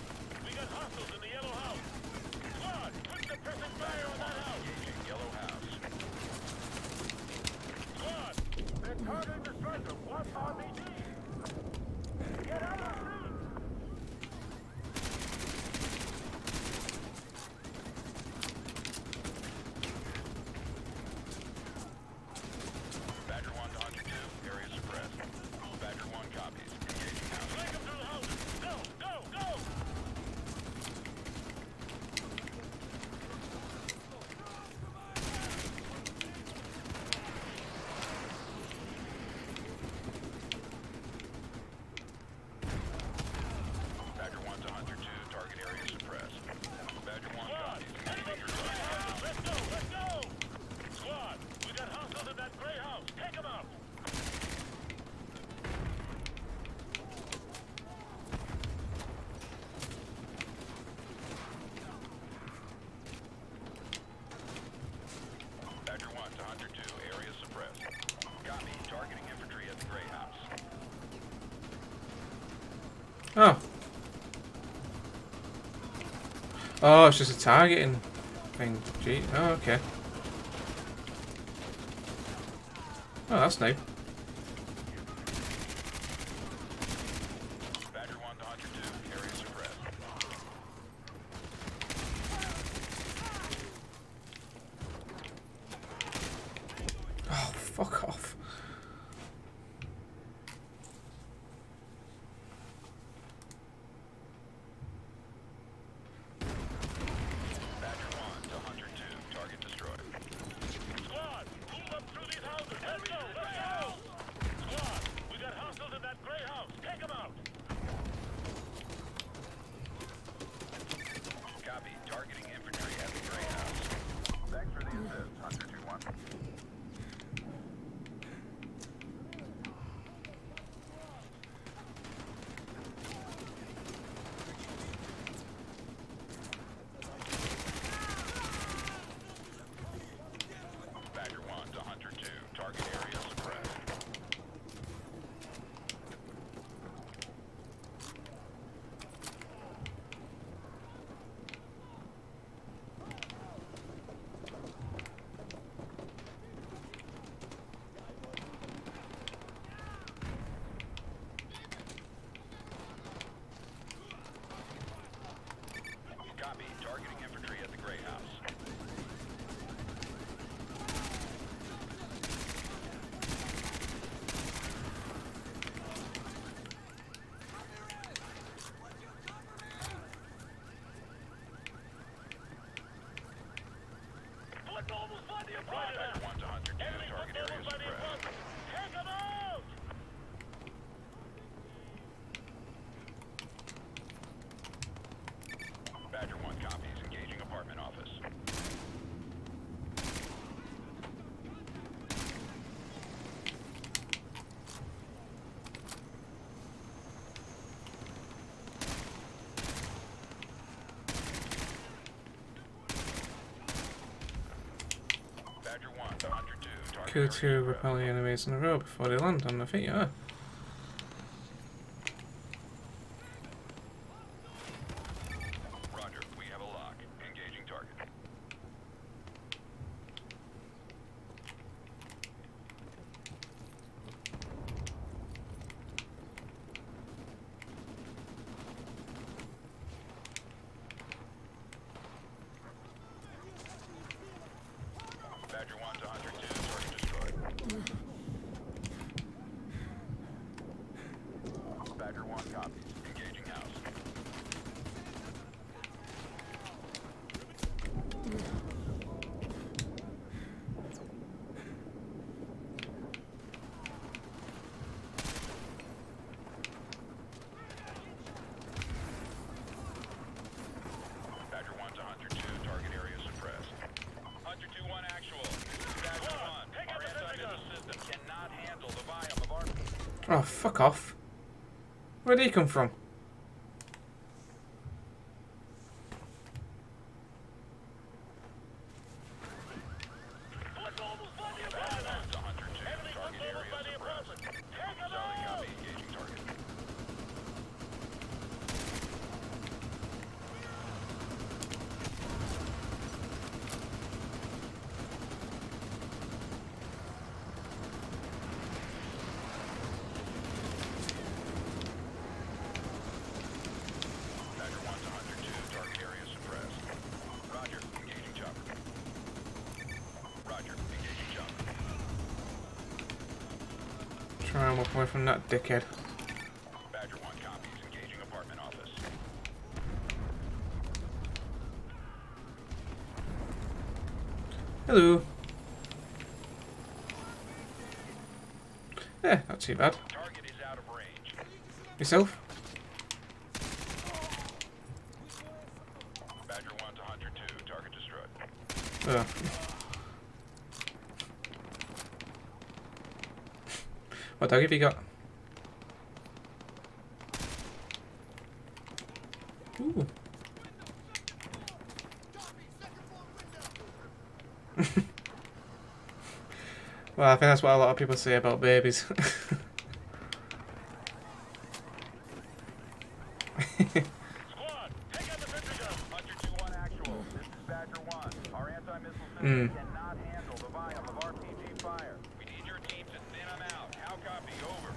Oh. Oh, it's just a targeting thing. Gee. Oh, okay. Oh, that's new. Badger 1 to Hunter 2, area suppressed. Oh, fuck off. Badger 1 to Hunter 2, target destroyed. Squad, move up through these houses. Let's go, let's go! Squad, we got hostiles in that gray house. Take them out. Copy, targeting infantry at the gray house. Thanks for the assist, Hunter 2-1. Badger 1 to Hunter 2, target area suppressed. Copy, targeting infantry at the gray house. Badger 1 to Hunter 2, target area suppressed. Take them out! Badger 1 copies, engaging apartment office. Badger 1 to Hunter 2, target Kill area 2 suppressed. repel the enemies in a row before they land on the feet. Yeah. Roger, we have a lock. Engaging target. Badger 1 to Hunter 2, target destroyed. Badger 1 copies. Engaging house. Badger 1 to Hunter 2, target area suppressed. Hunter 2-1 actual. This is Badger 1. Our anti-missile system cannot handle the volume of our... Oh, fuck off. Where'd he come from? Badger 1 to Hunter 2, target area suppressed. Solid copy, engaging target. Badger 1 to Hunter 2, target area suppressed. Roger, engaging chopper. Roger, engaging chopper. Try and walk away from that dickhead. Badger 1 copies, engaging apartment office. Hello. Yeah, not too bad. Target is out of range. Yourself? Badger 1 to Hunter 2, target destroyed. Oh. What dog have you got? Ooh. Well, I think that's what a lot of people say about babies. Squad, take out the sentry gun. Hunter 2-1 actual. This is Badger 1. Our anti-missile system cannot handle the volume of RPG fire. We need your team to thin them out. How copy? Over.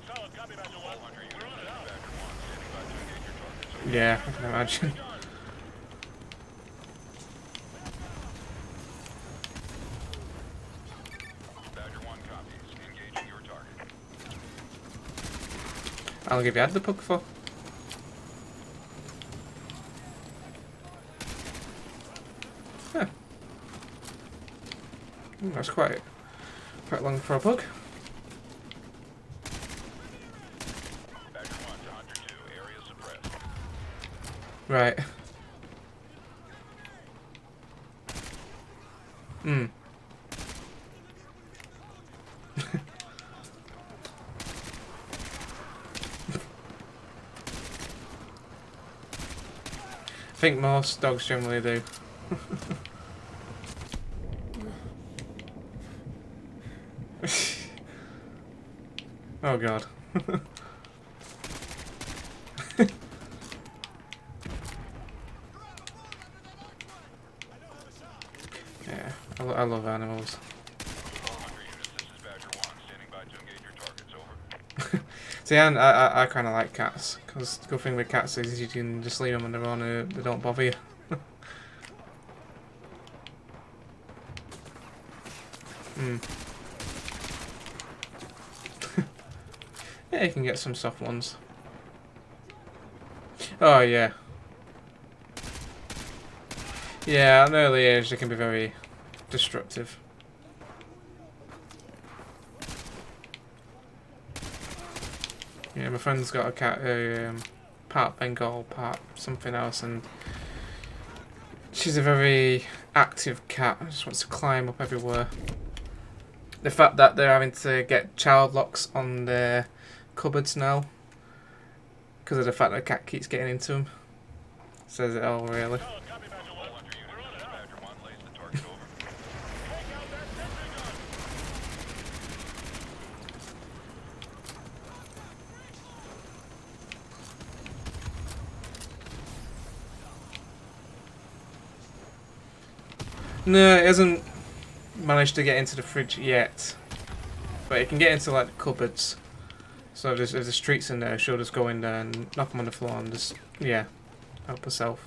Solid copy, Badger 1. Hunter, we're on it out. Badger 1, standing by to engage your targets. Yeah, I can imagine. Badger 1 copies. Engaging your target. I'll give you had the puck for. Huh. That's quite long for a pug. Badger 1 to Hunter 2. Area suppressed. Right. I think most dogs generally do. Oh god. Yeah, I love animals. See, and I kind of like cats, because the good thing with cats is you can just leave them on their own and they don't bother you. Yeah, you can get some soft ones. Oh, yeah. Yeah, at an early age they can be very destructive. Yeah, my friend's got a cat, part Bengal, part something else, and she's a very active cat. Just wants to climb up everywhere. The fact that they're having to get child locks on their cupboards now, because of the fact that the cat keeps getting into them, says it all, really. No, it hasn't managed to get into the fridge yet, but it can get into like the cupboards. So if there's treats in there, she'll just go in there and knock them on the floor and just, yeah, help herself.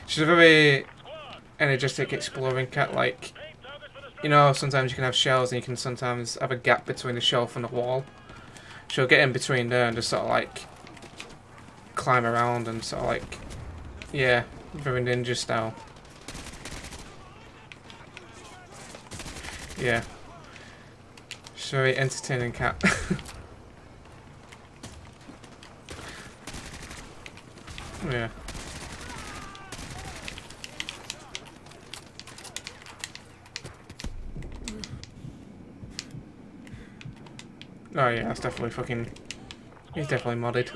She's a very energetic, exploring cat. Like, you know, sometimes you can have shelves and you can sometimes have a gap between the shelf and the wall. She'll get in between there and just sort of like climb around and sort of like, yeah, very ninja style. Yeah. She's a very entertaining cat. Yeah. Oh yeah, that's definitely fucking... He's definitely modded.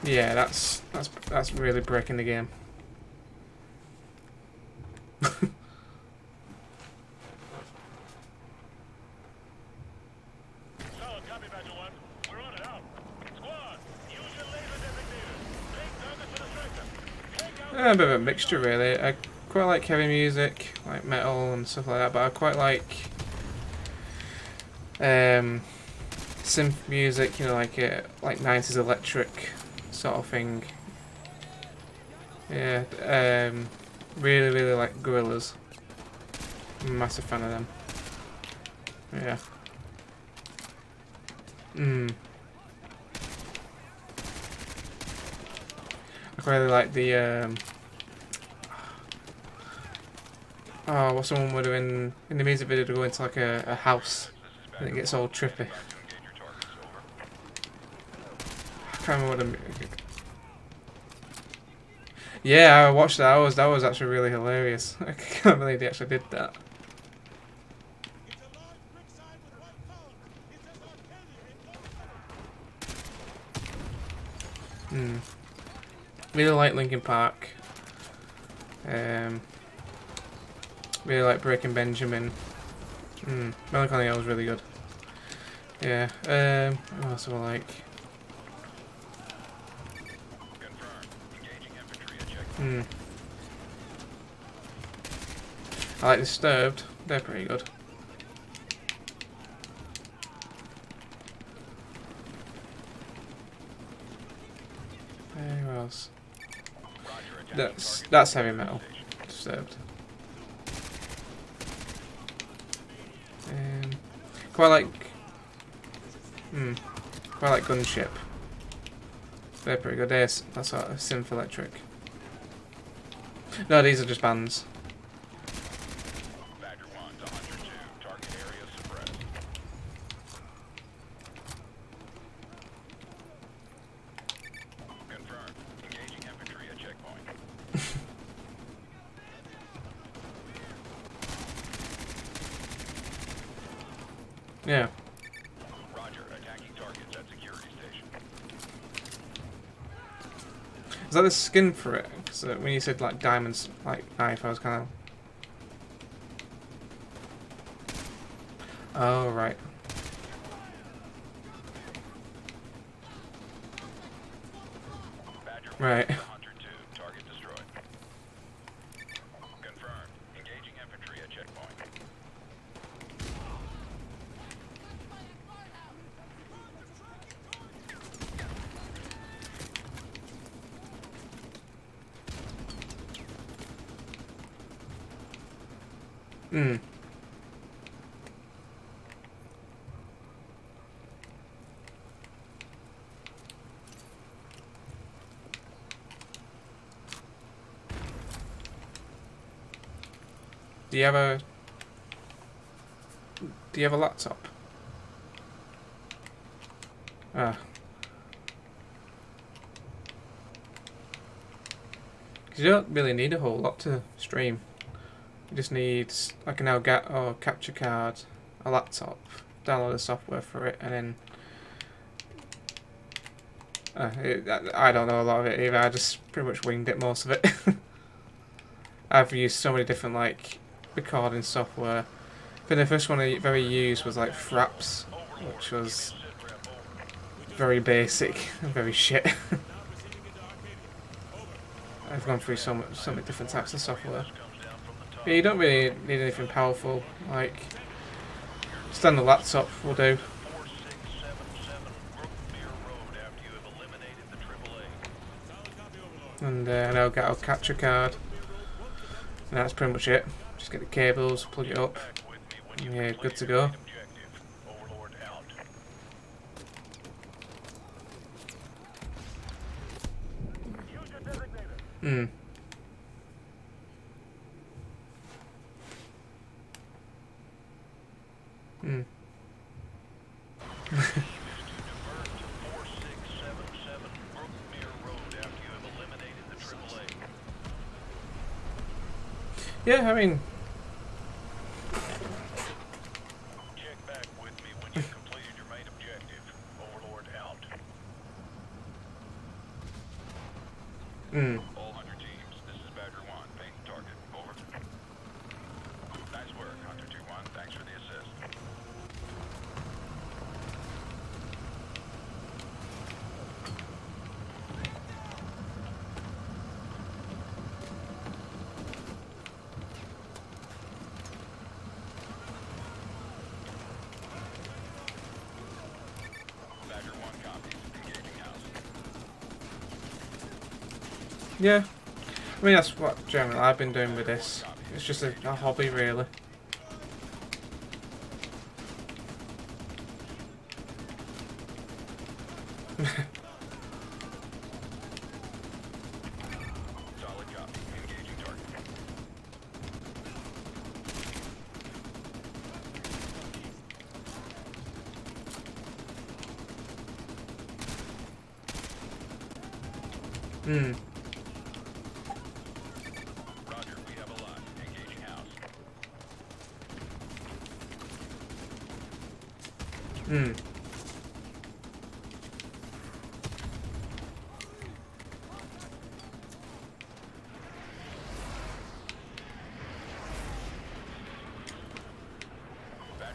Yeah, that's really breaking the game. A bit of a mixture, really. I quite like heavy music, like metal and stuff like that, but I quite like synth music, you know, like 90s electric sort of thing. Yeah, really like Gorillaz. I'm a massive fan of them. Yeah. I really like the oh, what's the one where they're in the music video to go into like a house and it gets all trippy. I can't remember what the... Yeah, I watched that. That was actually really hilarious. I can't believe they actually did that. Really like Linkin Park. Really like Breaking Benjamin. Melancholy was really good. Yeah. What else do I like? I like Disturbed. They're pretty good. Where else? That's heavy metal. Disturbed. Quite like Gunship. They're pretty good. That's sort of synth electric. No, these are just bands. Yeah. Roger, attacking targets at security station. Is that the skin for it? Because when you said like diamonds, like knife, I was kind of. Oh right. Right. Hunter 2, target destroyed. Confirmed. Engaging infantry at checkpoint. Do you have a laptop? Ah. You don't really need a whole lot to stream. You just need like an Elgato capture card, a laptop, download the software for it, and then I don't know a lot of it either. I just pretty much winged it most of it. I've used so many different like recording software. I think the first one I ever used was like Fraps, which was very basic and very shit. I've gone through so many different types of software. But you don't really need anything powerful, like just on the laptop will do. And an Elgato capture card. And that's pretty much it. Just get the cables, plug it up, and yeah, good to go. Yeah, I mean, Check back with me when you've completed your main objective. Overlord out. All Hunter teams, this is Badger 1, paint target. Over. Nice work, Hunter 2-1. Thanks for the assist. Badger 1 copies. Engaging house. yeah. I mean, that's what generally I've been doing with this. It's just a hobby, really. Solid copy. Engaging target. Roger, we have a lot. Engaging house.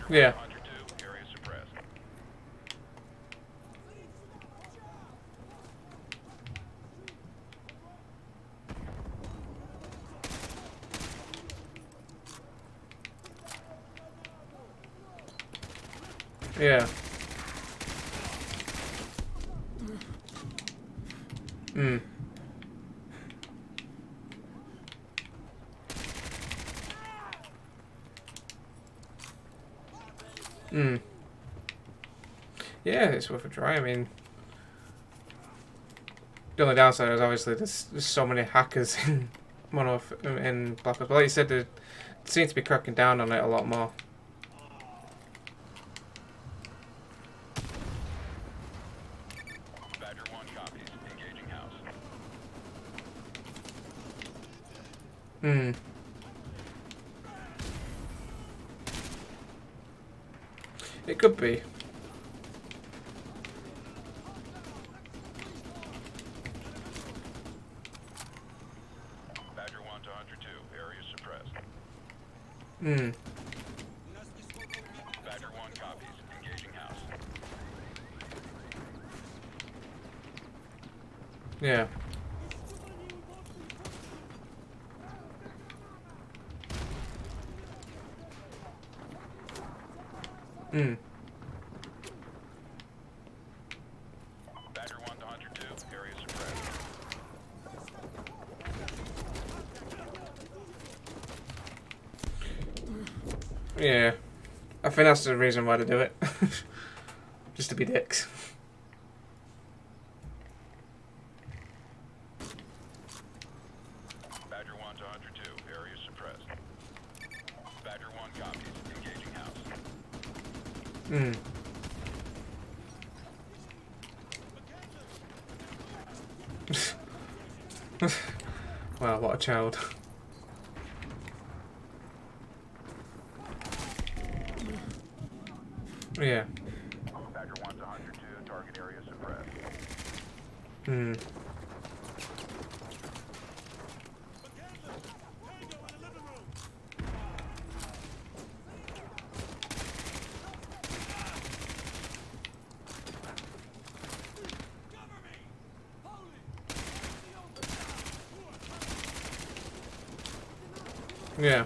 Area Yeah. suppressed. Yeah. Hmm. Hmm. Yeah, it's worth a try. I mean, the only downside is obviously there's so many hackers in in Black Ops. But like you said, they seem to be cracking down on it a lot more. Badger 1 copies. Engaging house. Hmm. It could be. Badger 1 to Hunter 2. Area suppressed. Hmm. Badger 1 copies. Engaging house. Yeah. Hmm. Badger 1 to Hunter 2. Area suppressed. Yeah. I think that's the reason why they do it. Just to be dicks. Badger 1 to Hunter 2. Area suppressed. Badger 1 copies. Engaging house. Hmm. Wow, what a child. Yeah. Badger 1 to Hunter 2. Target area suppressed. Hmm. Yeah.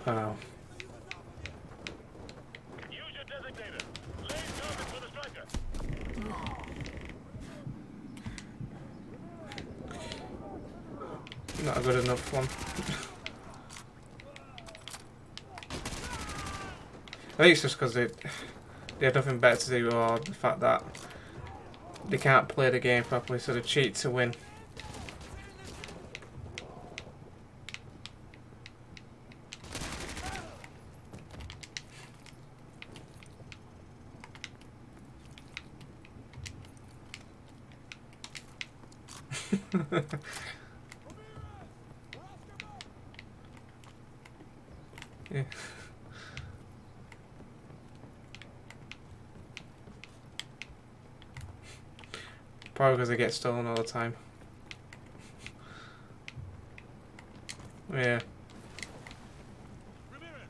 Wow. Use your designator. Lay targets for the striker. Not a good enough one. I think it's just because they have nothing better to do, or the fact that they can't play the game properly, so they cheat to win. Yeah. Probably because they get stolen all the time. Yeah. Ramirez,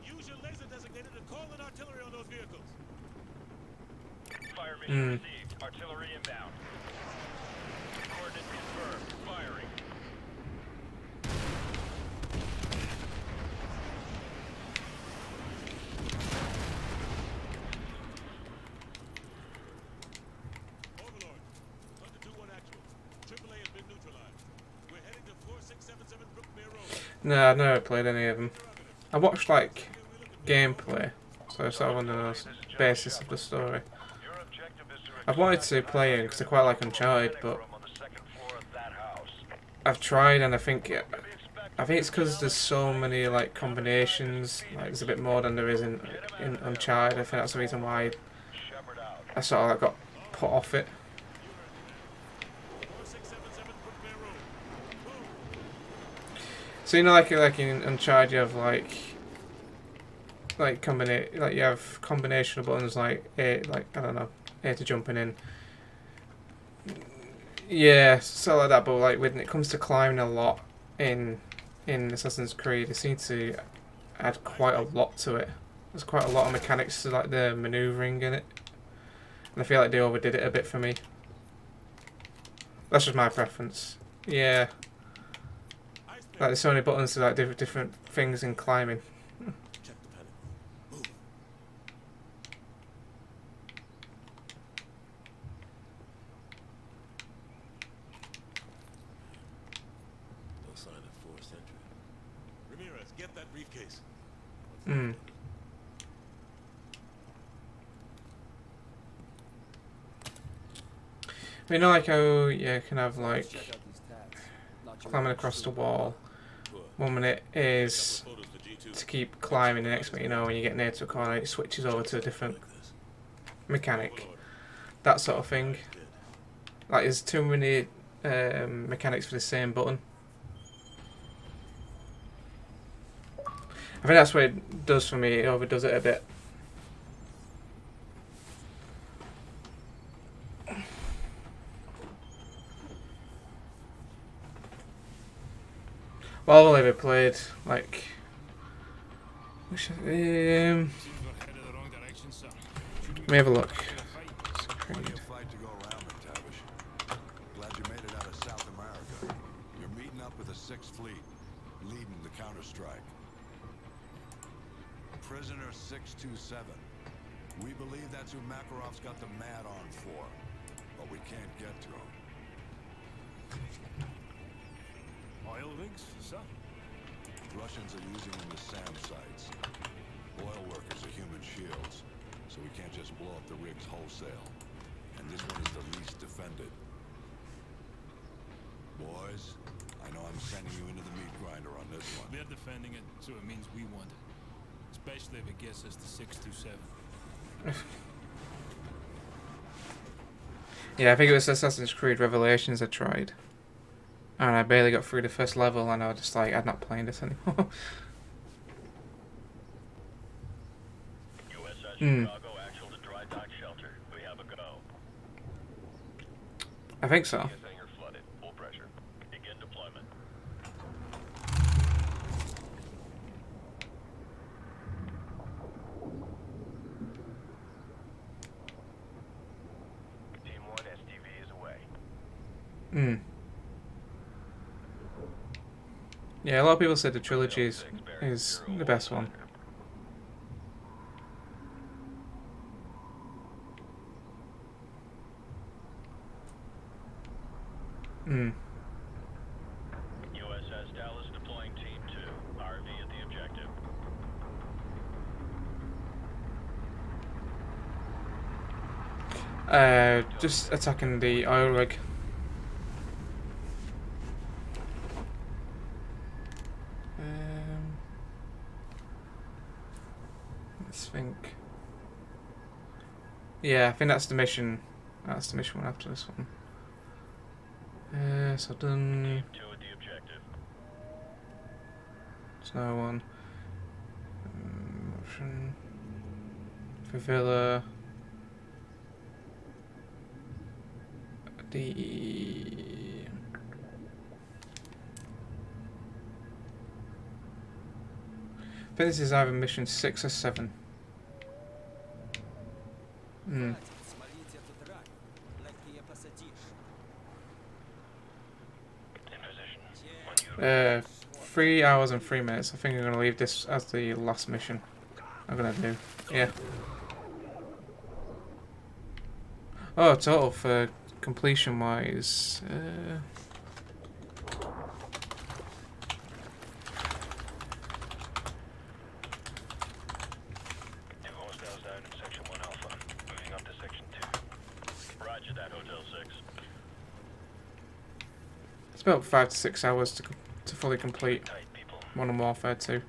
use your laser designator to call in artillery on those vehicles. Fire mission received. Artillery inbound. Coordinates confirmed. Firing. Overlord, Hunter 2-1 actual. AAA has been neutralized. We're heading to 4677 Brookmere Road. No, I've never played any of them. I watched like gameplay, so I sort of under the basis of the story. I've wanted to play it because I quite like Uncharted, but I've tried and I think it's because there's so many like combinations. Like there's a bit more than there is in Uncharted. I think that's the reason why I sort of like got put off it. So you know, like in Uncharted, you have like you have combination buttons like A, like I don't know, A to jumping in. Yeah, so like that. But like when it comes to climbing a lot in Assassin's Creed, it seems to add quite a lot to it. There's quite a lot of mechanics to like the maneuvering in it, and I feel like they overdid it a bit for me. That's just my preference. Yeah. Like there's so many buttons to like different things in climbing. No sign of forced entry. Ramirez, get that briefcase. Hmm. You know, like how you can have like climbing across the wall. 1 minute is to keep climbing, the next minute, you know, when you get near to a corner, it switches over to a different mechanic. That sort of thing. Like, there's too many mechanics for the same button. I think that's what it does for me. It overdoes it a bit. Well, I've ever played, like, let me have a look. Plenty of fight to go around, McTavish. Glad you made it out of South America. You're meeting up with the 6th Fleet, leading the counter-strike. Prisoner 627. We believe that's who Makarov's got the mad on for, but we can't get to him. Oil rigs, sir? Russians are using them as SAM sites. Oil workers are human shields, so we can't just blow up the rigs wholesale. And this one is the least defended. Boys, I know I'm sending you into the meat grinder on this one. We're defending it, so it means we want it. Especially if it gets us to 627. Yeah, I think it was Assassin's Creed Revelations I tried. And I barely got through the first level, and I was just like, I'm not playing this anymore. Chicago, actual to dry dock shelter. We have a go. I think so. Hangar flooded. Full pressure. Begin deployment. Team 1, STV is away. Hmm. Yeah, a lot of people said the trilogy is the best one. Hmm. USS Dallas deploying Team 2. RV at the objective. Just attacking the oil rig. Let's think. Yeah, I think that's the mission. That's the mission one after this one. So done. Team 2 at the objective. There's no one. Option. Favilla. I think this is either mission 6 or 7. Hmm. 3 hours and 3 minutes. I think I'm going to leave this as the last mission I'm going to do. Yeah. Oh, total for completion wise. It's about 5 to 6 hours to fully complete Modern Warfare 2.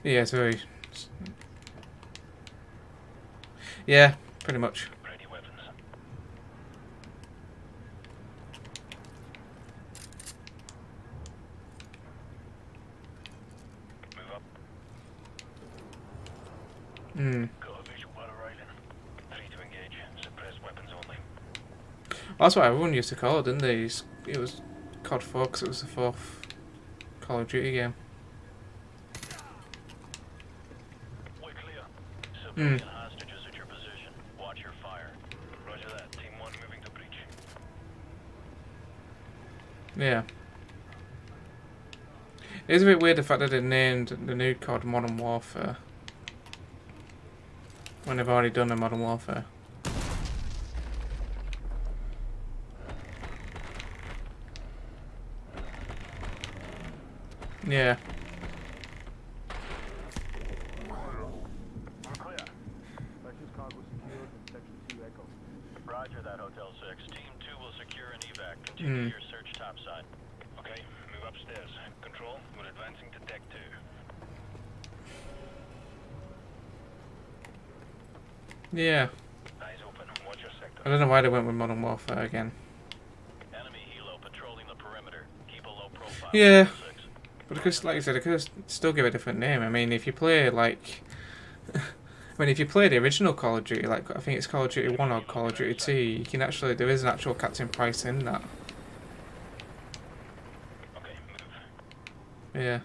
Yeah, it's very... Yeah, Pretty much. Ready weapons. Move up. Got a visual on arriving. 3 to engage. Suppress weapons only. Well, that's what everyone used to call it, didn't they? It was COD 4 because it was the 4th Call of Duty game. We're clear. Civilian hostages at your position. Watch your fire. Roger that. Team 1 moving to breach. Yeah. It is a bit weird the fact that they named the new COD Modern Warfare when they've already done a Modern Warfare. Yeah. We're clear. Roger that, Hotel 6. Team 2 will secure an evac. Continue your search topside. Okay, move upstairs. Control, we're advancing to deck 2. Yeah. Eyes open. Watch your sector. I don't know why they went with Modern Warfare again. Enemy helo patrolling the perimeter. Keep a low profile. Yeah. But because, like I said, I could still give it a different name. I mean, if you play like, if you play the original Call of Duty, like I think it's Call of Duty 1 or Call of Duty 2, you can actually, there is an actual Captain Price in that. Okay, move. Yeah.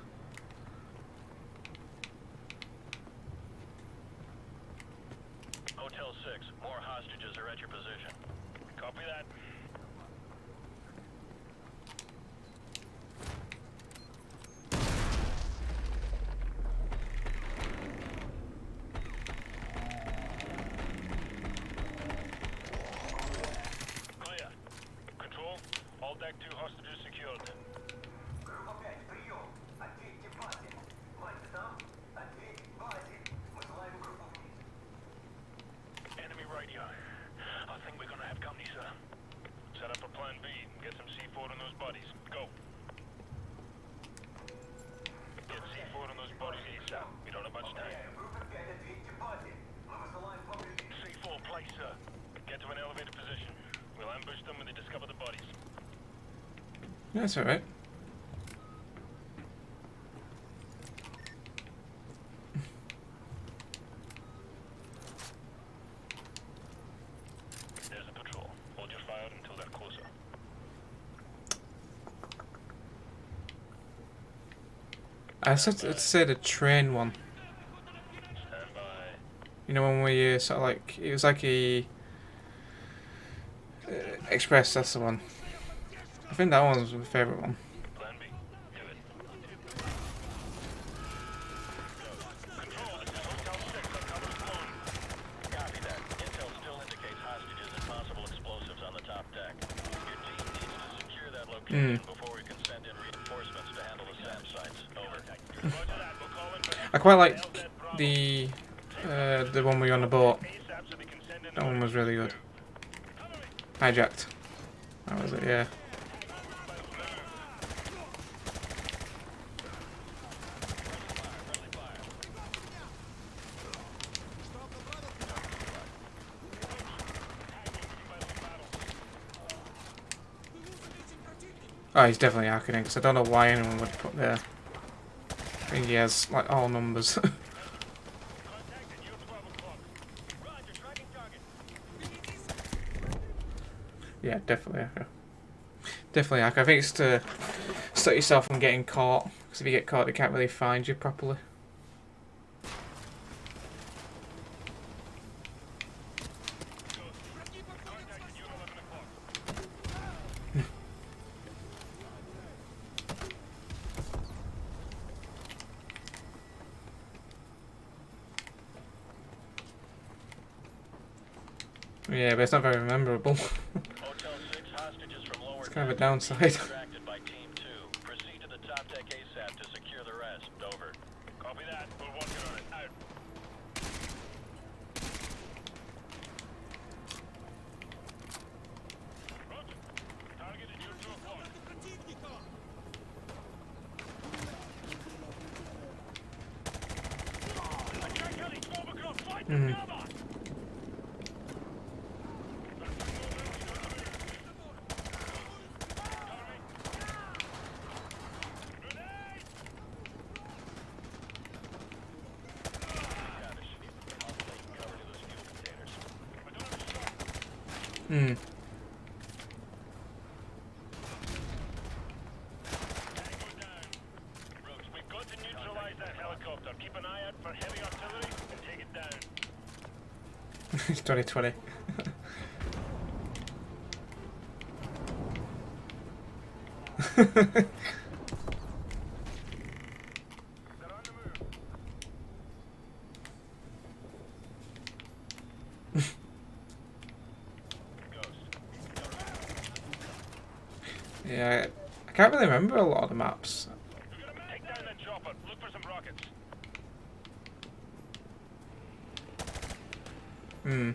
Hotel 6, more hostages are at your position. Copy that. Clear. Control, all deck 2 hostages secured. Enemy radio. I think we're gonna have company, sir. Set up a plan B. Get some C4 on those bodies. Go. Get C4 on those bodies ASAP. We don't have much time. C4 place, sir. Get to an elevated position. We'll ambush them when they discover the bodies. That's alright. There's a patrol. Hold your fire until they're closer. I said to say the train one. Stand by. You know, when we sort of like, it was like a Express, that's the one. I think that one was my favourite one. Plan B. Do it. Control, this is Hotel 6. Our cover is blown. Copy that. Intel still indicates hostages and possible explosives on the top deck. Your team needs to secure that location before we can send in reinforcements to handle the SAM sites. Over. Roger that. We'll call in for I quite like the one where you're on the boat. ASAP so they can send in That one was really good. Hijacked. That was it, yeah. Oh, he's definitely hacking it, because I don't know why anyone would put there. I think he has, like, all numbers. Yeah, definitely hacker. Definitely hacker. I think it's to stop yourself from getting caught, because if you get caught they can't really find you properly. Yeah, but it's not very memorable. It's kind of a downside. By Team 2. Proceed to the top deck ASAP to secure the rest. Over. Copy that. We're working on it. Out. Roger. Target at your 2 o'clock. Attack heli 12 o'clock. Fight the cover. Hmm. We've got to neutralize that helicopter. Keep an eye out for heavy artillery and take it down. It's 2020. Yeah, I can't really remember a lot of the maps. Take down that chopper. Look for some rockets. Hmm.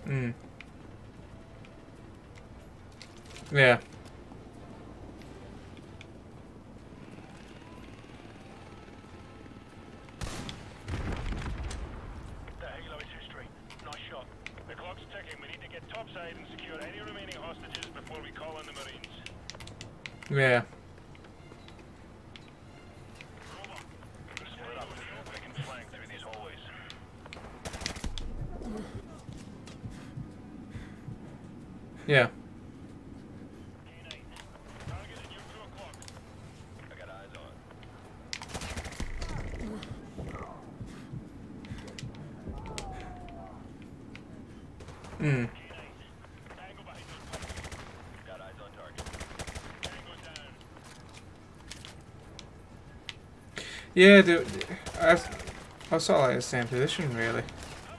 Hmm. Yeah. The halo is history. Nice shot. The clock's ticking. We need to get topside and secure any remaining hostages before we call on the Marines. Yeah. Split up. We can flank through these hallways. Yeah. Target at your 2 o'clock. I got eyes on. Hmm. Tango behind those pipes. Got eyes on target. Tango's down. Yeah, I was sort of like the same position really.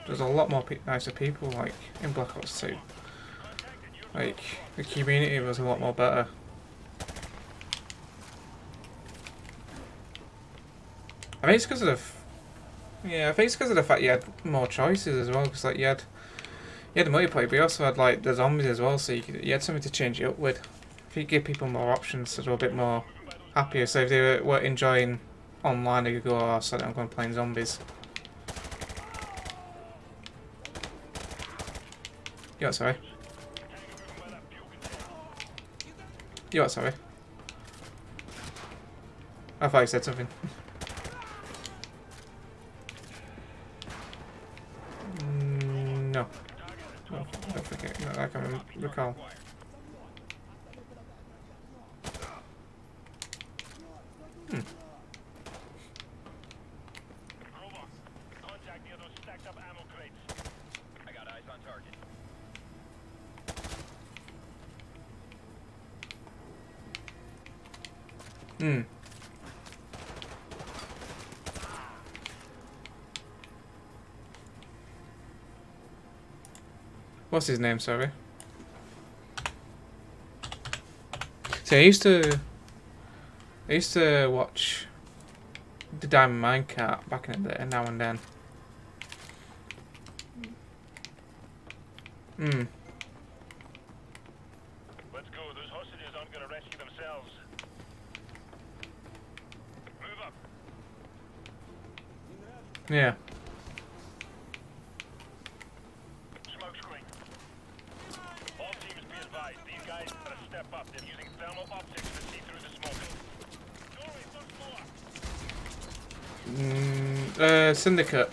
There's a lot more nicer people like in Black Ops 2. Like the community was a lot more better. I think it's because of I think it's because of the fact you had more choices as well. Because like you had the multiplayer, but you also had like the zombies as well, so you had something to change it up with. If you give people more options, so they're a bit more happier. So if they were enjoying online, they could go, "Oh, sorry, I'm going to play zombies." You what, sorry? You what, sorry? I thought you said something. No. No, I don't think it, no, I can recall. Hmm. Contact near those stacked up ammo crates. I got eyes on target. Hmm. What's his name, sorry? So I used to watch the Diamond Minecart back in the day, now and then. Hmm. Let's go. Those hostages aren't going to rescue themselves. Move up. Yeah. Smoke screen. All teams be advised. These guys are a step up. They're using thermal optics to see through the smoke. Syndicate.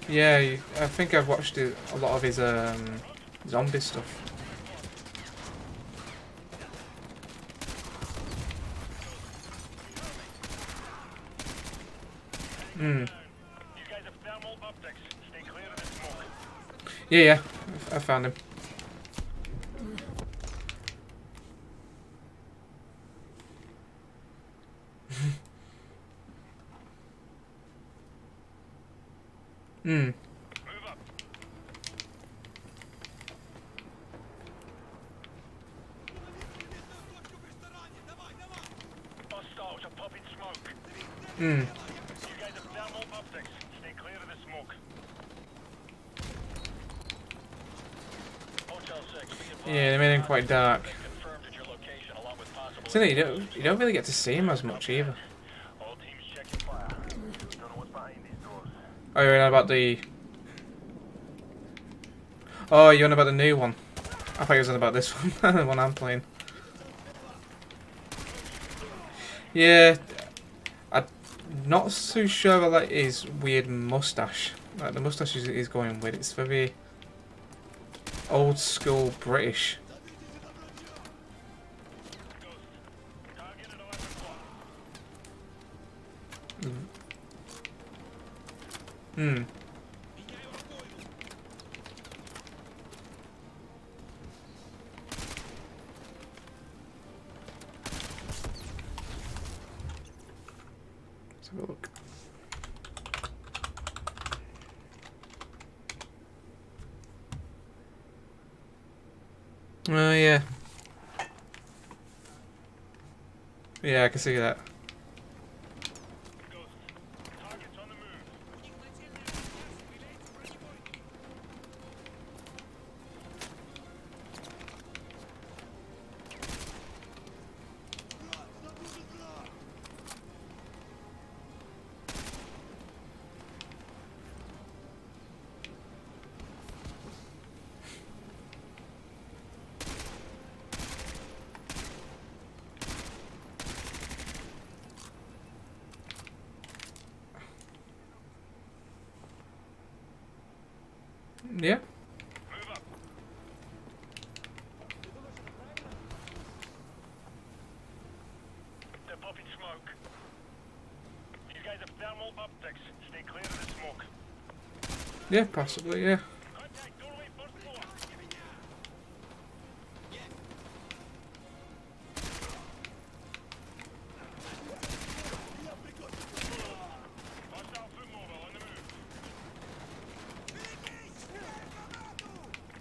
Yeah, I think I've watched a lot of his zombie stuff. Hmm. These guys have thermal optics. Stay clear of the smoke. Yeah, I found him. Hmm. Move up. Hostiles are popping smoke. Hmm. You guys have thermal optics. Stay clear of the smoke. Hotel 6, be advised. Yeah, they made him quite dark. Confirmed at your location along with possible. So you don't really get to see him as much either. All teams check your fire. Don't know what's behind these doors. Oh, you're on about the... Oh, you're on about the new one. I thought you was on about this one, the one I'm playing. Yeah, not too sure about like his weird mustache. Like the mustache he's going with, it's very old school British. Hmm. Let's have a look. Oh yeah. Yeah, I can see that. Yeah. Move up. They're popping smoke. These guys have thermal optics. Stay clear of the smoke. Yeah, possibly, yeah. Contact doorway first floor. Hostile foot mobile on the move.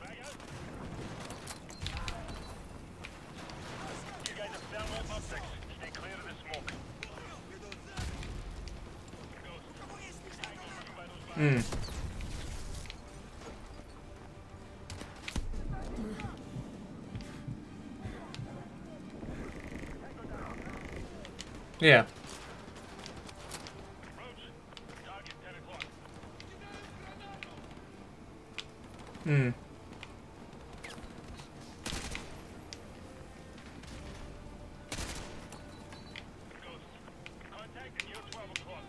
Bag out. You guys have thermal optics. Stay clear of the smoke. Hmm. Yeah. Hmm. Contact at your 12 o'clock.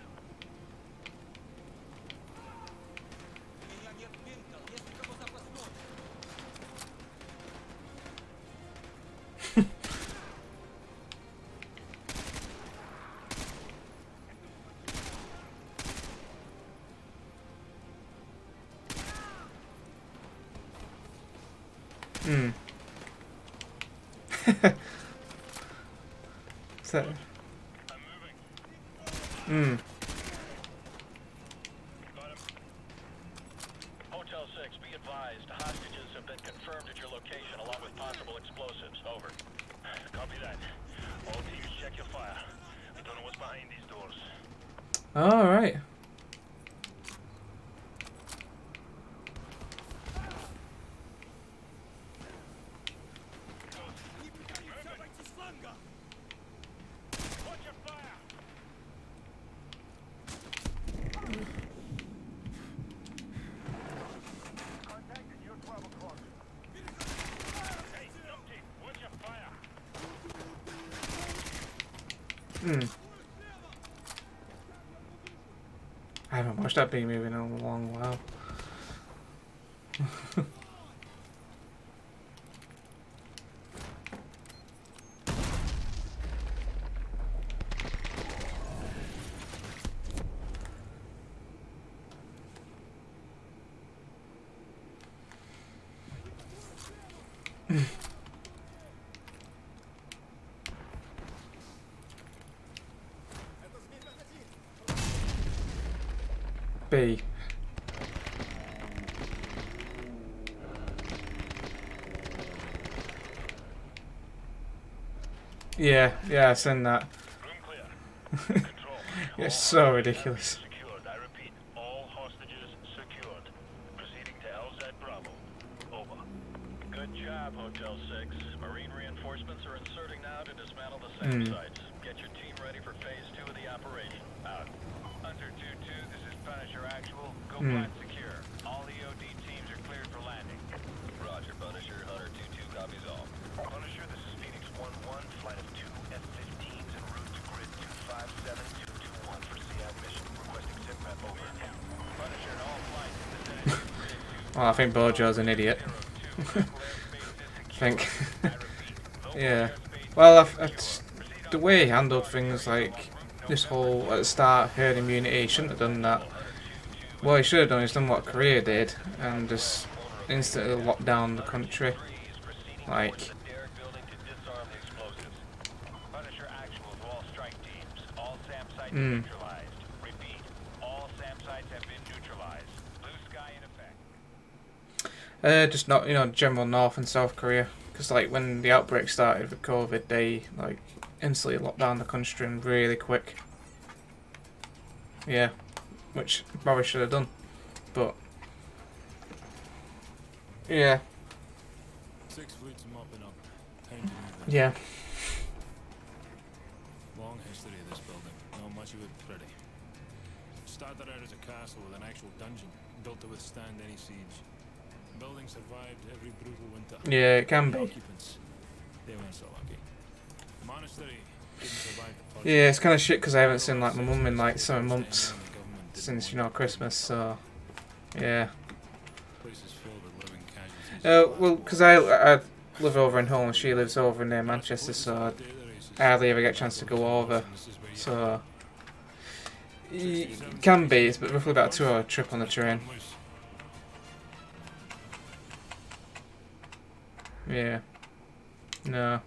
Hmm. So. Hmm. Hotel 6, be advised. Hostages have been confirmed at your location along with possible explosives. Over. Copy that. All teams check your fire. We don't know what's behind these doors. All right. Watch your fire! Contact at your 12 o'clock. Hey, jump team, watch your fire! Hmm. I haven't watched that B movie in a long while. B. Yeah, I seen that. Room clear. Control. It's so ridiculous. Secured. I repeat, all hostages secured. Proceeding to LZ Bravo. Over. Good job, Hotel 6. Marine reinforcements are inserting now to dismantle the SAM sites. Get your team ready for phase 2 of the operation. Out. Hunter 2-2, this is Punisher Actual. Go plant secure. All EOD teams are cleared for landing. Roger, Punisher. Hunter 2-2 copies all. Punisher, this is Phoenix 1-1, flight of 2 F-15s en route to grid 257221 for CID Well, I think Bojo's an idiot. I think. Yeah. Well, the way he handled things, like this whole at the start herd immunity, he shouldn't have done that. What he should have done is done what Korea did and just instantly locked down the country. Like. Just not, general North and South Korea. Because, like, when the outbreak started with COVID, they, like, instantly locked down the country and really quick. Yeah. Which probably should have done. But, yeah. 6 fleets mopping up. Time to move in. Yeah. Long history of this building. Not much of it pretty. Started out as a castle with an actual dungeon, built to withstand any siege. The building survived every brutal winter. Yeah, it can be. Occupants, they weren't so lucky. Monastery didn't survive the purge. Yeah, it's kind of shit because I haven't seen, like, my mum in, like, 7 months. Since, Christmas, so... Yeah. Place is filled with living casualties. Well, because I live over in Hull and she lives over near Manchester, so I hardly ever get a chance to go over. So... It can be, it's roughly about a 2-hour trip on the train. Yeah. No.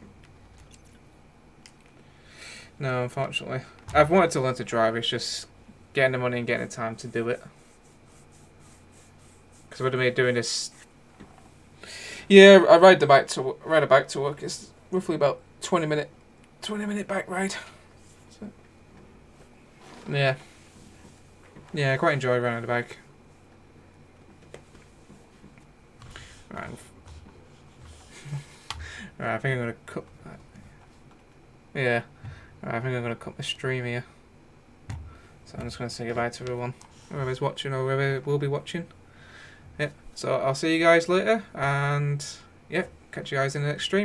No, unfortunately. I've wanted to learn to drive, it's just getting the money and getting the time to do it. Because I would have been doing this... Yeah, I ride a bike to work. It's roughly about 20 minute bike ride. So, yeah. Yeah, I quite enjoy riding the bike. Right. Right, I think I'm gonna cut that. Yeah. Right, I think I'm gonna cut the stream here. So I'm just gonna say goodbye to everyone. Whoever's watching or whoever will be watching. Yeah. So I'll see you guys later and yeah, catch you guys in the next stream.